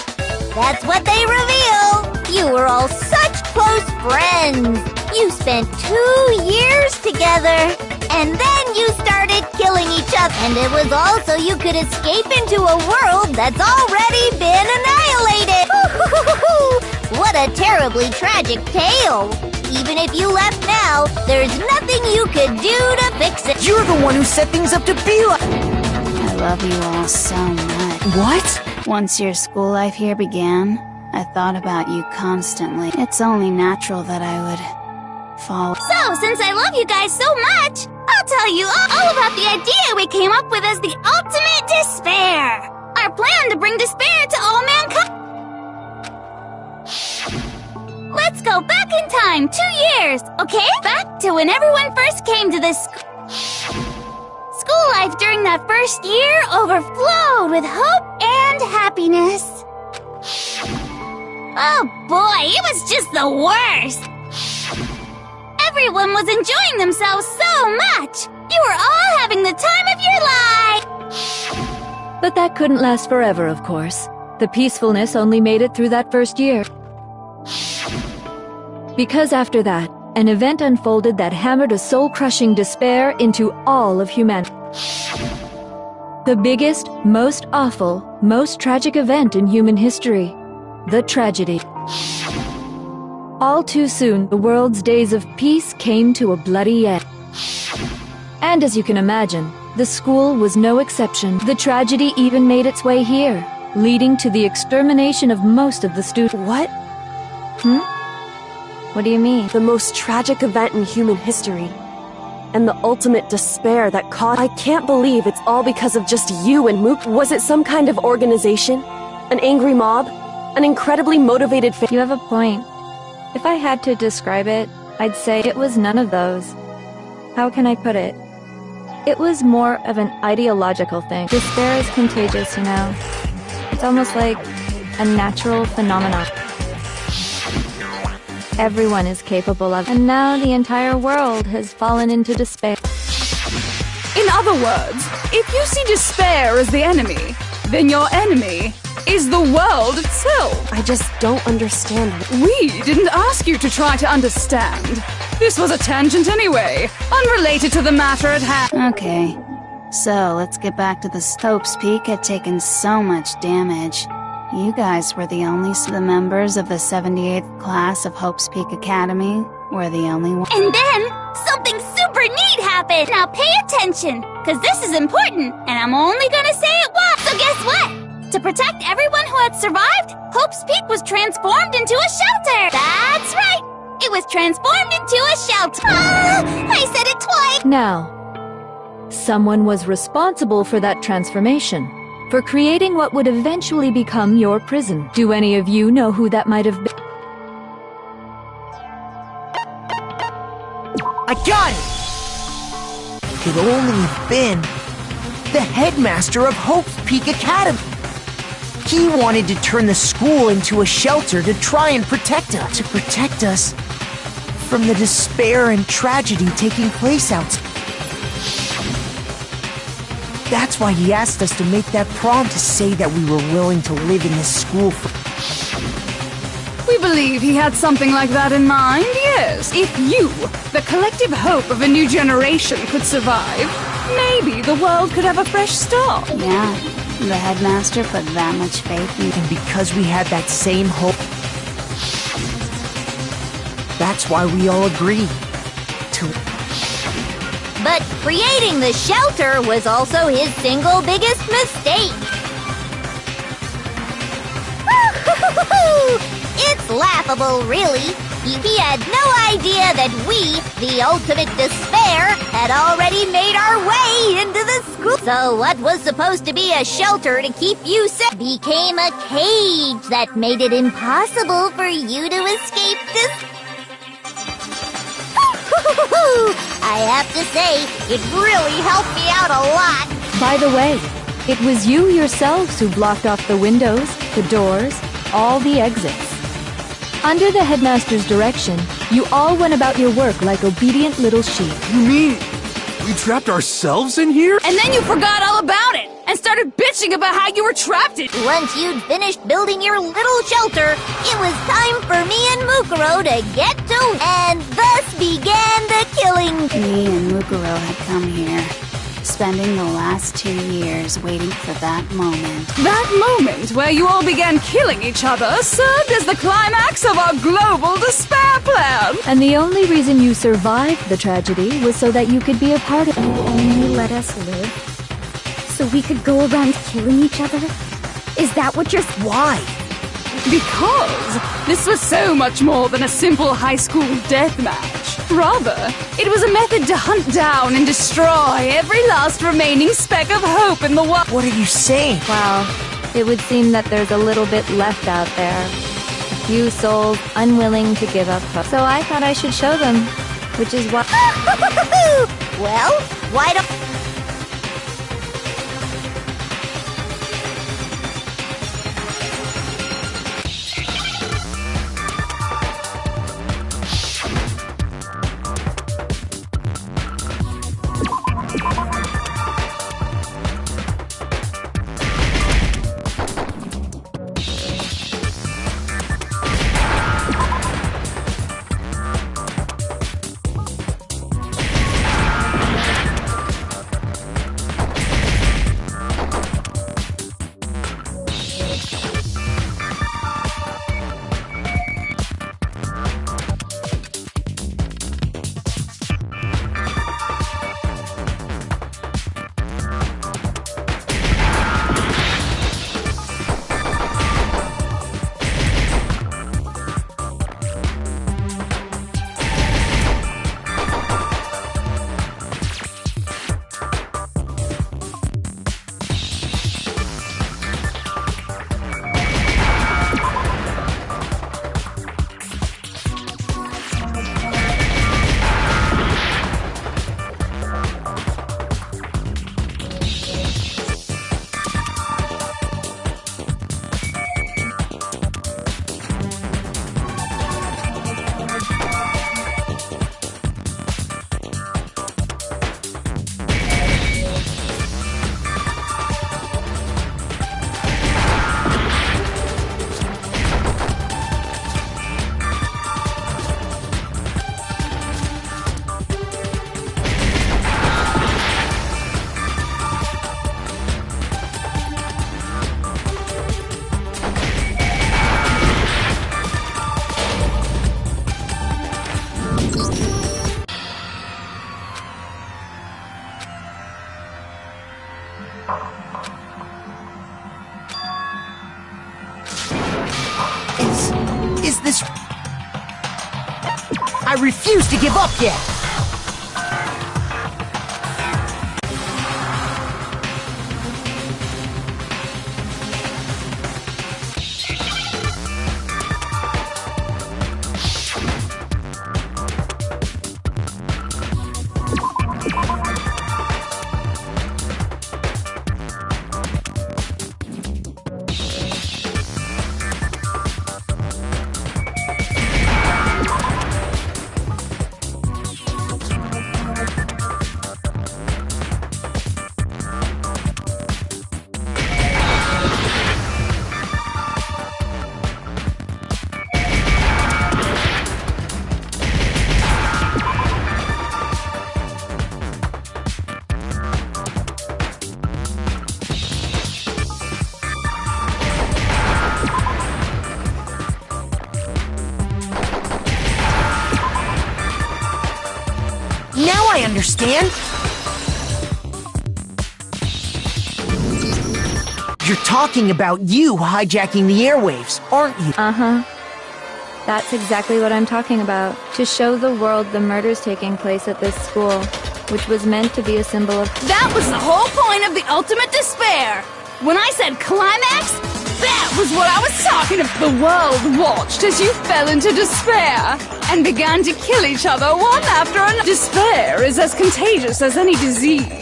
[SPEAKER 2] that's what they reveal. You were all such close friends. You spent 2 years together. And then you started killing each other. And it was all so you could escape into a world that's already been annihilated. What a terribly tragic tale. Even if you left now, there's nothing you could do to fix it.
[SPEAKER 6] You're the one who set things up to be like...
[SPEAKER 14] I love you all so much.
[SPEAKER 6] What?
[SPEAKER 14] Once your school life here began, I thought about you constantly. It's only natural that I would follow.
[SPEAKER 13] So, since I love you guys so much, I'll tell you all about the idea we came up with as the ultimate despair. Our plan to bring despair to all mankind. Let's go back in time 2 years, okay? Back to when everyone first came to this school life during that first year overflowed with hope and happiness. Oh boy, it was just the worst. Everyone was enjoying themselves so much. You were all having the time of your life.
[SPEAKER 12] But that couldn't last forever, of course. The peacefulness only made it through that first year. Because after that, an event unfolded that hammered a soul-crushing despair into all of humanity. The biggest, most awful, most tragic event in human history. The tragedy. All too soon, the world's days of peace came to a bloody end. And as you can imagine, the school was no exception. The tragedy even made its way here, leading to the extermination of most of the students.
[SPEAKER 11] What?
[SPEAKER 12] What do you mean?
[SPEAKER 11] The most tragic event in human history. And the ultimate despair that caused... I can't believe it's all because of just you and Mook. Was it some kind of organization? An angry mob? An incredibly motivated
[SPEAKER 12] You have a point. If I had to describe it, I'd say it was none of those. How can I put it? It was more of an ideological thing. Despair is contagious, you know. It's almost like a natural phenomenon. Everyone is capable of, and now the entire world has fallen into despair.
[SPEAKER 9] In other words, if you see despair as the enemy, then your enemy is the world itself.
[SPEAKER 11] I just don't understand.
[SPEAKER 9] We didn't ask you to try to understand. This was a tangent anyway, unrelated to the matter at hand.
[SPEAKER 14] Okay, so let's get back to this. Hope's Peak had taken so much damage. You guys were the only... The members of the 78th class of Hope's Peak Academy were the only ones.
[SPEAKER 13] And then, something super neat happened! Now pay attention, because this is important, and I'm only gonna say it once. So guess what? To protect everyone who had survived, Hope's Peak was transformed into a shelter! That's right! It was transformed into a shelter! Ah, I said it twice!
[SPEAKER 12] Now, someone was responsible for that transformation. For creating what would eventually become your prison. Do any of you know who that might have been?
[SPEAKER 6] I got it! Could only have been the headmaster of Hope's Peak Academy. He wanted to turn the school into a shelter to try and protect us. To protect us from the despair and tragedy taking place outside. That's why he asked us to make that prom to say that we were willing to live in this school for...
[SPEAKER 9] We believe he had something like that in mind, yes. If you, the collective hope of a new generation, could survive, maybe the world could have a fresh start.
[SPEAKER 14] Yeah, the headmaster put that much faith in...
[SPEAKER 6] And because we had that same hope, that's why we all agreed to...
[SPEAKER 2] But creating the shelter was also his single biggest mistake. It's laughable, really. He had no idea that we, the ultimate despair, had already made our way into the school. So what was supposed to be a shelter to keep you safe became a cage that made it impossible for you to escape this. I have to say, it really helped me out a lot.
[SPEAKER 12] By the way, it was you yourselves who blocked off the windows, the doors, all the exits. Under the headmaster's direction, you all went about your work like obedient little sheep.
[SPEAKER 4] You mean we trapped ourselves in here?
[SPEAKER 9] And then you forgot all about it and started bitching about how you were trapped in...
[SPEAKER 2] Once you'd finished building your little shelter, it was time for me and Mukuro to get to... And thus began the killing...
[SPEAKER 14] Me and Mukuro had come here spending the last 2 years waiting for that moment.
[SPEAKER 9] That moment where you all began killing each other served as the climax of our global despair plan!
[SPEAKER 12] And the only reason you survived the tragedy was so that you could be a part of it.
[SPEAKER 2] You only let us live so we could go around killing each other? Is that what you're...
[SPEAKER 6] Why?
[SPEAKER 9] Because this was so much more than a simple high school death match. Rather, it was a method to hunt down and destroy every last remaining speck of hope in the world.
[SPEAKER 6] What are you saying?
[SPEAKER 12] Well, it would seem that there's a little bit left out there. A few souls unwilling to give up hope. So I thought I should show them, which is why...
[SPEAKER 2] Well, why don't...
[SPEAKER 6] Is this... I refuse to give up yet! Now I understand! You're talking about you hijacking the airwaves, aren't you?
[SPEAKER 12] Uh-huh. That's exactly what I'm talking about. To show the world the murders taking place at this school, which was meant to be a symbol of...
[SPEAKER 9] That was the whole point of the ultimate despair! When I said climax, that was what I was talking about! The world watched as you fell into despair and began to kill each other one after another. Despair is as contagious as any disease.
[SPEAKER 2] Isn't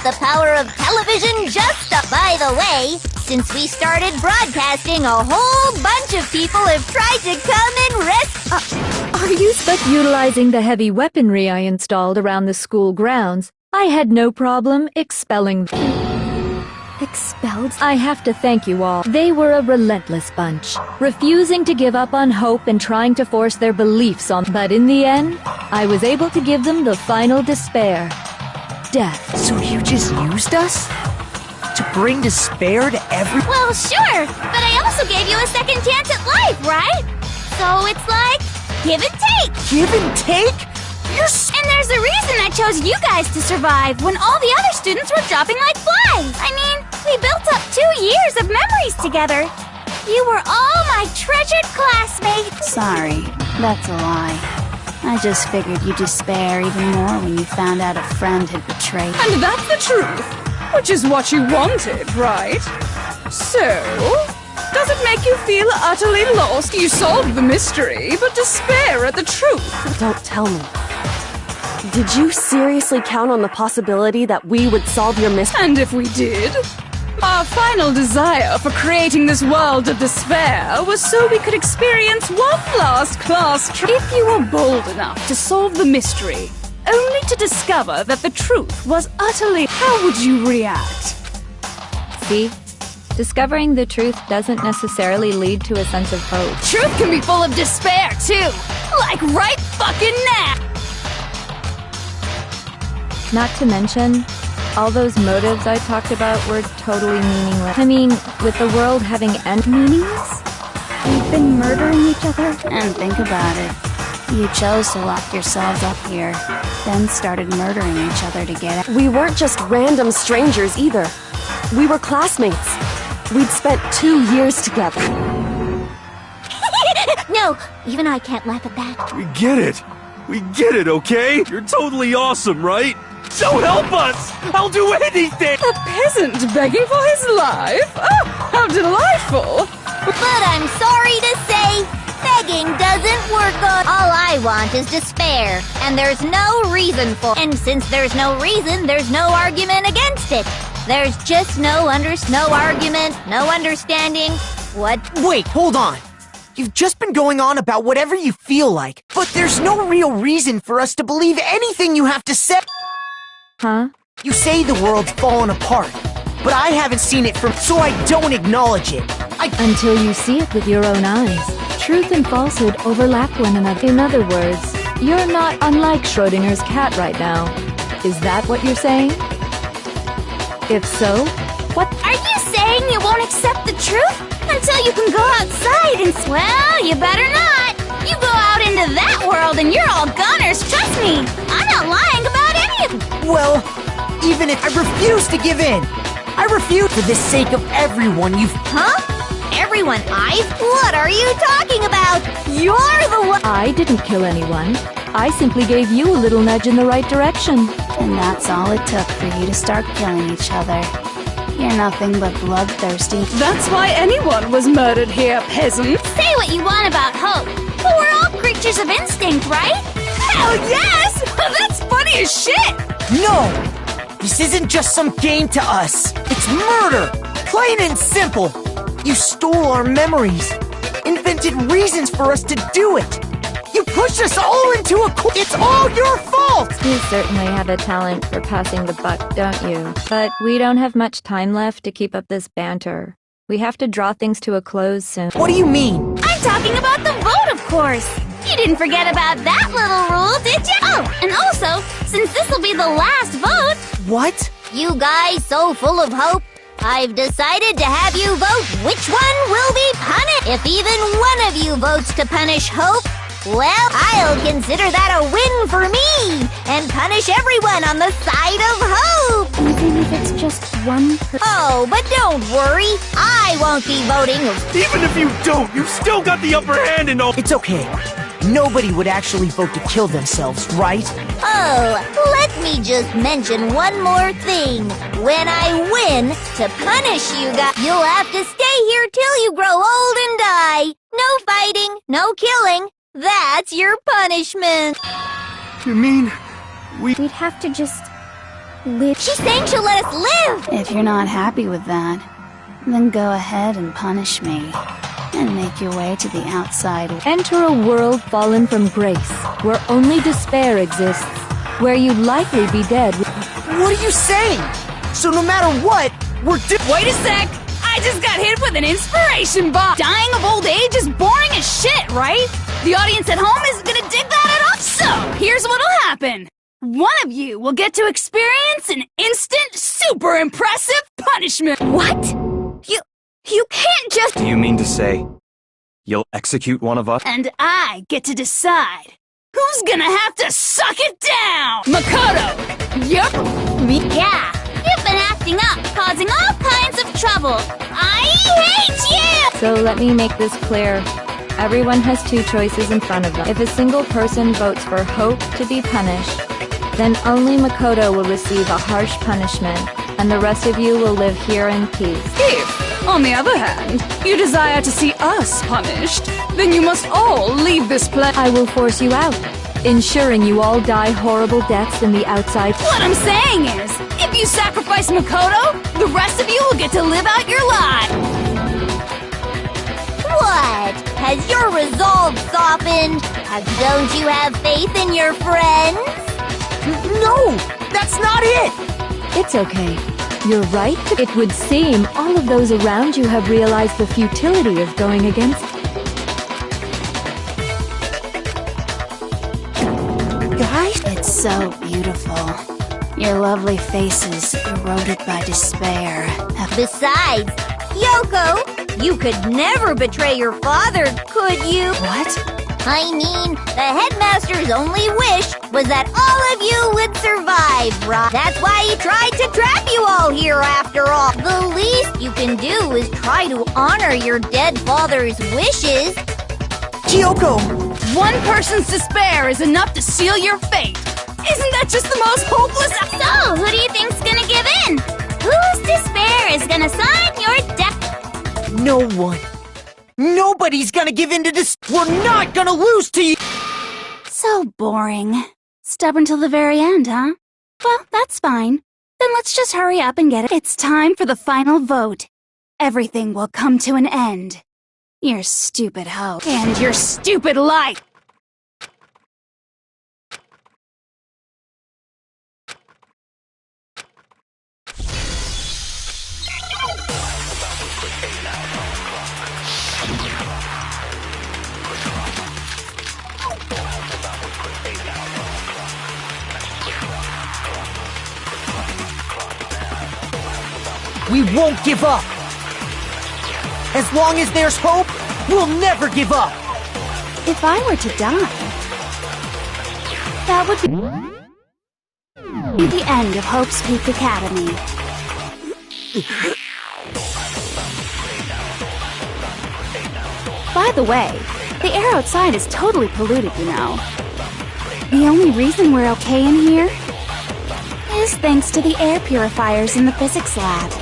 [SPEAKER 2] the power of television just up? By the way, since we started broadcasting, a whole bunch of people have tried to come and rescue.
[SPEAKER 12] Are you utilizing the heavy weaponry I installed around the school grounds? I had no problem expelling them.
[SPEAKER 2] Expelled?
[SPEAKER 12] I have to thank you all. They were a relentless bunch, refusing to give up on hope and trying to force their beliefs on. But in the end, I was able to give them the final despair.
[SPEAKER 11] death.
[SPEAKER 6] So you just used us? To bring despair to every—
[SPEAKER 13] Well, sure, but I also gave you a second chance at life, right? So it's like, give and take.
[SPEAKER 6] Give and take?
[SPEAKER 13] And there's a reason I chose you guys to survive when all the other students were dropping like flies. I mean, we built up 2 years of memories together. You were all my treasured classmates.
[SPEAKER 14] Sorry, that's a lie. I just figured you'd despair even more when you found out a friend had betrayed you.
[SPEAKER 9] And that's the truth, which is what you wanted, right? So, does it make you feel utterly lost? You solved the mystery, but despair at the truth.
[SPEAKER 11] Don't tell me. Did you seriously count on the possibility that we would solve your mystery?
[SPEAKER 9] And if we did? Our final desire for creating this world of despair was so we could experience one last class trip. If you were bold enough to solve the mystery, only to discover that the truth was utterly— how would you react?
[SPEAKER 12] See? Discovering the truth doesn't necessarily lead to a sense of hope.
[SPEAKER 9] Truth can be full of despair, too! Like right fucking now!
[SPEAKER 12] Not to mention, all those motives I talked about were totally meaningless. I mean, with the world having ended—
[SPEAKER 14] Meaningless? We've been murdering each other? And think about it. You chose to lock yourselves up here, then started murdering each other to get out.
[SPEAKER 11] We weren't just random strangers either. We were classmates. We'd spent 2 years together.
[SPEAKER 2] No, even I can't laugh at that.
[SPEAKER 4] We get it. We get it, okay? You're totally awesome, right? So help us! I'll do anything!
[SPEAKER 9] A peasant begging for his life? Oh, how delightful!
[SPEAKER 2] But I'm sorry to say, begging doesn't work on— all I want is despair, and there's no reason for— and since there's no reason, there's no argument against it. There's just no argument, no understanding. What?
[SPEAKER 6] Wait, hold on. You've just been going on about whatever you feel like, but there's no real reason for us to believe anything you have to say.
[SPEAKER 12] Huh?
[SPEAKER 6] You say the world's fallen apart, but I haven't seen it so I don't acknowledge it.
[SPEAKER 12] Until you see it with your own eyes. Truth and falsehood overlap one another. In other words, you're not unlike Schrodinger's cat right now. Is that what you're saying? If so, what—
[SPEAKER 13] Are you saying you won't accept the truth until you can go outside and— well, you better not. You go out into that world and you're all goners, trust me. I'm not lying about any of it.
[SPEAKER 6] Well, even if I refuse to give in. I refuse for the sake of everyone you've—
[SPEAKER 2] Huh? Everyone what are you talking about? You're the one—
[SPEAKER 12] I didn't kill anyone. I simply gave you a little nudge in the right direction.
[SPEAKER 14] And that's all it took for you to start killing each other. You're nothing but bloodthirsty.
[SPEAKER 9] That's why anyone was murdered here, peasant.
[SPEAKER 13] Say what you want about hope, but we're all creatures of instinct, right?
[SPEAKER 9] Hell yes! That's funny as shit!
[SPEAKER 6] No! This isn't just some game to us. It's murder! Plain and simple! You stole our memories, invented reasons for us to do it! You pushed us all into a— it's all your fault!
[SPEAKER 12] You certainly have a talent for passing the buck, don't you? But we don't have much time left to keep up this banter. We have to draw things to a close soon.
[SPEAKER 6] What do you mean?
[SPEAKER 13] I'm talking about the vote, of course! You didn't forget about that little rule, did you? Oh, and also, since this'll be the last vote—
[SPEAKER 6] What?
[SPEAKER 2] You guys so full of hope, I've decided to have you vote which one will be punished. If even one of you votes to punish Hope, well, I'll consider that a win for me and punish everyone on the side of Hope.
[SPEAKER 14] Even if it's just one person.
[SPEAKER 2] Oh, but don't worry, I won't be voting.
[SPEAKER 4] Even if you don't, you've still got the upper hand and all—
[SPEAKER 6] It's okay. Nobody would actually vote to kill themselves, right?
[SPEAKER 2] Oh, let me just mention one more thing. When I win, to punish you guys, you'll have to stay here till you grow old and die. No fighting, no killing. That's your punishment.
[SPEAKER 4] You mean
[SPEAKER 14] We'd have to just live.
[SPEAKER 2] She's saying she'll let us live.
[SPEAKER 14] If you're not happy with that, then go ahead and punish me. And make your way to the outside.
[SPEAKER 12] Enter a world fallen from grace, where only despair exists, where you'd likely be dead.
[SPEAKER 6] What are you saying? So no matter what, we're
[SPEAKER 9] Wait a sec! I just got hit with an inspiration bomb! Dying of old age is boring as shit, right? The audience at home isn't gonna dig that at all! So, here's what'll happen. one of you will get to experience an instant, super impressive punishment.
[SPEAKER 1] What? You can't just...
[SPEAKER 3] Do you mean to say you'll execute one of us?
[SPEAKER 9] And I get to decide who's gonna have to suck it down. Mukuro! Yup.
[SPEAKER 13] Yeah, you've been acting up, causing all kinds of trouble. I hate you!
[SPEAKER 12] So let me make this clear. Everyone has two choices in front of them. If a single person votes for Hope to be punished, then only Mukuro will receive a harsh punishment, and the rest of you will live here in peace.
[SPEAKER 9] If, on the other hand, you desire to see us punished, then you must all leave this place.
[SPEAKER 12] I will force you out, ensuring you all die horrible deaths in the outside.
[SPEAKER 9] What I'm saying is, if you sacrifice Mukuro, the rest of you will get to live out your lives.
[SPEAKER 2] What? Has your resolve softened? Don't you have faith in your friends?
[SPEAKER 6] No! That's not it!
[SPEAKER 12] It's okay. You're right. It would seem all of those around you have realized the futility of going against.
[SPEAKER 14] Guys, it's so beautiful. Your lovely faces eroded by despair.
[SPEAKER 2] Besides, Yoko, you could never betray your father, could you?
[SPEAKER 14] What?
[SPEAKER 2] I mean, the headmaster's only wish was that all of you would survive, right? That's why he tried to trap you all here after all. The least you can do is try to honor your dead father's wishes.
[SPEAKER 6] Kyoko!
[SPEAKER 9] One person's despair is enough to seal your fate. Isn't that just the most hopeless?
[SPEAKER 13] So, who do you think's gonna give in? Whose despair is gonna sign your death?
[SPEAKER 6] No one. Nobody's gonna give in to this. We're not gonna lose to you.
[SPEAKER 14] So boring. Stubborn till the very end, huh? Well, that's fine. Then let's just hurry up and get it. It's time for the final vote. Everything will come to an end. Your stupid hope.
[SPEAKER 9] And your stupid life.
[SPEAKER 6] We won't give up. As long as there's hope, we'll never give up.
[SPEAKER 14] If I were to die, that would be the end of Hope's Peak Academy. By the way, the air outside is totally polluted, you know. The only reason we're okay in here is thanks to the air purifiers in the physics lab.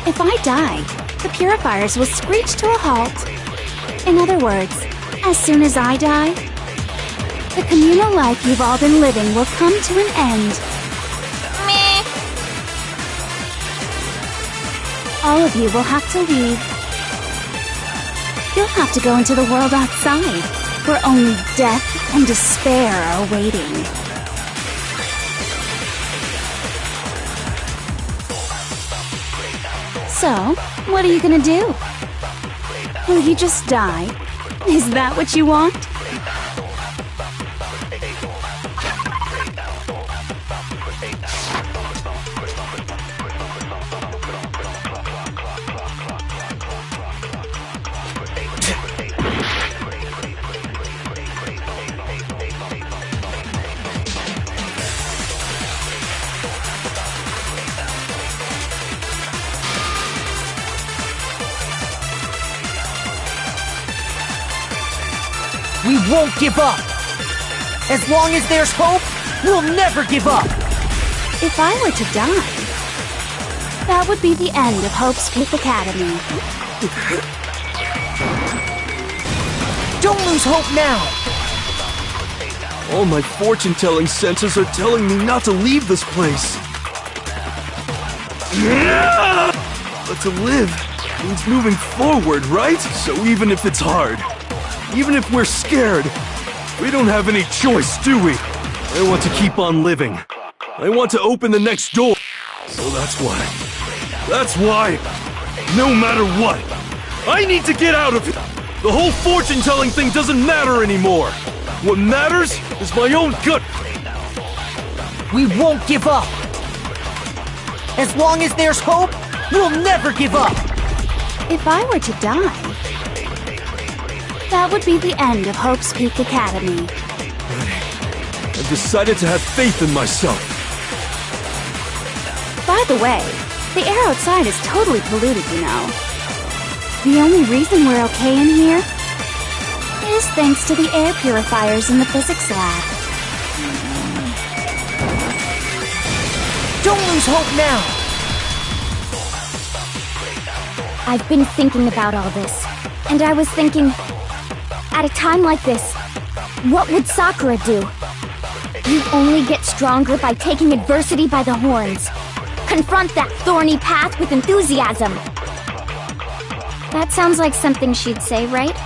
[SPEAKER 14] If I die, the purifiers will screech to a halt. In other words, as soon as I die, the communal life you've all been living will come to an end.
[SPEAKER 2] Meh.
[SPEAKER 14] All of you will have to leave. You'll have to go into the world outside, where only death and despair are waiting. So, what are you gonna do? Will you just die? Is that what you want?
[SPEAKER 6] We won't give up. As long as there's hope, we'll never give up.
[SPEAKER 14] If I were to die, that would be the end of Hope's Peak Academy.
[SPEAKER 6] Don't lose hope now.
[SPEAKER 4] All my fortune-telling senses are telling me not to leave this place. But to live means moving forward, right? So even if it's hard, even if we're scared, we don't have any choice, do we? I want to keep on living. I want to open the next door. So that's why, no matter what, I need to get out of here. The whole fortune-telling thing doesn't matter anymore. What matters is my own gut.
[SPEAKER 6] We won't give up. As long as there's hope, we'll never give up.
[SPEAKER 14] If I were to die, that would be the end of Hope's Peak Academy.
[SPEAKER 4] I've decided to have faith in myself.
[SPEAKER 14] By the way, the air outside is totally polluted, you know. The only reason we're okay in here is thanks to the air purifiers in the physics lab.
[SPEAKER 6] Don't lose hope now!
[SPEAKER 2] I've been thinking about all this, and I was thinking, at a time like this, what would Sakura do? You only get stronger by taking adversity by the horns. Confront that thorny path with enthusiasm. That sounds like something she'd say, right?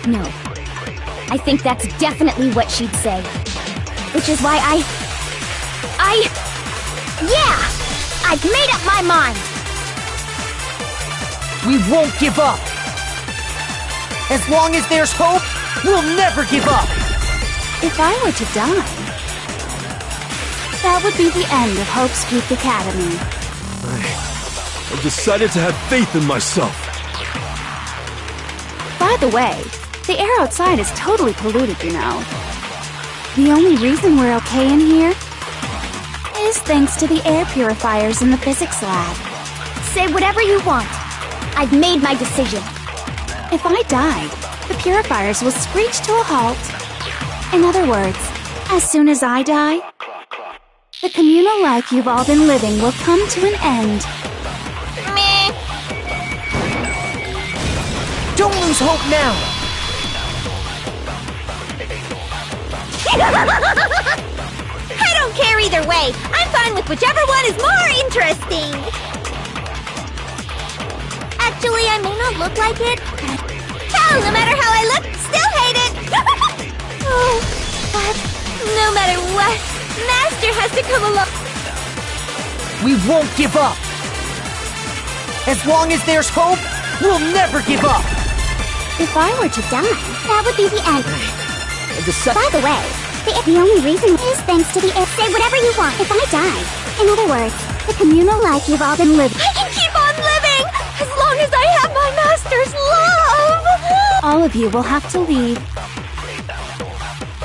[SPEAKER 2] No. I think that's definitely what she'd say. Which is why yeah! I've made up my mind!
[SPEAKER 6] We won't give up! As long as there's hope, we'll never give up!
[SPEAKER 14] If I were to die, that would be the end of Hope's Peak Academy.
[SPEAKER 4] I've decided to have faith in myself.
[SPEAKER 14] By the way, the air outside is totally polluted, you know. The only reason we're okay in here is thanks to the air purifiers in the physics lab.
[SPEAKER 2] Say whatever you want. I've made my decision.
[SPEAKER 14] If I die, the purifiers will screech to a halt. In other words, as soon as I die, the communal life you've all been living will come to an end.
[SPEAKER 2] Meh.
[SPEAKER 6] Don't lose hope now!
[SPEAKER 2] I don't care either way. I'm fine with whichever one is more interesting. Actually, I may not look like it. Hell, no matter how I look, still hate it. Oh, but no matter what, Master has to come along.
[SPEAKER 6] We won't give up! As long as there's hope, we'll never give up!
[SPEAKER 2] If I were to die, that would be the end.
[SPEAKER 6] By
[SPEAKER 2] the way, the only reason is thanks to the air. Say whatever you want. If I die, in other words, the communal life you've all been living. I can keep on living as long as I have my master's love.
[SPEAKER 14] All of you will have to leave.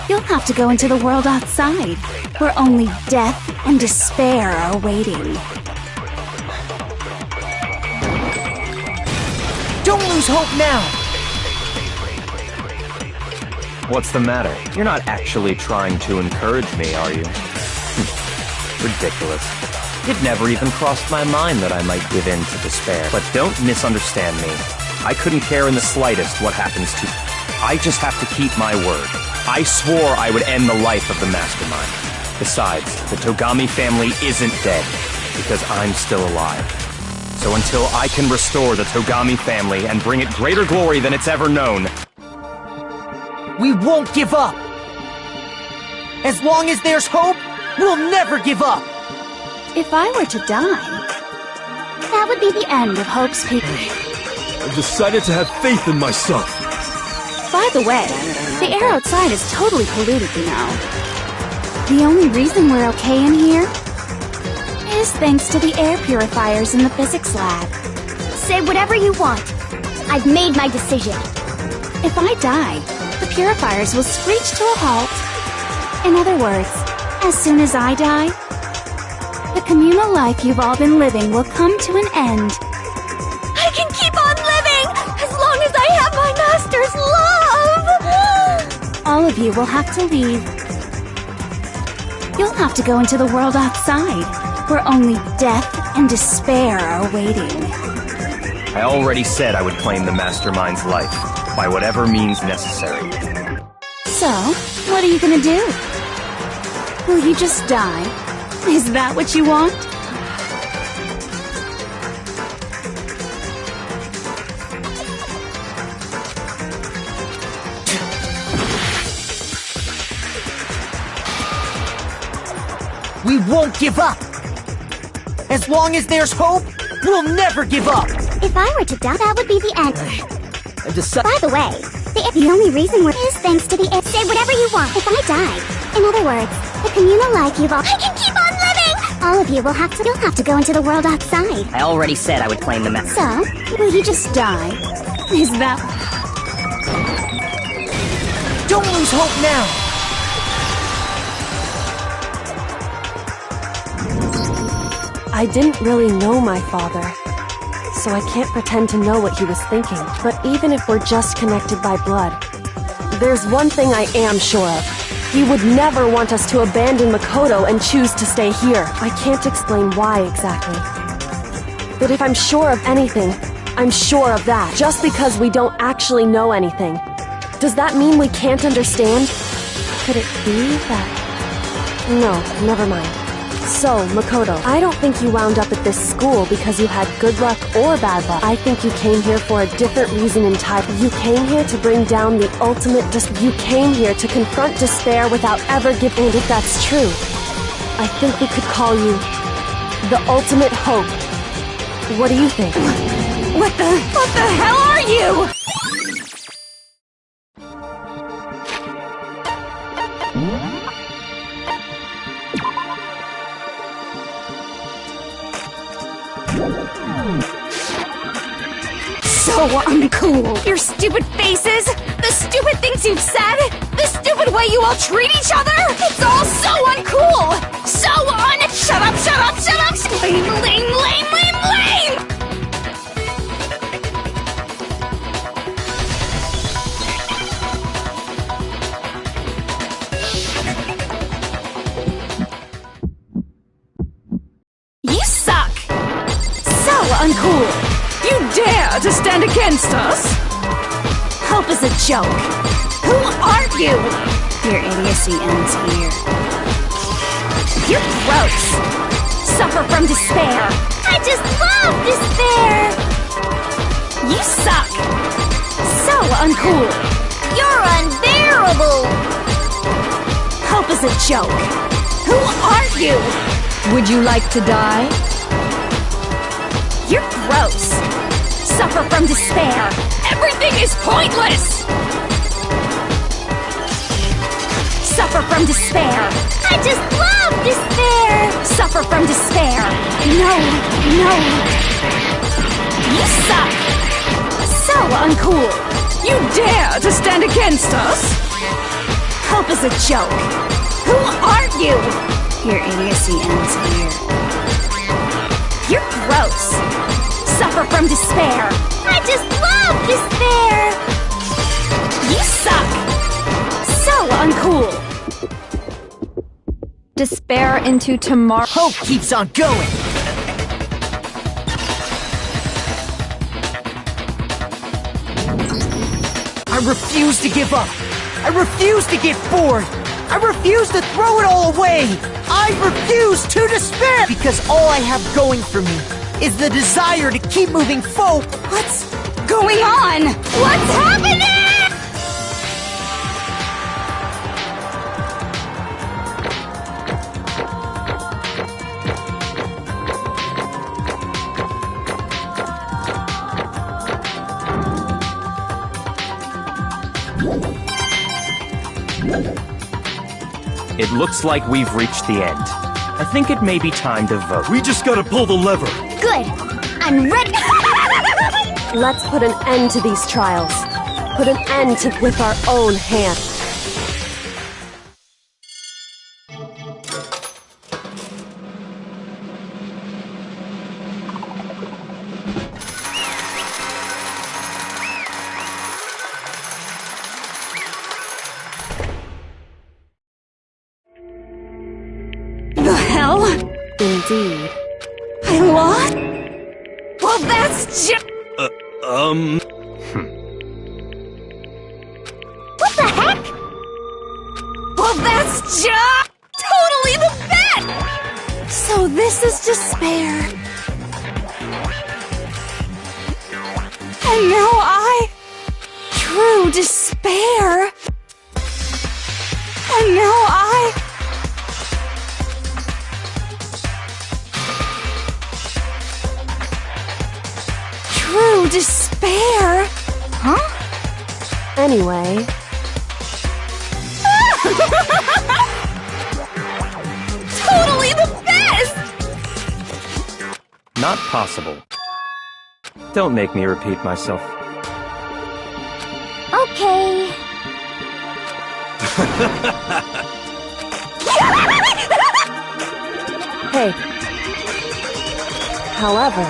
[SPEAKER 14] You'll have to go into the world outside, where only death and despair are waiting.
[SPEAKER 6] Don't lose hope now!
[SPEAKER 3] What's the matter? You're not actually trying to encourage me, are you? Ridiculous. It never even crossed my mind that I might give in to despair. But don't misunderstand me. I couldn't care in the slightest what happens to... I just have to keep my word. I swore I would end the life of the Mastermind. Besides, the Togami family isn't dead, because I'm still alive. So until I can restore the Togami family and bring it greater glory than it's ever known...
[SPEAKER 6] We won't give up! As long as there's hope, we'll never give up!
[SPEAKER 14] If I were to die, that would be the end of Hope's Peak.
[SPEAKER 4] I've decided to have faith in myself.
[SPEAKER 14] By the way, the air outside is totally polluted, you know. The only reason we're okay in here is thanks to the air purifiers in the physics lab.
[SPEAKER 2] Say whatever you want. I've made my decision.
[SPEAKER 14] If I die, the purifiers will screech to a halt. In other words, as soon as I die, the communal life you've all been living will come to an end.
[SPEAKER 2] I can keep on living as long as I have my master's love!
[SPEAKER 14] All of you will have to leave. You'll have to go into the world outside, where only death and despair are waiting.
[SPEAKER 3] I already said I would claim the Mastermind's life, by whatever means necessary.
[SPEAKER 14] So, what are you gonna do? Will you just die? Is that what you want?
[SPEAKER 6] We won't give up! As long as there's hope, we'll never give up!
[SPEAKER 2] If I were to die, that would be the end. By the way, the The only reason we're is thanks to the say whatever you want if I die. In other words, the communal life you've all I can keep on living! All of you will have to you'll have to go into the world outside.
[SPEAKER 15] I already said I would claim the map.
[SPEAKER 2] So, will you just die? Is that
[SPEAKER 6] Don't lose hope now!
[SPEAKER 11] I didn't really know my father, so I can't pretend to know what he was thinking. But even if we're just connected by blood, there's one thing I am sure of. He would never want us to abandon Mukuro and choose to stay here. I can't explain why exactly. But if I'm sure of anything, I'm sure of that. Just because we don't actually know anything, does that mean we can't understand? Could it be that... No, never mind. So, Mukuro, I don't think you wound up at this school because you had good luck or bad luck. I think you came here for a different reason entirely. You came here to bring down the ultimate You came here to confront despair without ever giving. And if that's true, I think we could call you the ultimate hope. What do you think?
[SPEAKER 9] What the hell are you? So uncool. Your stupid faces, the stupid things you've said, the stupid way you all treat each other. It's all so uncool. So Shut up, shut up, shut up! Lame, lame, lame, lame, lame! You suck! So uncool! You dare to stand against us? Hope is a joke. Who are you?
[SPEAKER 14] Your idiocy ends here.
[SPEAKER 9] You're gross! Suffer from despair!
[SPEAKER 2] I just love despair!
[SPEAKER 9] You suck! So uncool!
[SPEAKER 2] You're unbearable!
[SPEAKER 9] Hope is a joke. Who are you?
[SPEAKER 12] Would you like to die?
[SPEAKER 9] You're gross! Suffer from despair! Everything is pointless! Suffer from despair!
[SPEAKER 2] I just love despair!
[SPEAKER 9] Suffer from despair! No, no! You suck! So uncool! You dare to stand against us? Hope is a joke! Who are you?
[SPEAKER 14] Your idiocy ends here.
[SPEAKER 9] You're gross! Suffer from despair!
[SPEAKER 2] I just love despair!
[SPEAKER 9] You suck! So uncool!
[SPEAKER 12] Despair into tomorrow.
[SPEAKER 6] Hope keeps on going! I refuse to give up! I refuse to get bored! I refuse to throw it all away! I refuse to despair! Because all I have going for me is the desire to keep moving forward!
[SPEAKER 9] What's going on? What's happening?
[SPEAKER 3] It looks like we've reached the end. I think it may be time to vote.
[SPEAKER 4] We just gotta pull the lever.
[SPEAKER 2] Good! I'm ready!
[SPEAKER 11] Let's put an end to these trials. Put an end to with our own hands.
[SPEAKER 9] The hell?
[SPEAKER 11] Indeed.
[SPEAKER 9] I lost? Well, that's just...
[SPEAKER 2] What the heck?
[SPEAKER 9] Well, that's just... totally the bet! So this is despair. And now true despair. And now true despair.
[SPEAKER 2] Huh?
[SPEAKER 11] Anyway...
[SPEAKER 9] Totally the best!
[SPEAKER 3] Not possible. Don't make me repeat myself.
[SPEAKER 2] Okay.
[SPEAKER 11] Hey. However...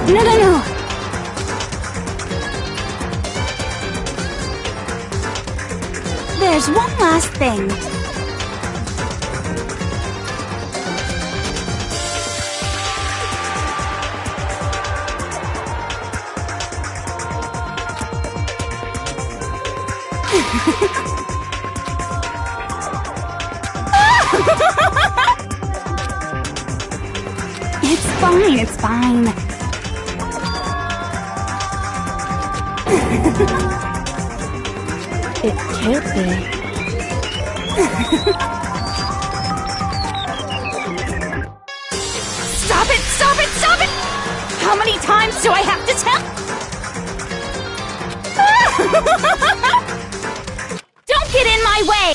[SPEAKER 9] No. There's one last thing. It's fine.
[SPEAKER 11] It can't be.
[SPEAKER 9] Stop it! How many times do I have to tell? Don't get in my way!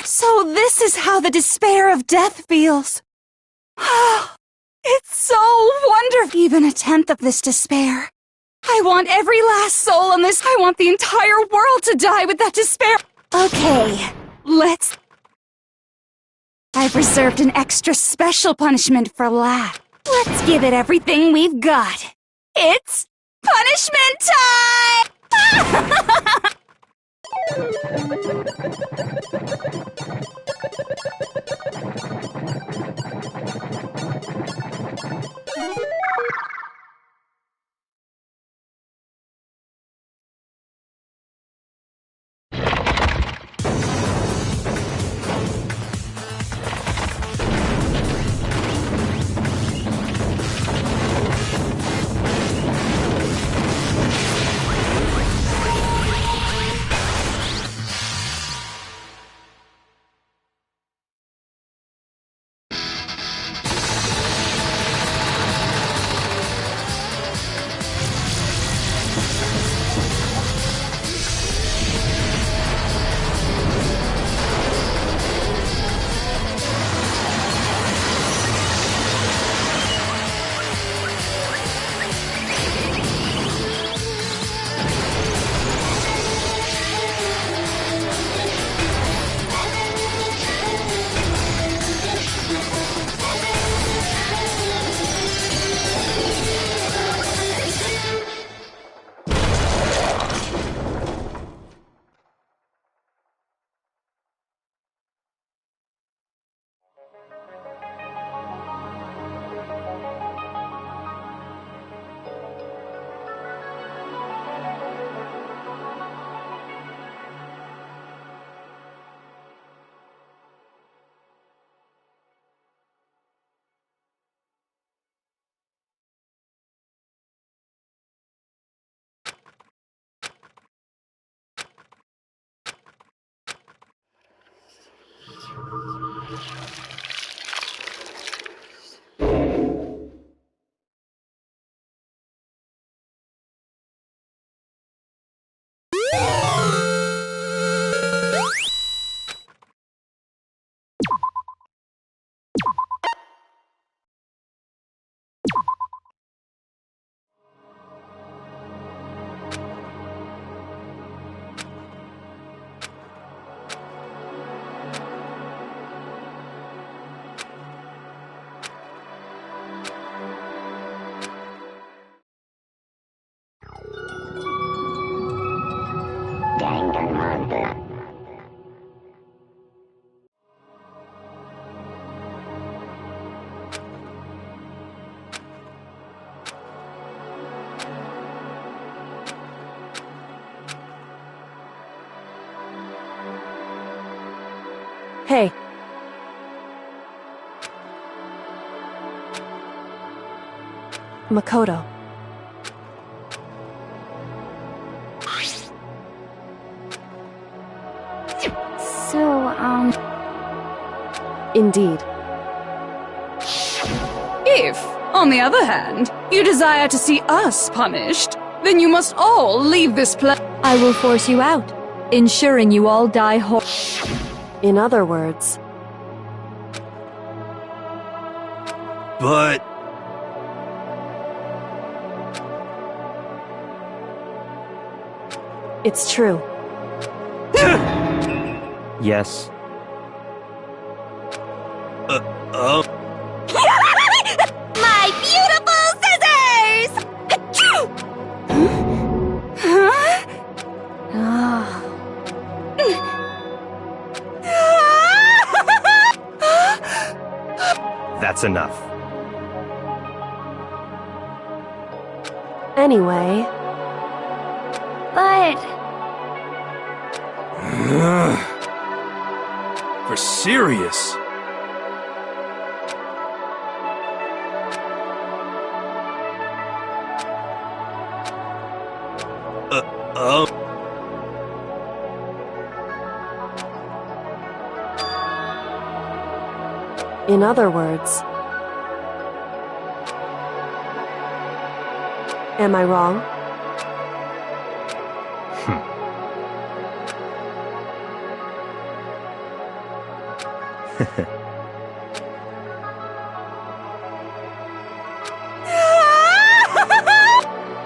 [SPEAKER 9] So this is how the despair of death feels. It's so wonderful. Even a tenth of this despair. I want every last soul on this. I want the entire world to die with that despair. Okay, let's... I've reserved an extra special punishment for last. Let's give it everything we've got. It's punishment time!
[SPEAKER 2] Danganronpa.
[SPEAKER 11] Hey. Makoto.
[SPEAKER 2] So,
[SPEAKER 11] Indeed.
[SPEAKER 9] If, on the other hand, you desire to see us punished, then you must all leave this place.
[SPEAKER 12] I will force you out, ensuring you all die
[SPEAKER 11] In other words,
[SPEAKER 4] But...
[SPEAKER 11] it's true.
[SPEAKER 3] Yes.
[SPEAKER 13] My beautiful scissors! Achoo!
[SPEAKER 3] That's enough.
[SPEAKER 11] Anyway,
[SPEAKER 13] But
[SPEAKER 4] For serious?
[SPEAKER 11] in other words, am I wrong?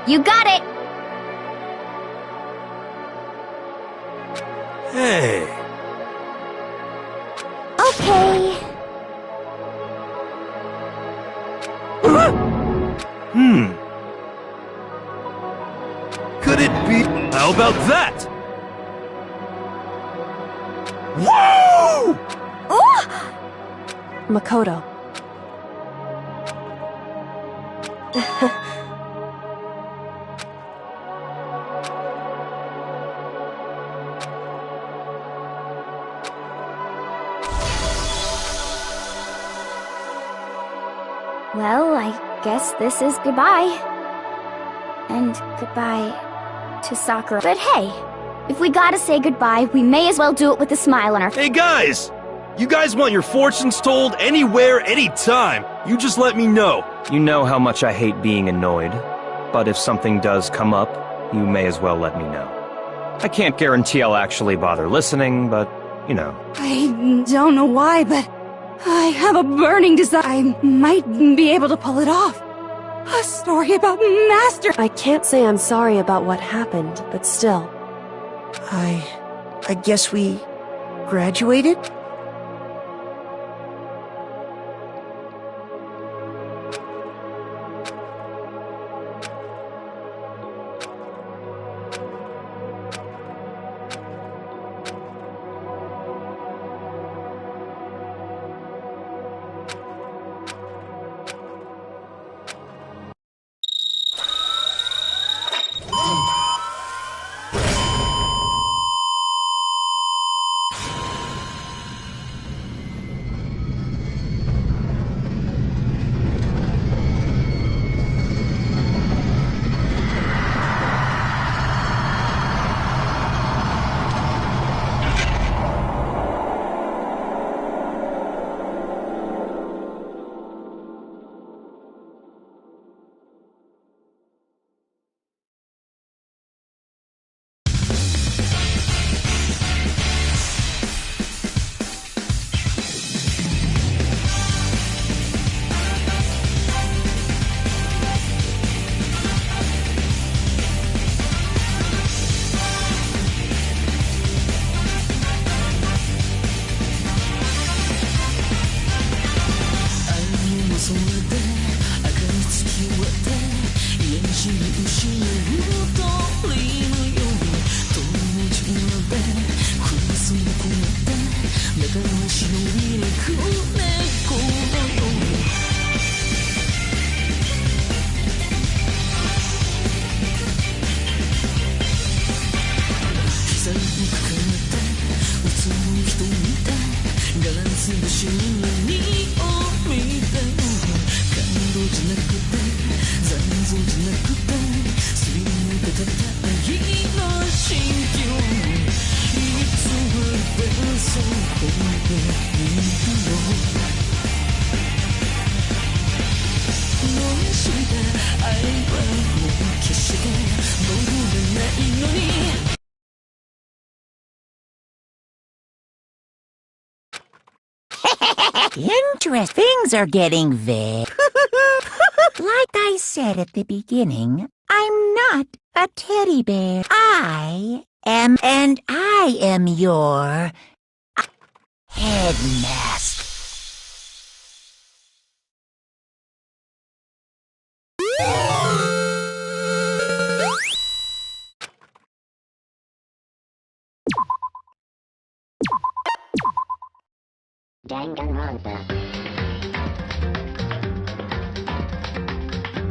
[SPEAKER 13] you got it!
[SPEAKER 4] Hey.
[SPEAKER 13] Okay.
[SPEAKER 4] Could it be? How about that? Whoa!
[SPEAKER 11] Makoto.
[SPEAKER 2] Well, I guess this is goodbye. And goodbye to Sakura. But hey, if we gotta say goodbye, we may as well do it with a smile on our face.
[SPEAKER 4] Hey guys! You guys want your fortunes told anywhere, anytime. You just let me know.
[SPEAKER 3] You know how much I hate being annoyed, but if something does come up, you may as well let me know. I can't guarantee I'll actually bother listening, but, you know.
[SPEAKER 9] I don't know why, but I have a burning desire. I might be able to pull it off. A story about Master.
[SPEAKER 11] I can't say I'm sorry about what happened, but still.
[SPEAKER 6] I guess we graduated?
[SPEAKER 8] Interest. Things are getting vague. Like I said at the beginning, I'm not a teddy bear. I am your headmaster.
[SPEAKER 2] Danganronpa.